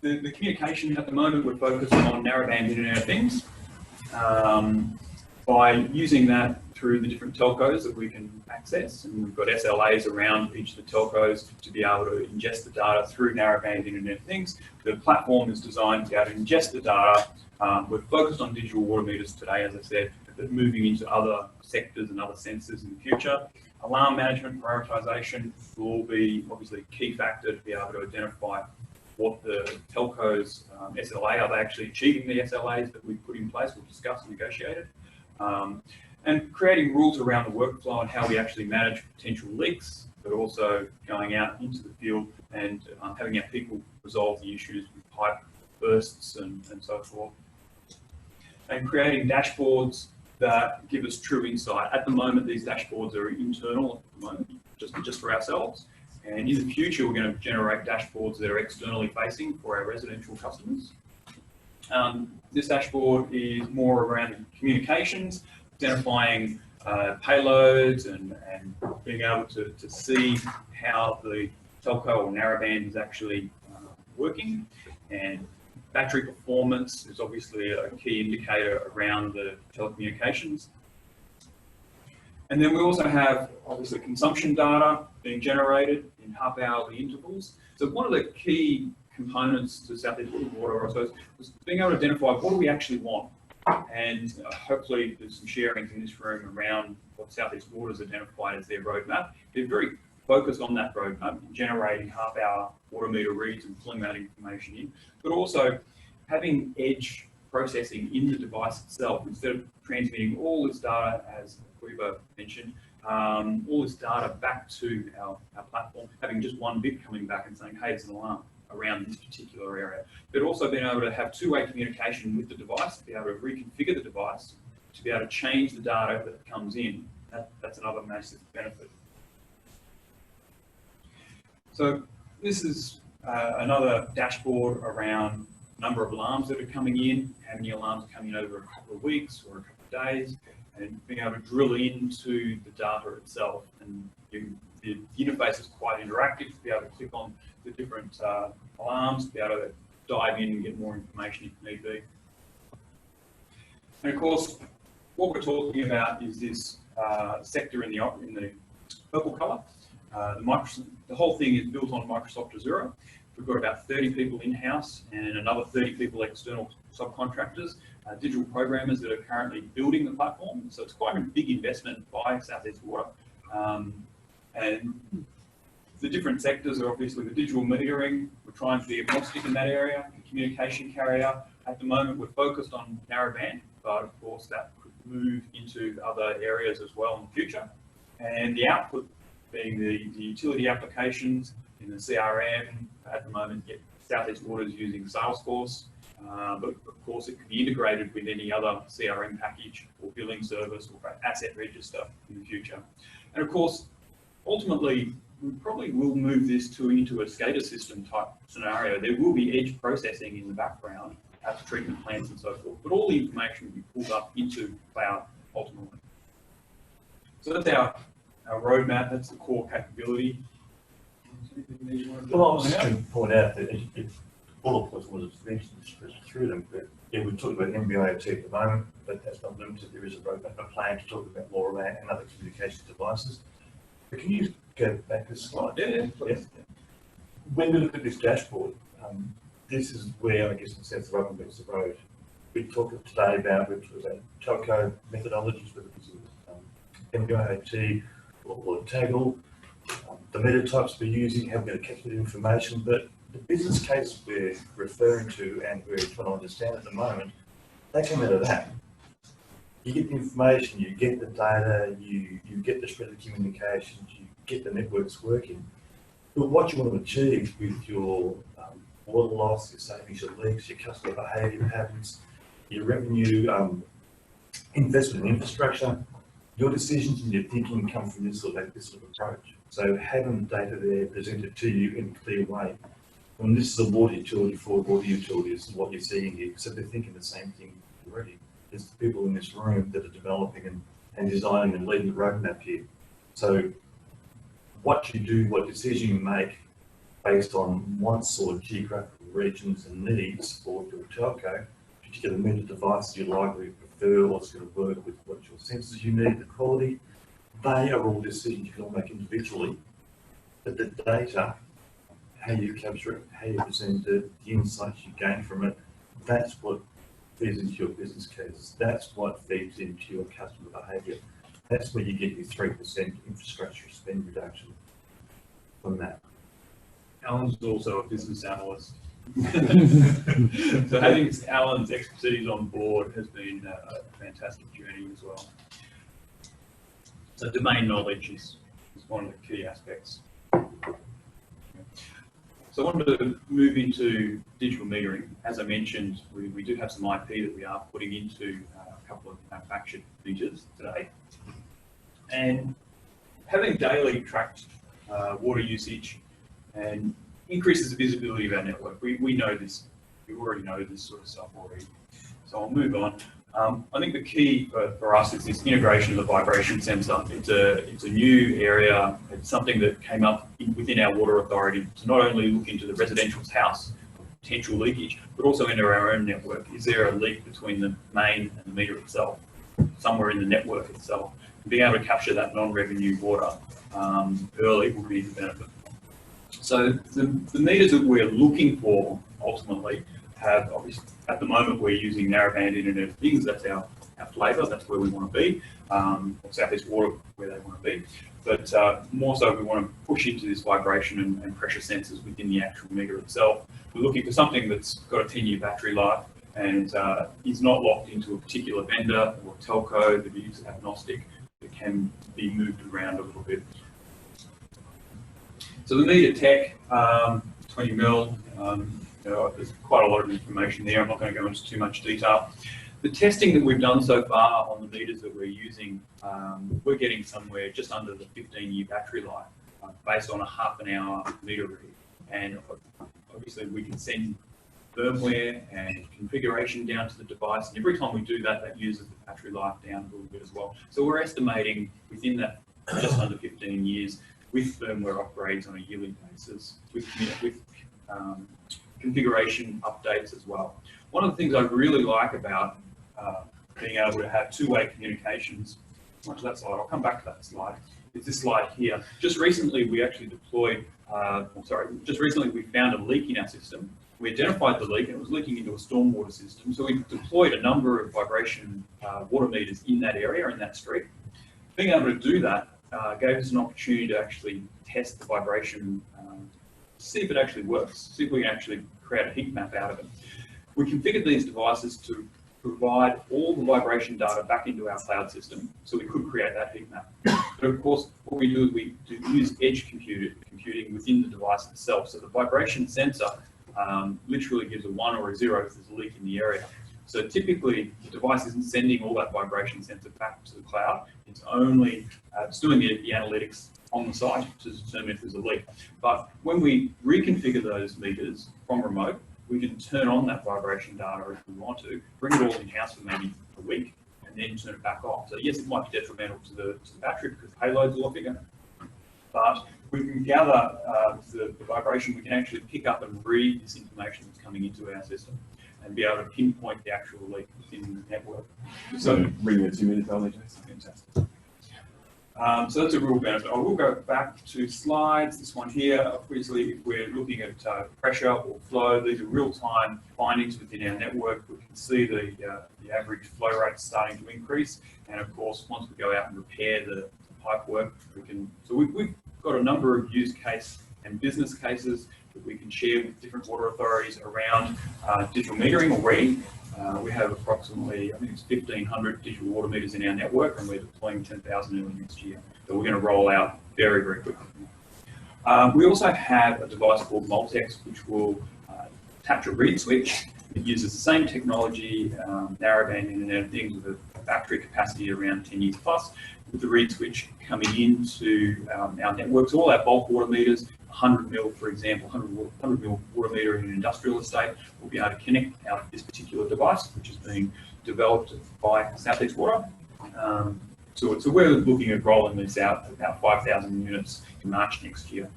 the communication at the moment, we're focused on narrowband Internet of Things. By using that through the different telcos that we can access, and we've got SLAs around each of the telcos to be able to ingest the data through narrowband Internet of Things. The platform is designed to be able to ingest the data. We're focused on digital water meters today, as I said, but moving into other sectors and other sensors in the future. Alarm management, prioritization will be obviously a key factor to be able to identify what the telcos SLA? Are they actually achieving the SLAs that we've put in place, we've discussed and negotiated? And creating rules around the workflow and how we actually manage potential leaks, but also going out into the field and having our people resolve the issues with pipe bursts and so forth. And creating dashboards that give us true insight. At the moment, these dashboards are internal at the moment, just for ourselves. And in the future, we're going to generate dashboards that are externally facing for our residential customers. This dashboard is more around communications, identifying payloads and being able to see how the telco or narrowband is actually working. And battery performance is obviously a key indicator around the telecommunications. And then we also have obviously consumption data being generated in half-hourly intervals. So one of the key components to South East Water, I suppose, was being able to identify what do we actually want. And hopefully there's some sharings in this room around what South East Water's identified as their roadmap. They're very focused on that roadmap, generating half-hour water meter reads and pulling that information in, but also having edge processing in the device itself. Instead of transmitting all this data, as Weaver mentioned, all this data back to our platform, having just one bit coming back and saying, hey, it's an alarm around this particular area. But also being able to have two-way communication with the device, be able to reconfigure the device, to be able to change the data that comes in. That's another massive benefit. So this is another dashboard around number of alarms that are coming in, how many alarms are coming in over a couple of weeks or a couple of days, and being able to drill into the data itself. And the interface is quite interactive to be able to click on the different alarms, to be able to dive in and get more information if need be. And of course, what we're talking about is this sector in the purple colour. The whole thing is built on Microsoft Azure. We've got about 30 people in-house and another 30 people external subcontractors, digital programmers that are currently building the platform. So it's quite a big investment by South East Water. And the different sectors are obviously the digital metering. We're trying to be agnostic in that area, the communication carrier. At the moment, we're focused on narrowband, but of course that could move into other areas as well in the future. And the output being the utility applications in the CRM. At the moment, South East Water is using Salesforce, but of course it can be integrated with any other CRM package or billing service or asset register in the future. And of course, ultimately, we probably will move this into a SCADA system type scenario. There will be edge processing in the background at the treatment plants and so forth, but all the information will be pulled up into cloud ultimately. So that's our roadmap, that's the core capability. Well, I was going to point out that all of us was mentioned through them, but yeah, we're talking about NB-IoT at the moment, but that's not limited. There is a roadmap, a plan to talk about LoRaWAN and other communication devices. But can you go back a slide? Yeah, please. Yeah. When we look at this dashboard, this is where I guess the sense of rubber meets the road. We talked today about telco methodologies, whether it's NB-IoT or Taggle, the meta types we're using, how we're going to capture the information, but the business case we're referring to and we're trying to understand at the moment, they come out of that. You get the information, you get the data, you get the spread of communications, you get the networks working. But what you want to achieve with your water loss, your savings, your leaks, your customer behaviour patterns, your revenue, investment in infrastructure, your decisions and your thinking come from this sort of approach. So having the data there presented to you in a clear way. And this is a water utility for water utilities, what you're seeing here. So they're thinking the same thing already. There's the people in this room that are developing and designing and leading the roadmap here. So what you do, what decision you make based on wants or geographical regions and needs for your telco, particular meter devices you likely prefer, what's going to work with what your sensors you need, the quality, they are all decisions you can all make individually. But the data, how you capture it, how you present it, the insights you gain from it, that's what feeds into your business cases. That's what feeds into your customer behaviour. That's where you get your 3% infrastructure spend reduction from that. Alan's also a business analyst So having Alan's expertise on board has been a fantastic journey as well. So domain knowledge is one of the key aspects. So I wanted to move into digital metering. As I mentioned, we do have some IP that we are putting into a couple of manufactured meters today. And having daily tracked water usage and increases the visibility of our network. We know this. We already know this sort of stuff already. So I'll move on. I think the key for us is this integration of the vibration sensor. It's a new area. It's something that came up within our water authority to not only look into the residential's house, potential leakage, but also into our own network. Is there a leak between the main and the meter itself, somewhere in the network itself? And being able to capture that non-revenue water early will be the benefit. So the meters that we're looking for ultimately have, obviously, at the moment we're using narrowband Internet of Things. That's our flavour. That's where we want to be. Or Southeast Water, where they want to be. But more so, we want to push into this vibration and pressure sensors within the actual meter itself. We're looking for something that's got a 10-year battery life and is not locked into a particular vendor or telco that is agnostic, that can be moved around a little bit. So the meter tech, 20 mil, there's quite a lot of information there. I'm not going to go into too much detail. The testing that we've done so far on the meters that we're using, we're getting somewhere just under the 15-year battery life based on a half an hour meter read. And obviously we can send firmware and configuration down to the device. And every time we do that, that uses the battery life down a little bit as well. So we're estimating within that just under 15 years with firmware upgrades on a yearly basis, with configuration updates as well. One of the things I really like about being able to have two-way communications, much of that slide, I'll come back to that slide, is this slide here. Just recently we actually deployed, just recently we found a leak in our system. We identified the leak and it was leaking into a stormwater system. So we deployed a number of vibration water meters in that area, in that street. Being able to do that gave us an opportunity to actually test the vibration, see if it actually works, see if we can actually create a heat map out of it. We configured these devices to provide all the vibration data back into our cloud system, so we could create that heat map. But of course, what we do is we use edge computing within the device itself. So the vibration sensor literally gives a 1 or a 0 if there's a leak in the area. So typically, the device isn't sending all that vibration sensor back to the cloud. It's only it's doing the analytics on the site to determine if there's a leak. But when we reconfigure those meters from remote, we can turn on that vibration data if we want to, bring it all in-house for maybe a week, and then turn it back off. So yes, it might be detrimental to the battery because the payload's a lot bigger, but we can gather the vibration. We can actually pick up and read this information that's coming into our system and be able to pinpoint the actual leak within the network. So bring it 2 minutes only, Jason. Fantastic. So that's a real benefit. I will go back to slides. This one here, obviously, if we're looking at pressure or flow, these are real-time findings within our network. We can see the average flow rate starting to increase. And of course, once we go out and repair the pipe work, we can. So we've got a number of use case and business cases that we can share with different water authorities around digital metering already. We have approximately, I think it's 1,500 digital water meters in our network, and we're deploying 10,000 early next year. So we're going to roll out very, very quickly. We also have a device called Multex, which will attach a reed switch. It uses the same technology, narrowband Internet of Things, with a battery capacity around 10 years plus, with the reed switch coming into our networks. All our bulk water meters, 100 mil, for example, 100 mil water meter in an industrial estate, will be able to connect out this particular device, which is being developed by Southeast Water. So we're looking at rolling this out at about 5,000 units in March next year.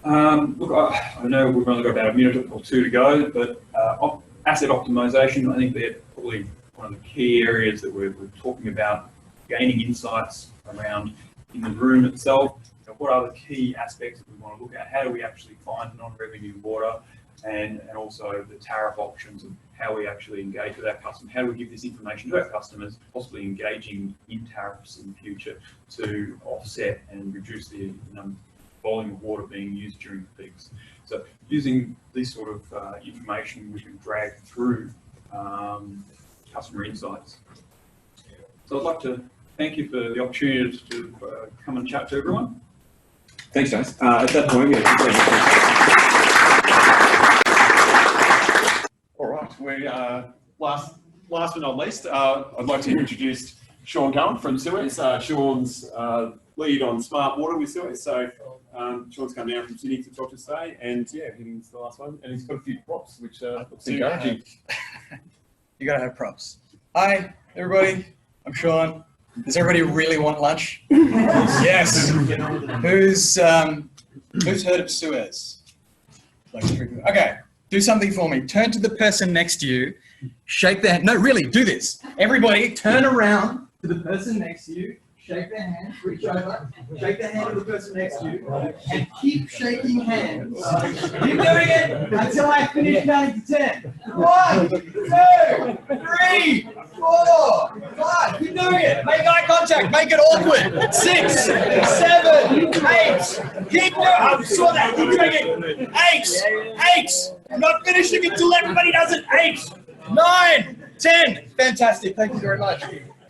Look, I know we've only got about a minute or two to go, but asset optimization, I think they're probably one of the key areas that we're talking about, gaining insights around in the room itself. What are the key aspects that we want to look at? How do we actually find non-revenue water, and also the tariff options of how we actually engage with our customers? How do we give this information to our customers, possibly engaging in tariffs in the future to offset and reduce the volume of water being used during the peaks. So using this sort of information, we can drag through customer insights. So I'd like to thank you for the opportunity to come and chat to everyone. Thanks, Jace. At that point, All right, we last but not least, I'd like to introduce Sean Cohen from Suez. Sean's lead on smart water with Suez. So Sean's come down from Sydney to talk to us today, and yeah, he's the last one, and he's got a few props, which looks encouraging. You gotta have props. Hi, everybody. I'm Sean. Does everybody really want lunch? Yes. Who's heard of Suez? Okay. Do something for me. Turn to the person next to you. Shake their hand. No, really, do this. Everybody, turn around to the person next to you. Shake their hand. Reach over. Shake the hand of the person next to you, and keep shaking hands. Keep doing it until I finish counting to 10. 1, 2, 3, 4, 5. Keep doing it. Make eye contact. Make it awkward. 6, 7, 8. Keep doing it. I saw that. Keep doing it. 8. I'm not finishing until everybody does it. 8, 9, 10. Fantastic. Thank you very much.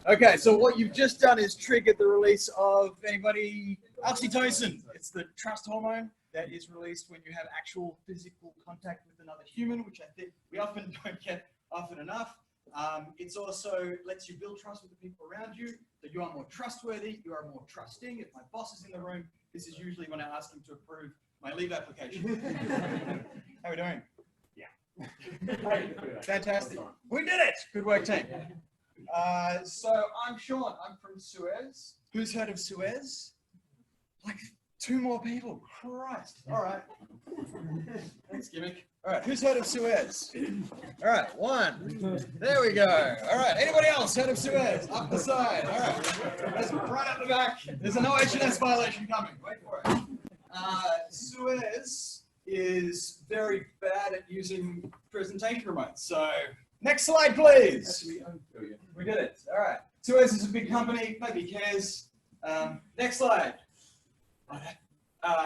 Okay, so what you've just done is triggered the release of anybody, oxytocin. It's the trust hormone that is released when you have actual physical contact with another human, which I think we often don't get often enough. It's also lets you build trust with the people around you, so you are more trustworthy, you are more trusting. If my boss is in the room, this is usually when I ask him to approve my leave application. How are we doing? Yeah. Fantastic. We did it. Good work, team. So I'm Sean. I'm from Suez. Who's heard of Suez? Like 2 more people. Christ. All right. Thanks, gimmick. All right. Who's heard of Suez? All right. 1. There we go. All right. Anybody else heard of Suez? Up the side. All right. That's right up the back. There's an OHS violation coming. Wait for it. Suez is very bad at using presentation remotes. So next slide, please. We did it. All right. Suez is a big company. Nobody cares. Next slide.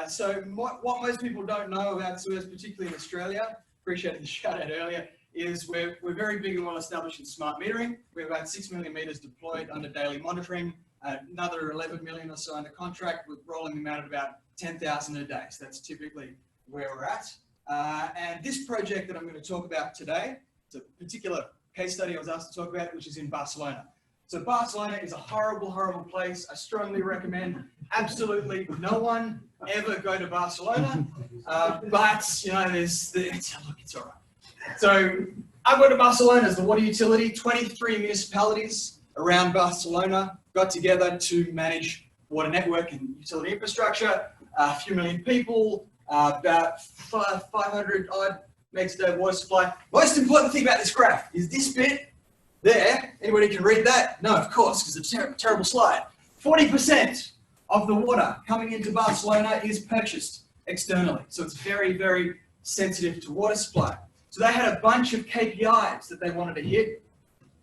So what most people don't know about Suez, particularly in Australia, appreciated the shout out earlier, is we're very big and well established in smart metering. We have about 6 million meters deployed under daily monitoring, another 11 million or so under contract, with rolling them out at about 10,000 a day. So that's typically where we're at. And this project that I'm going to talk about today, it's a particular case study I was asked to talk about, which is in Barcelona. So Barcelona is a horrible, horrible place. I strongly recommend absolutely no one ever go to Barcelona. But, you know, it's all right. So I go to Barcelona as the water utility. 23 municipalities around Barcelona got together to manage water network and utility infrastructure. A few million people, about 500 odd megs a day water supply. Most important thing about this graph is this bit there. Anybody can read that? No, of course, because it's a terrible slide. 40% of the water coming into Barcelona is purchased externally. So it's very, very sensitive to water supply. So they had a bunch of KPIs that they wanted to hit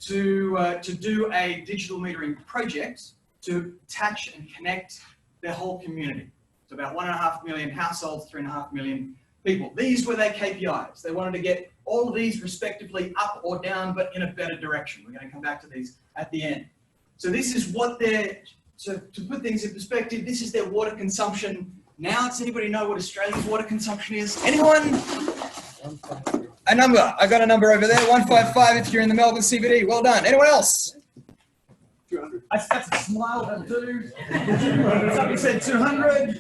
to do a digital metering project to attach and connect their whole community. So about 1.5 million households, 3.5 million people. These were their KPIs. They wanted to get all of these respectively up or down, but in a better direction. We're going to come back to these at the end. So this is what to put things in perspective, this is their water consumption now. Does anybody know what Australia's water consumption is? Anyone? A number. I got a number over there, 155 if you're in the Melbourne CBD. Well done. Anyone else? 200. That's a smile, that'll do. Somebody said 200.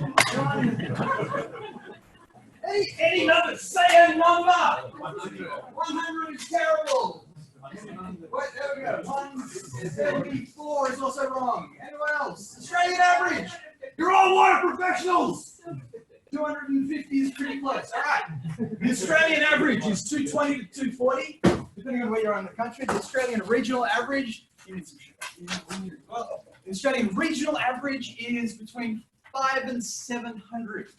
Any number, say a number. 100 is terrible. Wait, there we go. 174 is also wrong. Anyone else? Australian average. You're all water professionals. 250 is pretty close. All right. The Australian average is 220 to 240, depending on where you're in the country. The Australian regional average, well, the Australian regional average is between 500 and 700.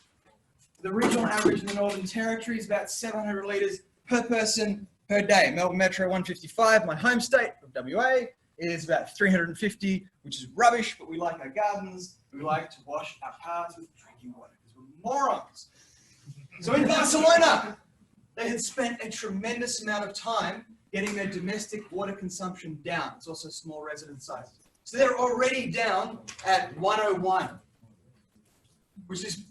The regional average in the Northern Territory is about 700 litres per person per day. Melbourne Metro 155, my home state of WA, is about 350, which is rubbish, but we like our gardens. We like to wash our cars with drinking water because we're morons. So in Barcelona, they had spent a tremendous amount of time getting their domestic water consumption down. It's also small resident sizes. So they're already down at 101, which is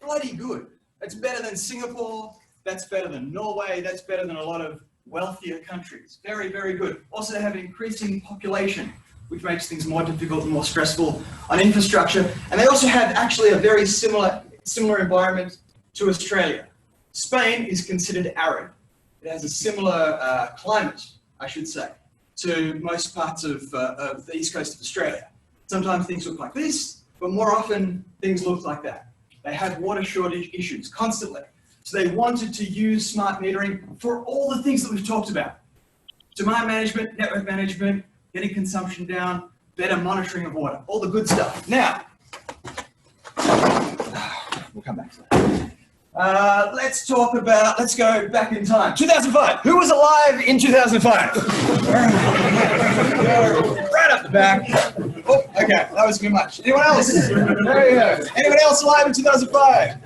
bloody good. That's better than Singapore. That's better than Norway. That's better than a lot of wealthier countries. Very, very good. Also, they have an increasing population, which makes things more difficult and more stressful on infrastructure. And they also have actually a very similar environment to Australia. Spain is considered arid. It has a similar climate, I should say, to most parts of the east coast of Australia. Sometimes things look like this, but more often things look like that. They have water shortage issues constantly. So they wanted to use smart metering for all the things that we've talked about. Demand management, network management, getting consumption down, better monitoring of water, all the good stuff. Now, we'll come back to that. Let's go back in time. 2005. Who was alive in 2005? Right up the back. Oh, okay, that was too much. Anyone else? There you go. Anyone else alive in 2005?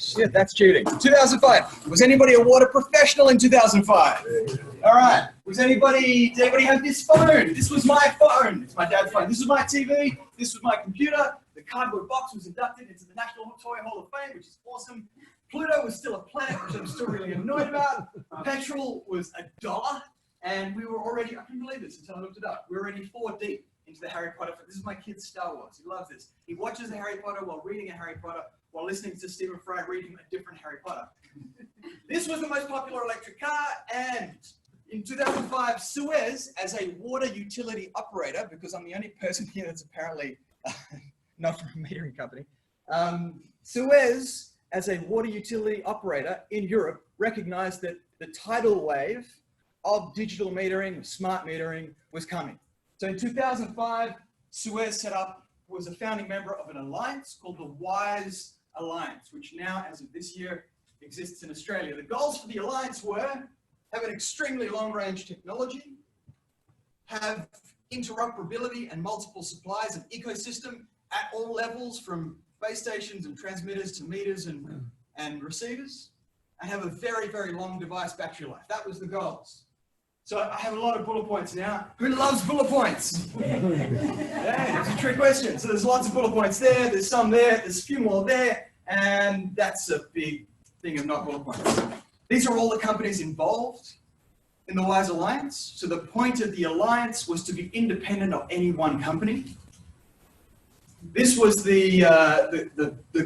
Shit, that's cheating. 2005. Was anybody a water professional in 2005? All right. Did anybody have this phone? This was my phone. It's my dad's phone. This was my TV. This was my computer. The cardboard box was inducted into the National Toy Hall of Fame, which is awesome. Pluto was still a planet, which I'm still really annoyed about. Petrol was $1, and we were already, I couldn't believe this until I looked it up, we were already 4 deep into the Harry Potter. This is my kid's Star Wars. He loves this. He watches the Harry Potter while reading a Harry Potter, while listening to Stephen Fry reading a different Harry Potter. This was the most popular electric car, and in 2005, Suez, as a water utility operator, because I'm the only person here that's apparently not from a metering company, Suez, as a water utility operator in Europe, recognized that the tidal wave of digital metering, smart metering, was coming. So in 2005, Suez was a founding member of an alliance called the WISE Alliance, which now, as of this year, exists in Australia. The goals for the alliance were have an extremely long-range technology, have interoperability and multiple supplies and ecosystem at all levels, from base stations and transmitters to meters and receivers, and have a very, very long device battery life. That was the goals. So I have a lot of bullet points now. Who loves bullet points? Yeah, it's a trick question. So there's lots of bullet points there, there's some there, there's a few more there, and that's a big thing of not bullet points. These are all the companies involved in the WISE Alliance. So the point of the alliance was to be independent of any one company. This was the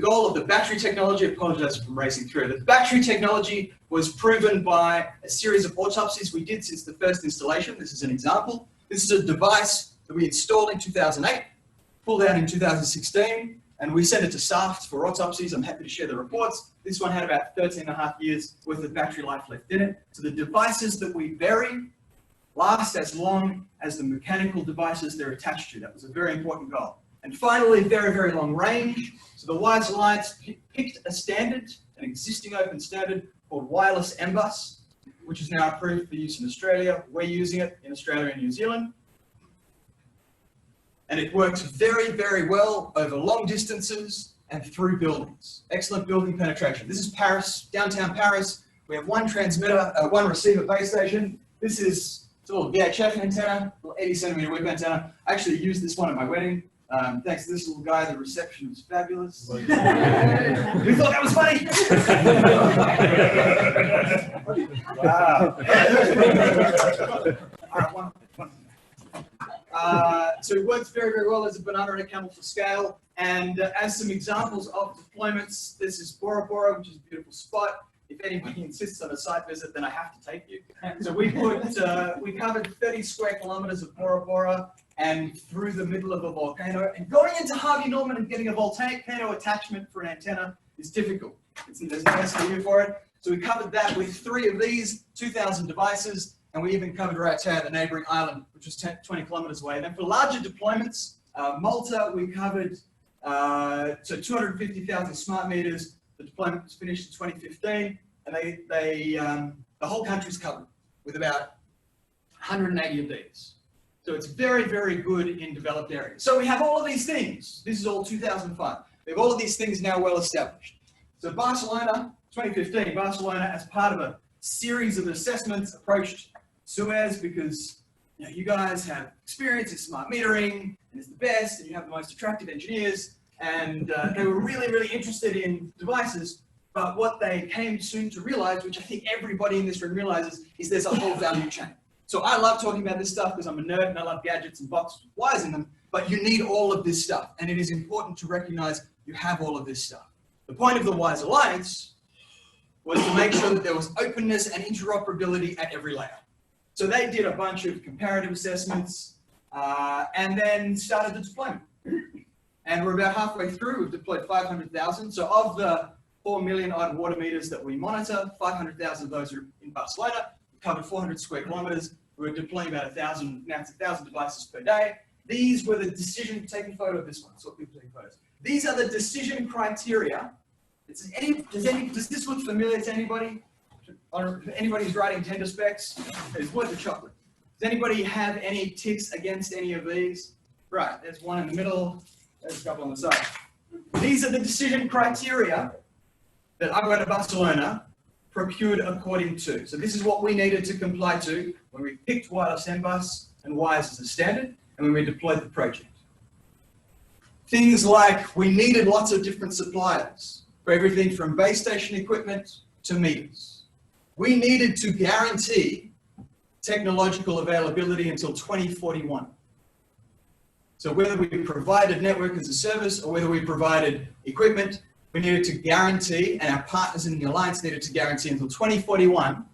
goal of the battery technology. I apologize for racing through. The battery technology was proven by a series of autopsies we did since the first installation. This is an example. This is a device that we installed in 2008, pulled out in 2016, and we sent it to SAFT for autopsies. I'm happy to share the reports. This one had about 13.5 years worth of battery life left in it. So the devices that we bury last as long as the mechanical devices they're attached to. That was a very important goal. And finally, very, very long range. So the WISE Alliance picked a standard, an existing open standard called Wireless MBus, which is now approved for use in Australia. We're using it in Australia and New Zealand. And it works very, very well over long distances and through buildings. Excellent building penetration. This is Paris, downtown Paris. We have one transmitter, one receiver base station. This is a little VHF antenna, little 80 centimeter whip antenna. I actually used this one at my wedding. Thanks to this little guy, the reception was fabulous. Who thought that was funny? Wow. So it works very, very well as a banana and a camel for scale. And as some examples of deployments, this is Bora Bora, which is a beautiful spot. If anybody insists on a site visit, then I have to take you. So we covered 30 square kilometers of Bora Bora and through the middle of a volcano. And going into Harvey Norman and getting a volcano attachment for an antenna is difficult. There's no SKU for it. So we covered that with 3 of these, 2,000 devices, and we even covered Rattay, the neighboring island, which was 20 kilometers away. And then for larger deployments, Malta, we covered 250,000 smart meters. The deployment was finished in 2015, and the whole country's covered with about 180 of these. So it's very, very good in developed areas. So we have all of these things. This is all 2005. We have all of these things now well established. So Barcelona, 2015, Barcelona, as part of a series of assessments, approached Suez because you guys have experience in smart metering, and it's the best, and you have the most attractive engineers, and they were really, really interested in devices. But what they came soon to realize, which I think everybody in this room realizes, is there's a whole value chain. So I love talking about this stuff because I'm a nerd and I love gadgets and boxes with wires in them, but you need all of this stuff. And it is important to recognize you have all of this stuff. The point of the WISE Alliance was to make sure that there was openness and interoperability at every layer. So they did a bunch of comparative assessments and then started the deployment. And we're about halfway through. We've deployed 500,000. So of the 4 million odd water meters that we monitor, 500,000 of those are in Barcelona. We covered 400 square kilometers. We're deploying about 1,000, now it's 1,000 devices per day. These were the decision, taking photo of this one, so people taking photos. These are the decision criteria. Does this look familiar to anybody? Or if anybody's writing tender specs, it's worth a chocolate. Does anybody have any ticks against any of these? Right, there's one in the middle, there's a couple on the side. These are the decision criteria that I went to Barcelona procured according to. So this is what we needed to comply to when we picked wireless M-Bus and WISE as a standard and when we deployed the project. Things like we needed lots of different suppliers for everything from base station equipment to meters. We needed to guarantee technological availability until 2041. So whether we provided network as a service or whether we provided equipment, we needed to guarantee, and our partners in the alliance needed to guarantee until 2041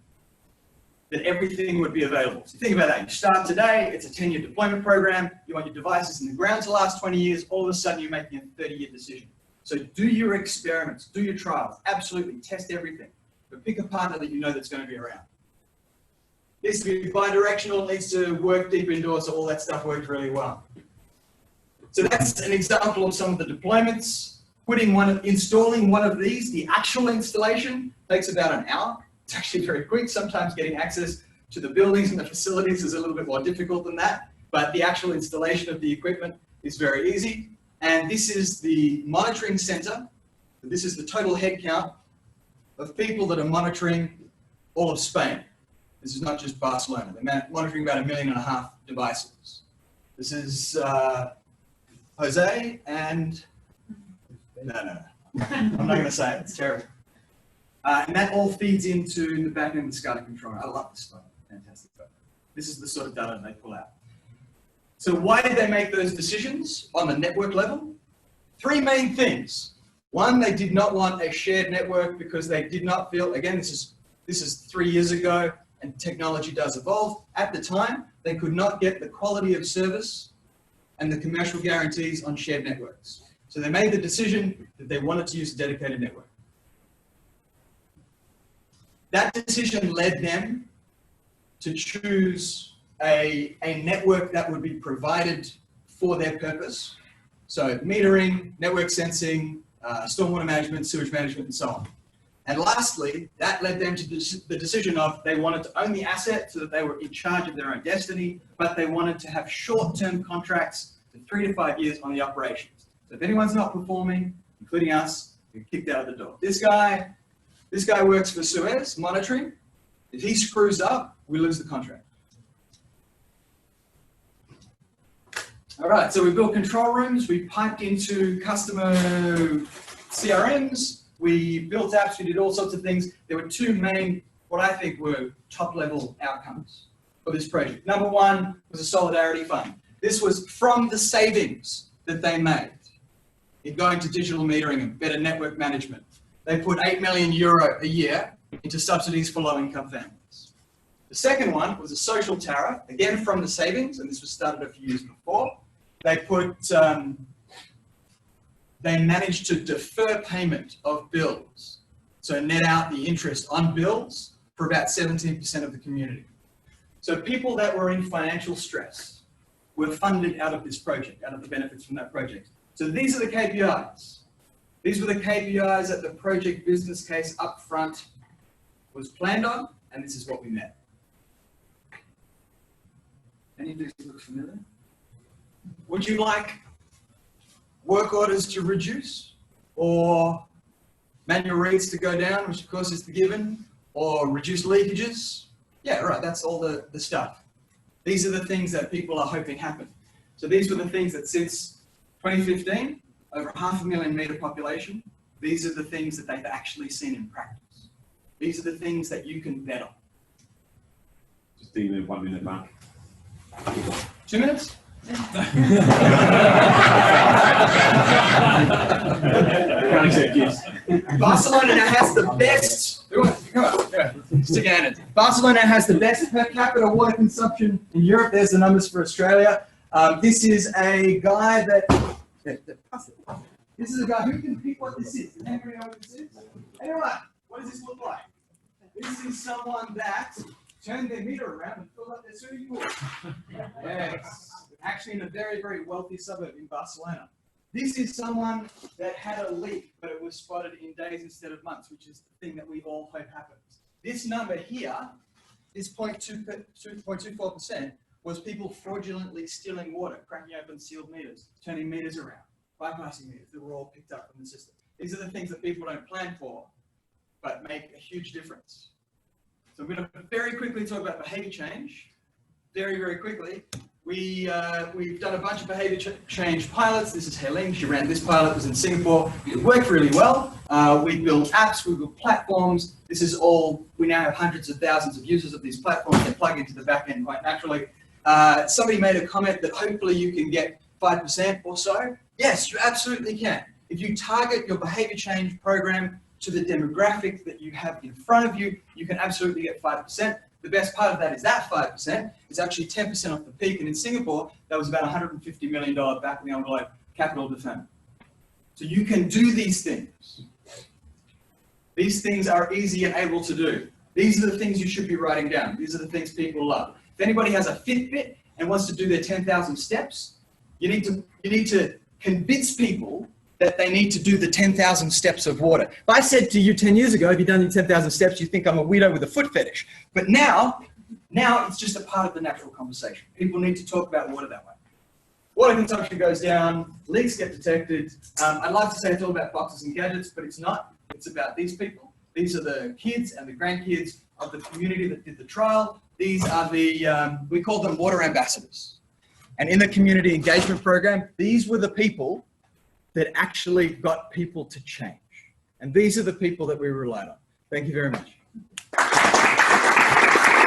that everything would be available. So think about that. You start today, it's a 10-year deployment program. You want your devices in the ground to last 20 years. All of a sudden, you're making a 30-year decision. So do your experiments, do your trials. Absolutely, test everything. But pick a partner that you know that's going to be around. Needs to be bi-directional, needs to work deep indoors, so all that stuff worked really well. So that's an example of some of the deployments. Installing one of these, the actual installation takes about an hour. It's actually very quick. Sometimes getting access to the buildings and the facilities is a little bit more difficult than that, but the actual installation of the equipment is very easy. And this is the monitoring center. This is the total head count of people that are monitoring all of Spain. This is not just Barcelona. They're monitoring about 1.5 million devices. This is Jose and no. I'm not going to say it. It's terrible. And that all feeds into the back end of the SCADA controller. I love this stuff. Fantastic stuff. This is the sort of data they pull out. So why did they make those decisions on the network level? 3 main things. One, they did not want a shared network because they did not feel, again, this is 3 years ago, and technology does evolve. At the time, they could not get the quality of service and the commercial guarantees on shared networks. So they made the decision that they wanted to use a dedicated network. That decision led them to choose a network that would be provided for their purpose. So metering, network sensing, stormwater management, sewage management, and so on. And lastly, that led them to the decision of they wanted to own the asset so that they were in charge of their own destiny, but they wanted to have short-term contracts for 3 to 5 years on the operations. So if anyone's not performing, including us, you're kicked out of the door. This guy works for Suez monitoring. If he screws up, we lose the contract. All right, so we built control rooms. We piped into customer CRMs. We built apps. We did all sorts of things. There were 2 main, what I think were top-level outcomes for this project. Number 1 was a solidarity fund. This was from the savings that they made in going to digital metering and better network management. They put €8 million a year into subsidies for low-income families. The second one was a social tariff, again from the savings, and this was started a few years before. They managed to defer payment of bills, so net out the interest on bills for about 17% of the community. So people that were in financial stress were funded out of this project, out of the benefits from that project. So these are the KPIs. These were the KPIs that the project business case up front was planned on, and this is what we met. Any of these look familiar? Would you like work orders to reduce? or manual reads to go down, which of course is the given, or reduce leakages. Yeah, right, that's all the stuff. These are the things that people are hoping happen. So these were the things that since 2015, over 500,000 metre population, these are the things that they've actually seen in practice. These are the things that you can bet on. Just in a 1 minute mark. 2 minutes? Barcelona has the best. Barcelona has the best per capita water consumption in Europe. There's the numbers for Australia. This is a guy that. This is a guy who can pick what this is. Does anybody know what this is? Anyone? What does this look like? This is someone that turned their meter around and filled up their swimming pool. Yes. Actually in a very, very wealthy suburb in Barcelona. This is someone that had a leak, but it was spotted in days instead of months, which is the thing that we all hope happens. This number here, this 0.24%, was people fraudulently stealing water, cracking open sealed meters, turning meters around, bypassing meters that were all picked up from the system. These are the things that people don't plan for, but make a huge difference. So I'm going to very quickly talk about behavior change. Very, very quickly. We've done a bunch of behavior change pilots. This is Helene. She ran this pilot. It was in Singapore. It worked really well. We built apps. We built platforms. This is all. We now have hundreds of thousands of users of these platforms. They plug into the back end quite naturally. Somebody made a comment that hopefully you can get 5% or so. Yes, you absolutely can. If you target your behavior change program to the demographic that you have in front of you, you can absolutely get 5%. The best part of that is that 5% is actually 10% off the peak. And in Singapore, that was about $150 million back in the envelope capital deferment. So you can do these things. These things are easy and able to do. These are the things you should be writing down. These are the things people love. If anybody has a Fitbit and wants to do their 10,000 steps, you need to convince people that they need to do the 10,000 steps of water. If I said to you 10 years ago, if you've done your 10,000 steps, you think I'm a weirdo with a foot fetish. But now it's just a part of the natural conversation. People need to talk about water that way. Water consumption goes down, leaks get detected. I'd love to say it's all about boxes and gadgets, but it's not. It's about these people. These are the kids and the grandkids of the community that did the trial. These are the, we call them water ambassadors. And in the community engagement program, these were the people that actually got people to change. And these are the people that we relied on. Thank you very much.